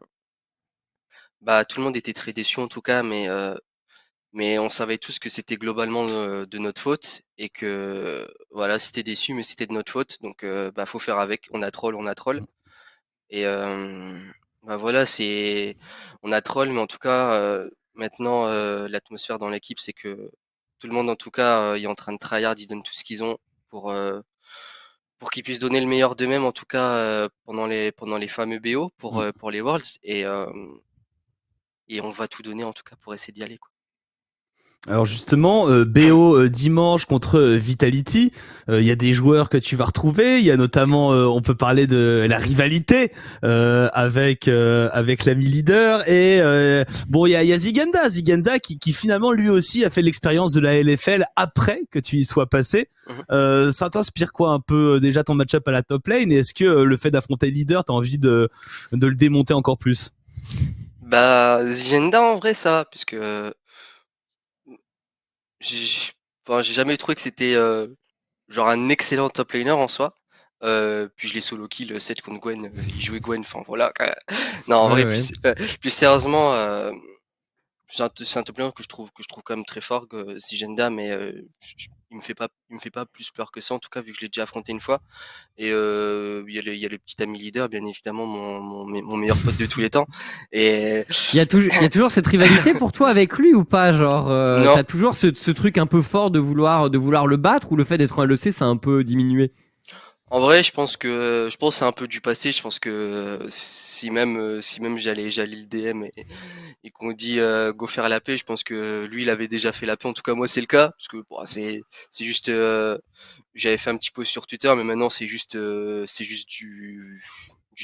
tout le monde était très déçu en tout cas, mais on savait tous que c'était globalement de notre faute et que voilà, c'était déçu, mais c'était de notre faute. Donc faut faire avec. On a troll, on a troll. Et voilà, on a troll, mais en tout cas, maintenant, l'atmosphère dans l'équipe, c'est que tout le monde, en tout cas, est en train de tryhard, ils donnent tout ce qu'ils ont pour qu'ils puissent donner le meilleur d'eux-mêmes, en tout cas, pendant les fameux BO pour les Worlds. Et on va tout donner, en tout cas, pour essayer d'y aller, quoi. Alors justement, BO dimanche contre Vitality, il y a des joueurs que tu vas retrouver. Il y a notamment, on peut parler de la rivalité avec l'ami leader et bon, il y a Ziganda qui finalement lui aussi a fait l'expérience de la LFL après que tu y sois passé. Ça t'inspire quoi un peu déjà ton match-up à la top lane et est-ce que le fait d'affronter leader, t'as envie de le démonter encore plus? Zigenda, en vrai, ça va, puisque j'ai j'ai jamais trouvé que c'était genre un excellent top laner en soi. Puis je l'ai solo kill 7 contre Gwen, il jouait Gwen, enfin voilà. Non, en vrai, Ouais. plus sérieusement, c'est un top laner que je trouve quand même très fort, Zigenda, mais il me fait pas plus peur que ça, en tout cas, vu que je l'ai déjà affronté une fois. Et il y a le petit ami leader, bien évidemment, mon meilleur pote de tous les temps. Et Il y a toujours cette rivalité pour toi avec lui ou pas? Genre, non, t'as toujours ce truc un peu fort de vouloir le battre ou le fait d'être un LEC, ça a un peu diminué? en vrai, je pense que c'est un peu du passé. Je pense que si même j'allais le DM et qu'on dit go faire la paix, je pense que lui il avait déjà fait la paix. En tout cas, moi c'est le cas parce que bon, c'est juste j'avais fait un petit post sur Twitter, mais maintenant c'est juste du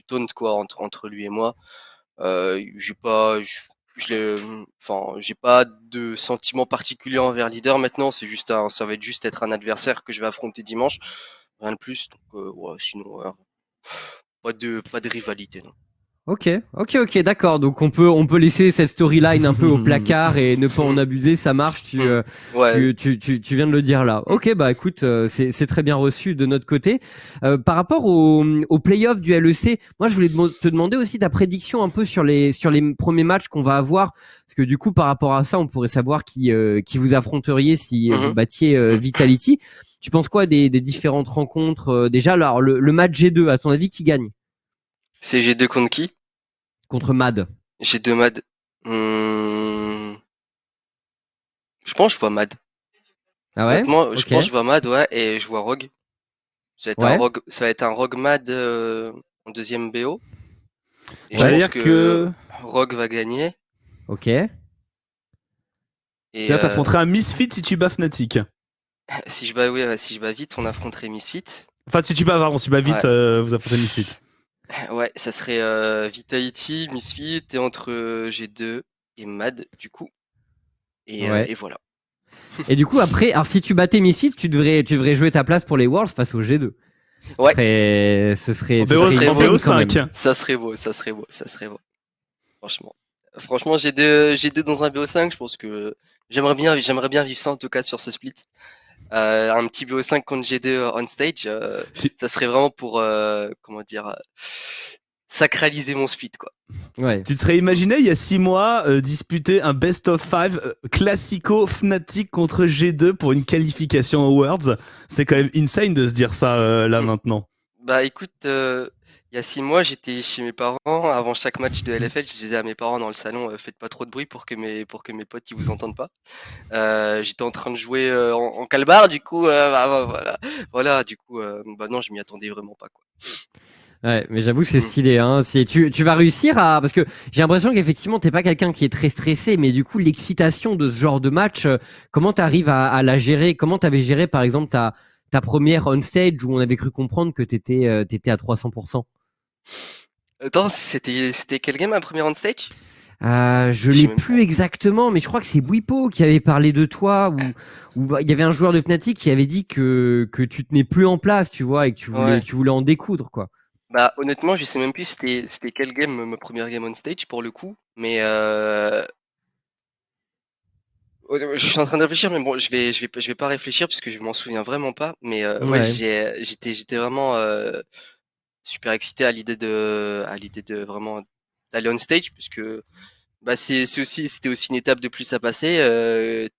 taunt quoi entre lui et moi. J'ai pas j'ai pas de sentiment particulier envers Leader maintenant. Ça va être juste être un adversaire que je vais affronter dimanche. Rien de plus. Donc, ouais, sinon, pas de rivalité, non. Ok, d'accord. Donc on peut laisser cette storyline un peu au placard et ne pas en abuser. Ça marche. Ouais. Tu viens de le dire là. Ok, bah écoute, c'est très bien reçu de notre côté. Par rapport au play-off du LEC, moi je voulais te demander aussi ta prédiction un peu sur les premiers matchs qu'on va avoir, parce que du coup par rapport à ça, on pourrait savoir qui vous affronteriez si vous Mhm. battiez Vitality. Tu penses quoi des différentes rencontres déjà? Alors le match G2, à ton avis, qui gagne C'est G2 contre qui? contre Mad? G2 Mad. Hmm, Je pense que je vois Mad. Ah ouais? Honnêtement, je Ok. pense que je vois Mad, ouais, et je vois Rogue. Ouais. Ça va être un Rogue Mad en deuxième BO. Et je Ça veut pense dire que que Rogue va gagner. Ok. Et c'est-à-dire t'affronterais un Misfit si tu bats Fnatic. si je bats vite, on affronterait Misfit. Enfin, si tu bats, pardon, si tu bats vite, Ouais. vous affrontez Misfit. Ouais, ça serait Vitality, Misfit et entre G2 et Mad du coup. Ouais. Et voilà. Et du coup, après, alors si tu battais Misfits, tu devrais jouer ta place pour les Worlds face au G2. Ouais, Ce serait En BO, ça serait insane en beau. quand même. BO5. Ça serait beau, ça serait beau, ça serait beau. Franchement, G2 dans un BO5, je pense que j'aimerais bien vivre ça en tout cas sur ce split. Un petit BO5 contre G2 on stage, J'ai- ça serait vraiment pour comment dire sacraliser mon split quoi. Ouais. Tu te serais imaginé il y a 6 mois disputer un best of 5 classico Fnatic contre G2 pour une qualification aux Worlds. C'est quand même insane de se dire ça là Mm. maintenant. Bah écoute, Il y a 6 mois, j'étais chez mes parents. Avant chaque match de LFL, je disais à mes parents dans le salon, faites pas trop de bruit pour que mes potes ils vous entendent pas. J'étais en train de jouer en calbar, du coup, voilà, du coup, bah non, je m'y attendais vraiment pas, quoi. Ouais, mais j'avoue que c'est Mm. stylé, hein. Si tu vas réussir à, parce que j'ai l'impression qu'effectivement t'es pas quelqu'un qui est très stressé, mais du coup l'excitation de ce genre de match, comment t'arrives à la gérer? Comment t'avais géré par exemple ta première on stage où on avait cru comprendre que t'étais à 300%? Attends, c'était quel game, ma première on stage? Je Je sais l'ai même pas. plus exactement, mais je crois que c'est Bwipo qui avait parlé de toi, ou bah, il y avait un joueur de Fnatic qui avait dit que tu tenais plus en place, tu vois, et que Ouais. tu voulais en découdre, quoi. Bah honnêtement, je sais même plus c'était quel game, ma première game on stage pour le coup, mais je suis en train de réfléchir, mais bon, je vais pas réfléchir parce que je m'en souviens vraiment pas. Mais ouais, Ouais. j'étais vraiment super excité à l'idée de vraiment d'aller on stage, puisque bah c'était aussi une étape de plus à passer.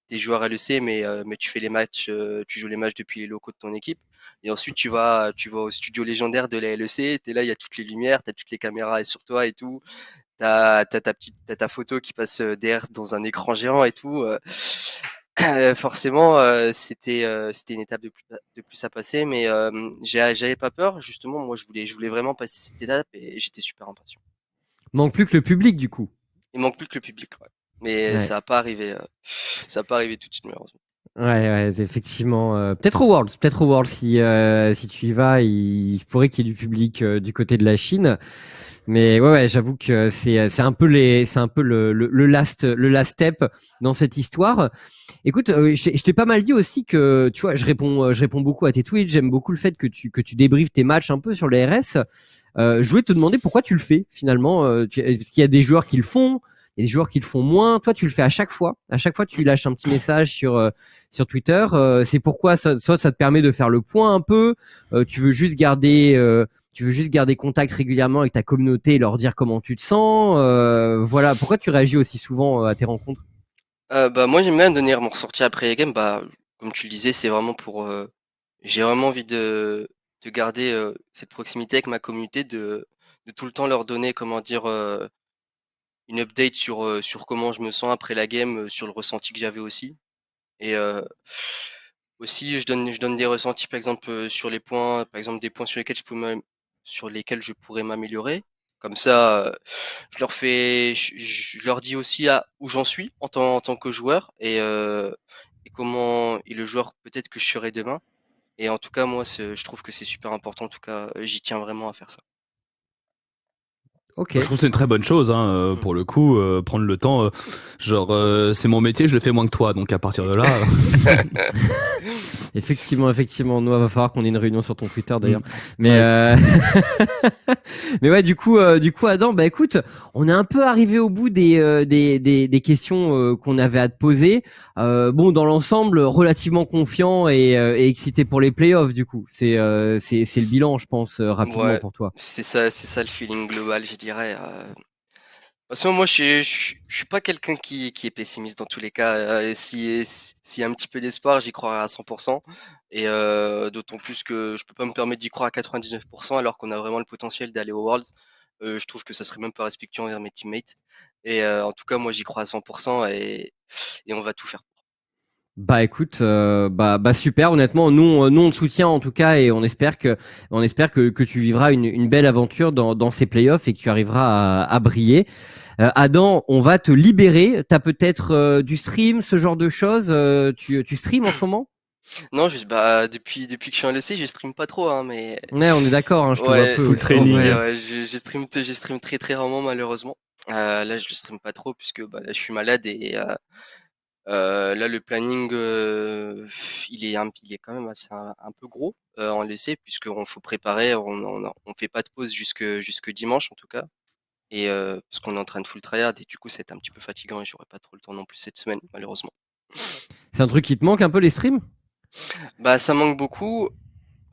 T'es joueur LEC, mais tu fais les matchs, tu joues les matchs depuis les locaux de ton équipe, et ensuite tu vas au studio légendaire de la LEC. T'es là, il y a toutes les lumières, t'as toutes les caméras sur toi et tout. T'as ta photo qui passe derrière dans un écran géant et tout. Forcément, c'était une étape de plus à passer, mais j'avais pas peur. Justement, moi, je voulais vraiment passer cette étape et j'étais super impatient. Manque plus que le public, du coup. Il manque plus que le public, ouais. Mais Ouais. ça va pas arrivé tout de suite, malheureusement. Ouais, ouais, effectivement. Peut-être au Worlds si tu y vas, il se pourrait qu'il y ait du public du côté de la Chine. Mais ouais, ouais, j'avoue que c'est un peu le last step dans cette histoire. Écoute, je t'ai pas mal dit aussi que tu vois, je réponds beaucoup à tes tweets. J'aime beaucoup le fait que tu débriefes tes matchs un peu sur les RS. Je voulais te demander pourquoi tu le fais finalement. Parce qu'il y a des joueurs qui le font. Il y a des joueurs qui le font moins. Toi, tu le fais à chaque fois. À chaque fois, tu lâches un petit message sur Twitter. C'est pourquoi soit ça te permet de faire le point un peu. Tu veux juste garder contact régulièrement avec ta communauté et leur dire comment tu te sens. Voilà. Pourquoi tu réagis aussi souvent à tes rencontres? Bah, moi, j'aime bien donner mon ressenti après les games. Bah, comme tu le disais, c'est vraiment pour. J'ai vraiment envie de garder cette proximité avec ma communauté, de tout le temps leur donner, comment dire, une update sur comment je me sens après la game, sur le ressenti que j'avais aussi. Et aussi, je donne des ressentis, par exemple, sur les points, par exemple, des points sur lesquels je pourrais m'améliorer. Comme ça, je leur dis aussi où j'en suis en tant que joueur, et comment et le joueur peut-être que je serai demain. Et en tout cas, moi, je trouve que c'est super important. En tout cas, j'y tiens vraiment à faire ça. Ok. Moi, je trouve que c'est une très bonne chose, hein, Mm. pour le coup, prendre le temps. C'est mon métier, je le fais moins que toi, donc à partir de là. Effectivement, nous, il va falloir qu'on ait une réunion sur ton Twitter d'ailleurs. Mm. Mais, Ouais. mais ouais, du coup, Adam, bah écoute, on est un peu arrivé au bout des questions qu'on avait à te poser. Bon, dans l'ensemble, relativement confiant et excité pour les playoffs. Du coup, c'est le bilan, je pense, rapidement Ouais, pour toi. c'est ça le feeling global, je dirais. De toute façon, moi, je suis pas quelqu'un qui est pessimiste dans tous les cas. S'il y a un petit peu d'espoir, j'y croirai à 100%. Et d'autant plus que je peux pas me permettre d'y croire à 99% alors qu'on a vraiment le potentiel d'aller aux Worlds. Je trouve que ça serait même pas respectueux envers mes teammates. Et en tout cas, moi, j'y crois à 100% et on va tout faire. Bah écoute, bah super. Honnêtement, nous on te soutient en tout cas et on espère que tu vivras une belle aventure dans ces playoffs et que tu arriveras à briller. Adam, on va te libérer. T'as peut-être du stream, ce genre de choses. Tu stream en ce moment? Non, juste bah depuis que je suis un LEC, je stream pas trop, hein, mais Ouais, on est d'accord. Hein, je te vois ouais, peu Full aussi en training. vrai. ouais, je stream très très rarement malheureusement. Là, je le stream pas trop puisque bah, là, je suis malade et là, le planning, il est quand même assez un peu gros en LEC puisqu'on faut préparer, on fait pas de pause jusque dimanche en tout cas, et parce qu'on est en train de full tryhard et du coup, c'est un petit peu fatigant et j'aurai pas trop le temps non plus cette semaine malheureusement. C'est un truc qui te manque un peu les streams? Bah, ça manque beaucoup.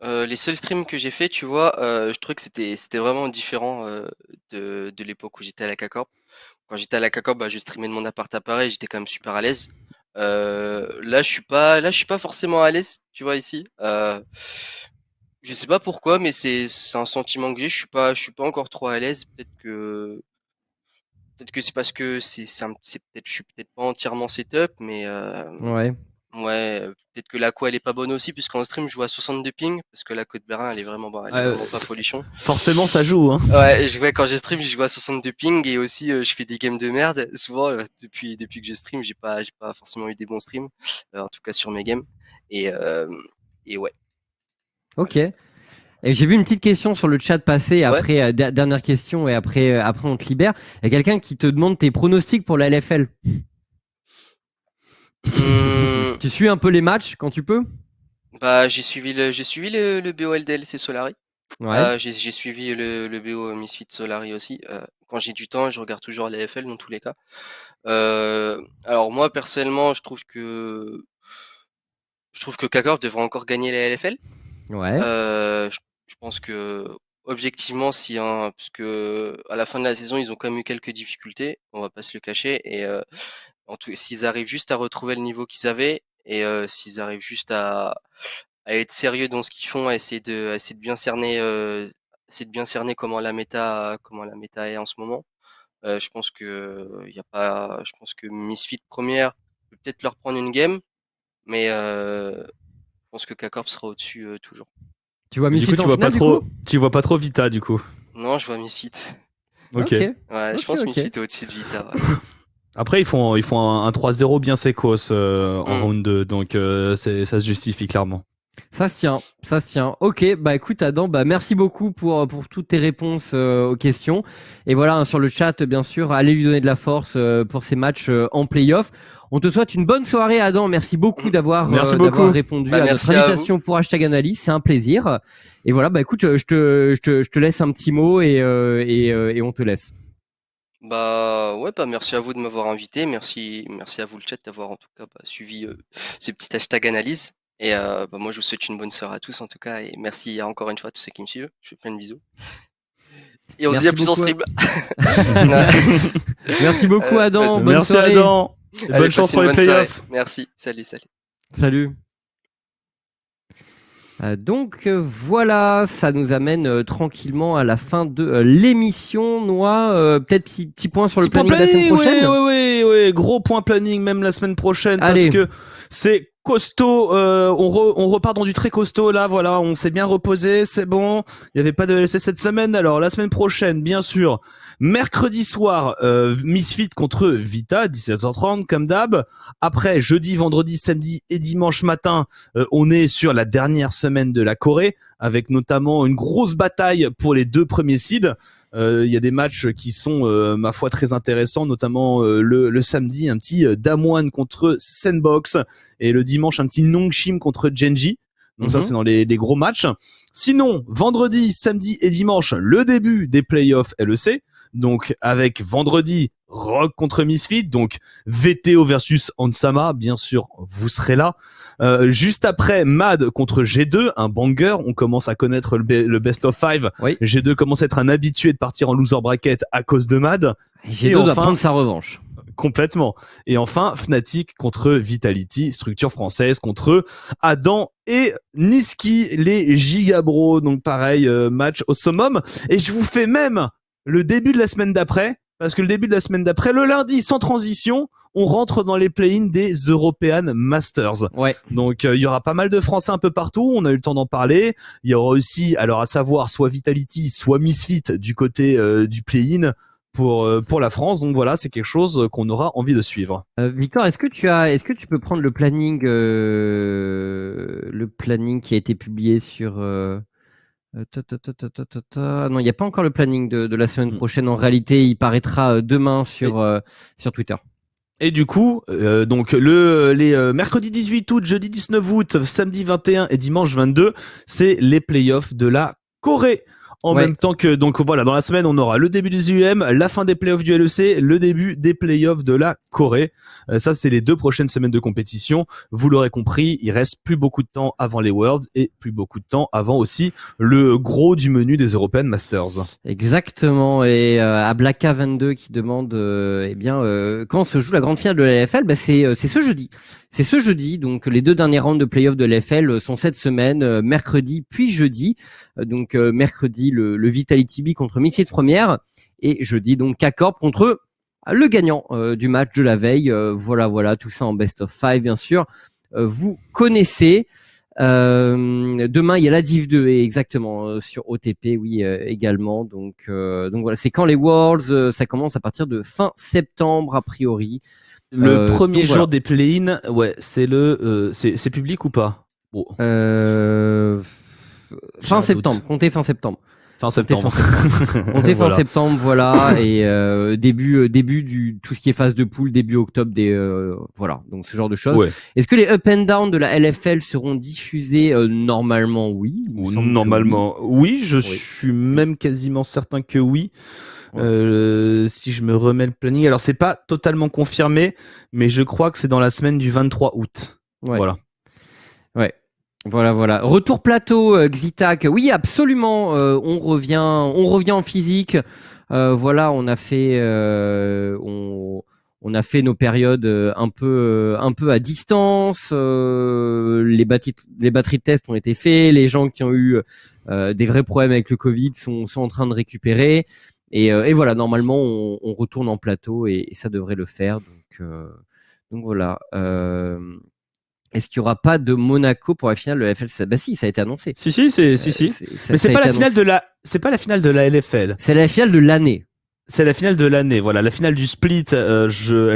Les seuls streams que j'ai fait, tu vois, je trouvais que c'était vraiment différent de l'époque où j'étais à la K-Corp. Quand j'étais à la K-Corp, bah, je streamais de mon appart à Paris, j'étais quand même super à l'aise. Là, je suis pas forcément à l'aise, tu vois, ici. Je sais pas pourquoi, mais c'est un sentiment que j'ai. Je suis pas encore trop à l'aise. Peut-être que c'est parce que c'est peut-être, je suis peut-être pas entièrement setup, mais Ouais. ouais, peut-être que la co elle est pas bonne aussi, puisqu'en stream je joue à 62 ping, parce que la Côte Berlin elle est vraiment pas folichon. Forcément, ça joue. Hein. Ouais, quand je stream, je joue à 62 ping et aussi je fais des games de merde. Souvent, depuis que je stream, j'ai pas forcément eu des bons streams, en tout cas sur mes games. Et, euh, et ouais. Ok. Et j'ai vu une petite question sur le chat passer. Ouais. Après, dernière question et après on te libère. Il y a quelqu'un qui te demande tes pronostics pour la LFL. Tu suis un peu les matchs quand tu peux? Bah, j'ai suivi le BO LDLC Solari. Ouais. J'ai suivi le BO Misfit Solari aussi. Quand j'ai du temps, je regarde toujours la LFL dans tous les cas. Alors moi personnellement, je trouve que Kakorp devrait encore gagner la LFL. Ouais. Je pense que objectivement, si parce que à la fin de la saison, ils ont quand même eu quelques difficultés, on va pas se le cacher. Et s'ils arrivent juste à retrouver le niveau qu'ils avaient et s'ils arrivent juste à être sérieux dans ce qu'ils font, à essayer de bien cerner, comment la méta est en ce moment. Je pense que y a pas, je pense que Misfit première peut peut-être leur prendre une game, mais je pense que K-Corp sera au-dessus toujours. Tu vois Du coup, Misfits en finale, du coup? tu vois pas trop Vita, du coup. Non, je vois Misfit. Ok. Ouais, Ok, je pense ok. Misfit est au-dessus de Vita. Ouais. Après, ils font un 3-0 bien sécos en round 2, donc ça se justifie clairement. Ça se tient, ça se tient. Ok, bah écoute Adam, bah merci beaucoup pour toutes tes réponses aux questions. Et voilà, hein, sur le chat, bien sûr, allez lui donner de la force pour ces matchs en play-off. On te souhaite une bonne soirée Adam, merci beaucoup d'avoir Merci beaucoup. répondu Bah, à notre merci à invitation pour Hashtag Analyse, c'est un plaisir. Et voilà, bah écoute, je te laisse un petit mot et on te laisse. Bah ouais, bah merci à vous de m'avoir invité, merci à vous le chat d'avoir en tout cas suivi ces petits hashtags analyse. Et bah moi je vous souhaite une bonne soirée à tous en tout cas et merci encore une fois à tous ceux qui me suivent. Je fais plein de bisous. Et on se dit à plus en stream. Merci beaucoup Adam, bonne Merci soirée. Adam. Et Allez, bonne chance passez pour une les bonne soirée. playoffs. Merci, salut. Salut. Donc voilà, ça nous amène tranquillement à la fin de l'émission. Noix, peut-être petit point sur le planning de la semaine prochaine. Oui, gros point planning même la semaine prochaine. Allez. Parce que c'est costaud. On repart dans du très costaud là. Voilà, on s'est bien reposé, c'est bon. Il y avait pas de LC cette semaine. Alors la semaine prochaine, bien sûr, mercredi soir, Misfit contre Vita, 17h30 comme d'hab. Après, jeudi, vendredi, samedi et dimanche matin, on est sur la dernière semaine de la Corée, avec notamment une grosse bataille pour les 2 premiers seeds. Il y a des matchs qui sont, ma foi, très intéressants, notamment le samedi, un petit Damwon contre Sandbox, et le dimanche, un petit Nongshim contre Genji. Donc ça, c'est dans les gros matchs. Sinon, vendredi, samedi et dimanche, le début des playoffs LEC. Donc avec vendredi, Rogue contre Misfit, donc VTO versus Ansama, bien sûr, vous serez là. Juste après, Mad contre G2, un banger, on commence à connaître le best of 5. Oui. G2 commence à être un habitué de partir en loser bracket à cause de Mad. G2 doit prendre sa revanche. Complètement. Et enfin, Fnatic contre Vitality, structure française contre Adam et Niski, les Gigabros. Donc pareil, match au summum. Et je vous fais même le début de la semaine d'après, parce que le début de la semaine d'après, le lundi, sans transition, on rentre dans les play-in des European Masters. Ouais. Donc il y aura pas mal de Français un peu partout, on a eu le temps d'en parler. Il y aura aussi, alors à savoir, soit Vitality, soit Misfit du côté du play-in pour la France. Donc voilà, c'est quelque chose qu'on aura envie de suivre. Victor, est-ce que tu peux prendre le planning qui a été publié sur non, il n'y a pas encore le planning de la semaine prochaine. En réalité, il paraîtra demain sur Twitter. Et du coup, donc les mercredi 18 août, jeudi 19 août, samedi 21 et dimanche 22, c'est les playoffs de la Corée. en Ouais. même temps que, donc voilà, dans la semaine, on aura le début des UM, la fin des playoffs du LEC, le début des playoffs de la Corée. Ça, c'est les 2 prochaines semaines de compétition. Vous l'aurez compris, il reste plus beaucoup de temps avant les Worlds et plus beaucoup de temps avant aussi le gros du menu des European Masters. Exactement. Et à Blacka 22 qui demande, quand se joue la grande finale de la LFL, c'est ce jeudi. C'est ce jeudi. Donc les 2 derniers rounds de playoffs de la LFL sont cette semaine, mercredi puis jeudi. Mercredi le Vitality B contre Misfits première et jeudi donc K-Corp contre le gagnant du match de la veille. Voilà, tout ça en best of 5 bien sûr. Vous connaissez. Demain il y a la Div 2 exactement sur OTP également donc voilà, c'est quand les Worlds, ça commence à partir de fin septembre a priori. Le premier donc jour voilà. des play-in, ouais, c'est c'est public ou pas? Bon, j'ai Fin un septembre, doute. comptez fin septembre. Fin septembre. Comptez fin Voilà. septembre, voilà, et début du tout ce qui est phase de poule, début octobre, voilà, donc ce genre de choses. Ouais. Est-ce que les up and down de la LFL seront diffusés? Normalement, oui. Il me Ou semble que normalement, oui, je Oui. suis même quasiment certain que oui. Ouais. Si je me remets le planning, alors c'est pas totalement confirmé, mais je crois que c'est dans la semaine du 23 août. Ouais. Voilà. Ouais. Voilà. Retour plateau, Xitac. Oui, absolument. On revient en physique. Voilà, on a fait nos périodes un peu à distance. Les batteries de test ont été faits. Les gens qui ont eu des vrais problèmes avec le Covid sont en train de récupérer. Et voilà, normalement, on retourne en plateau et ça devrait le faire. Donc voilà. Est-ce qu'il y aura pas de Monaco pour la finale de la FL? Bah si, ça a été annoncé. Si, mais Ça c'est a pas été la finale annoncé. c'est pas la finale de la LFL. C'est la finale de l'année. C'est la finale de l'année. Voilà, la finale du split, elle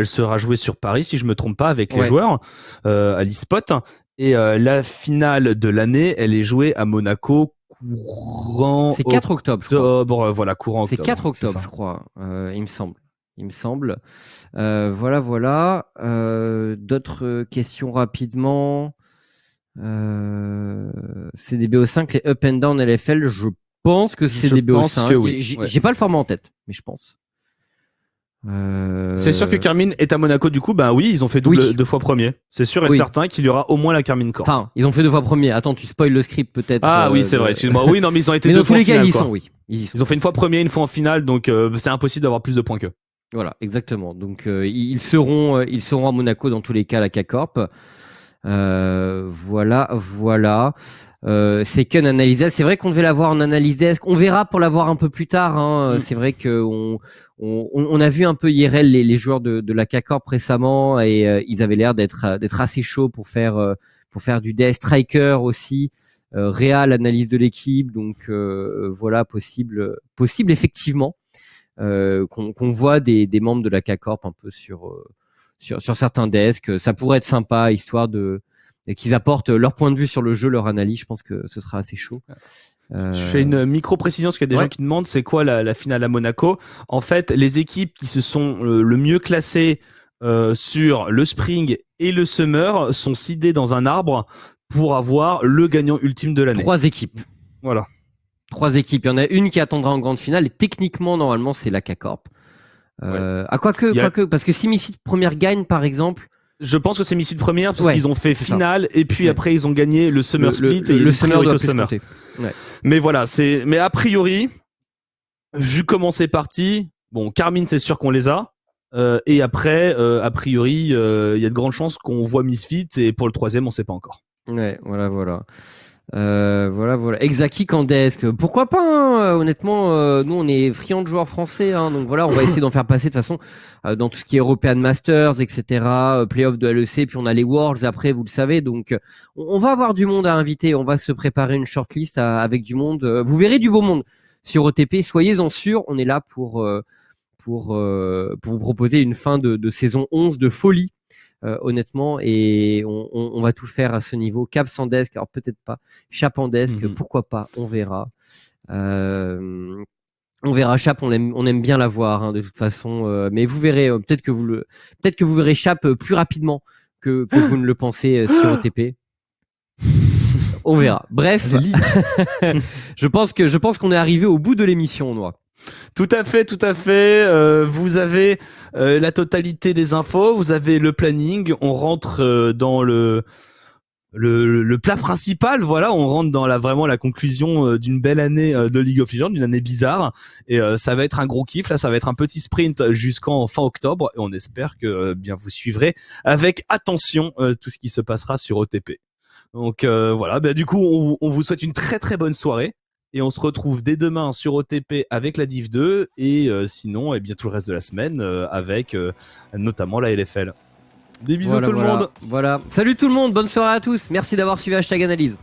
sera jouée sur Paris, si je me trompe pas, avec les Ouais. joueurs, à l'e-spot. Et la finale de l'année, elle est jouée à Monaco courant C'est 4 octobre, je crois. octobre. Voilà, courant C'est octobre. 4 c'est octobre, ça. je crois. Il me semble. Voilà. D'autres questions rapidement. CDBO5, les up and down LFL, je pense que c'est Je pense CDBO5. que oui, ouais. J'ai pas le format en tête, mais je pense. C'est sûr que Carmine est à Monaco, du coup, bah oui, ils ont fait double, Oui. 2 fois premier. C'est sûr et Oui. certain qu'il y aura au moins la Carmine Corp. Enfin, ils ont fait 2 fois premier. Attends, tu spoil le script peut-être. Ah oui, c'est vrai, excuse-moi. Oui, non, mais ils ont été Mais 2 dans tous fois en les cas, finale, ils y quoi. sont, oui. Ils y sont. Ils ont fait une fois premier, une fois en finale, donc c'est impossible d'avoir plus de points qu'eux. Voilà, exactement. Donc ils seront à Monaco dans tous les cas, la K-Corp. Voilà. C'est qu'un analyse. C'est vrai qu'on devait l'avoir en analyse. On verra pour l'avoir un peu plus tard. Hein. C'est vrai que on a vu un peu IRL les joueurs de la K-Corp récemment et ils avaient l'air d'être assez chauds pour faire du DS Striker aussi. Réal analyse de l'équipe. Donc voilà, possible effectivement. Qu'on voit des membres de la K-Corp un peu sur certains desks. Ça pourrait être sympa, histoire qu'ils apportent leur point de vue sur le jeu, leur analyse. Je pense que ce sera assez chaud. Je fais une micro-précision parce qu'il y a des gens qui demandent c'est quoi la finale à Monaco. En fait, les équipes qui se sont le mieux classées sur le Spring et le Summer sont seedées dans un arbre pour avoir le gagnant ultime de l'année. 3 équipes. Voilà. 3 équipes. Il y en a une qui attendra en grande finale et techniquement, normalement, c'est la K-Corp. Quoique, parce que si Misfits première gagne, par exemple. Je pense que c'est Misfits première parce Ouais, qu'ils ont fait c'est ça. finale et puis après ils ont gagné le Summer Split et le Summer doit au plus Summer. compter. Ouais. Mais voilà, mais a priori, vu comment c'est parti, bon, Carmine c'est sûr qu'on les a. Et après, a priori, il y a de grandes chances qu'on voit Misfits et pour le 3e, on sait pas encore. Ouais, voilà. Exaki Kandesk, pourquoi pas hein, honnêtement, nous on est friands de joueurs français, hein, donc voilà, on va essayer d'en faire passer de toute façon dans tout ce qui est European Masters, etc. Playoff de LEC, puis on a les Worlds après, vous le savez, donc on va avoir du monde à inviter, on va se préparer une shortlist avec du monde, vous verrez du beau monde sur OTP, soyez-en sûrs, on est là pour vous proposer une fin de saison 11 de folie. Honnêtement, et on va tout faire à ce niveau. Cap sans desk, alors peut-être pas. Chap en desk, pourquoi pas, on verra. On verra Chap, on aime bien la voir hein, de toute façon. Mais vous verrez, peut-être que vous verrez Chap plus rapidement que vous ne le pensez sur OTP. On verra. Bref, Les ligues. je pense qu'on est arrivé au bout de l'émission, Noah. Tout à fait. Vous avez la totalité des infos, vous avez le planning. On rentre dans le plat principal. Voilà, on rentre dans vraiment la conclusion d'une belle année de League of Legends, d'une année bizarre. Et ça va être un gros kiff. Là, ça va être un petit sprint jusqu'en fin octobre. Et on espère que bien vous suivrez avec attention tout ce qui se passera sur OTP. Donc voilà. Du coup, on vous souhaite une très très bonne soirée. Et on se retrouve dès demain sur OTP avec la Div 2 et sinon bien tout le reste de la semaine avec notamment la LFL. Des bisous tout le monde. Voilà. Salut tout le monde, bonne soirée à tous. Merci d'avoir suivi #analyse.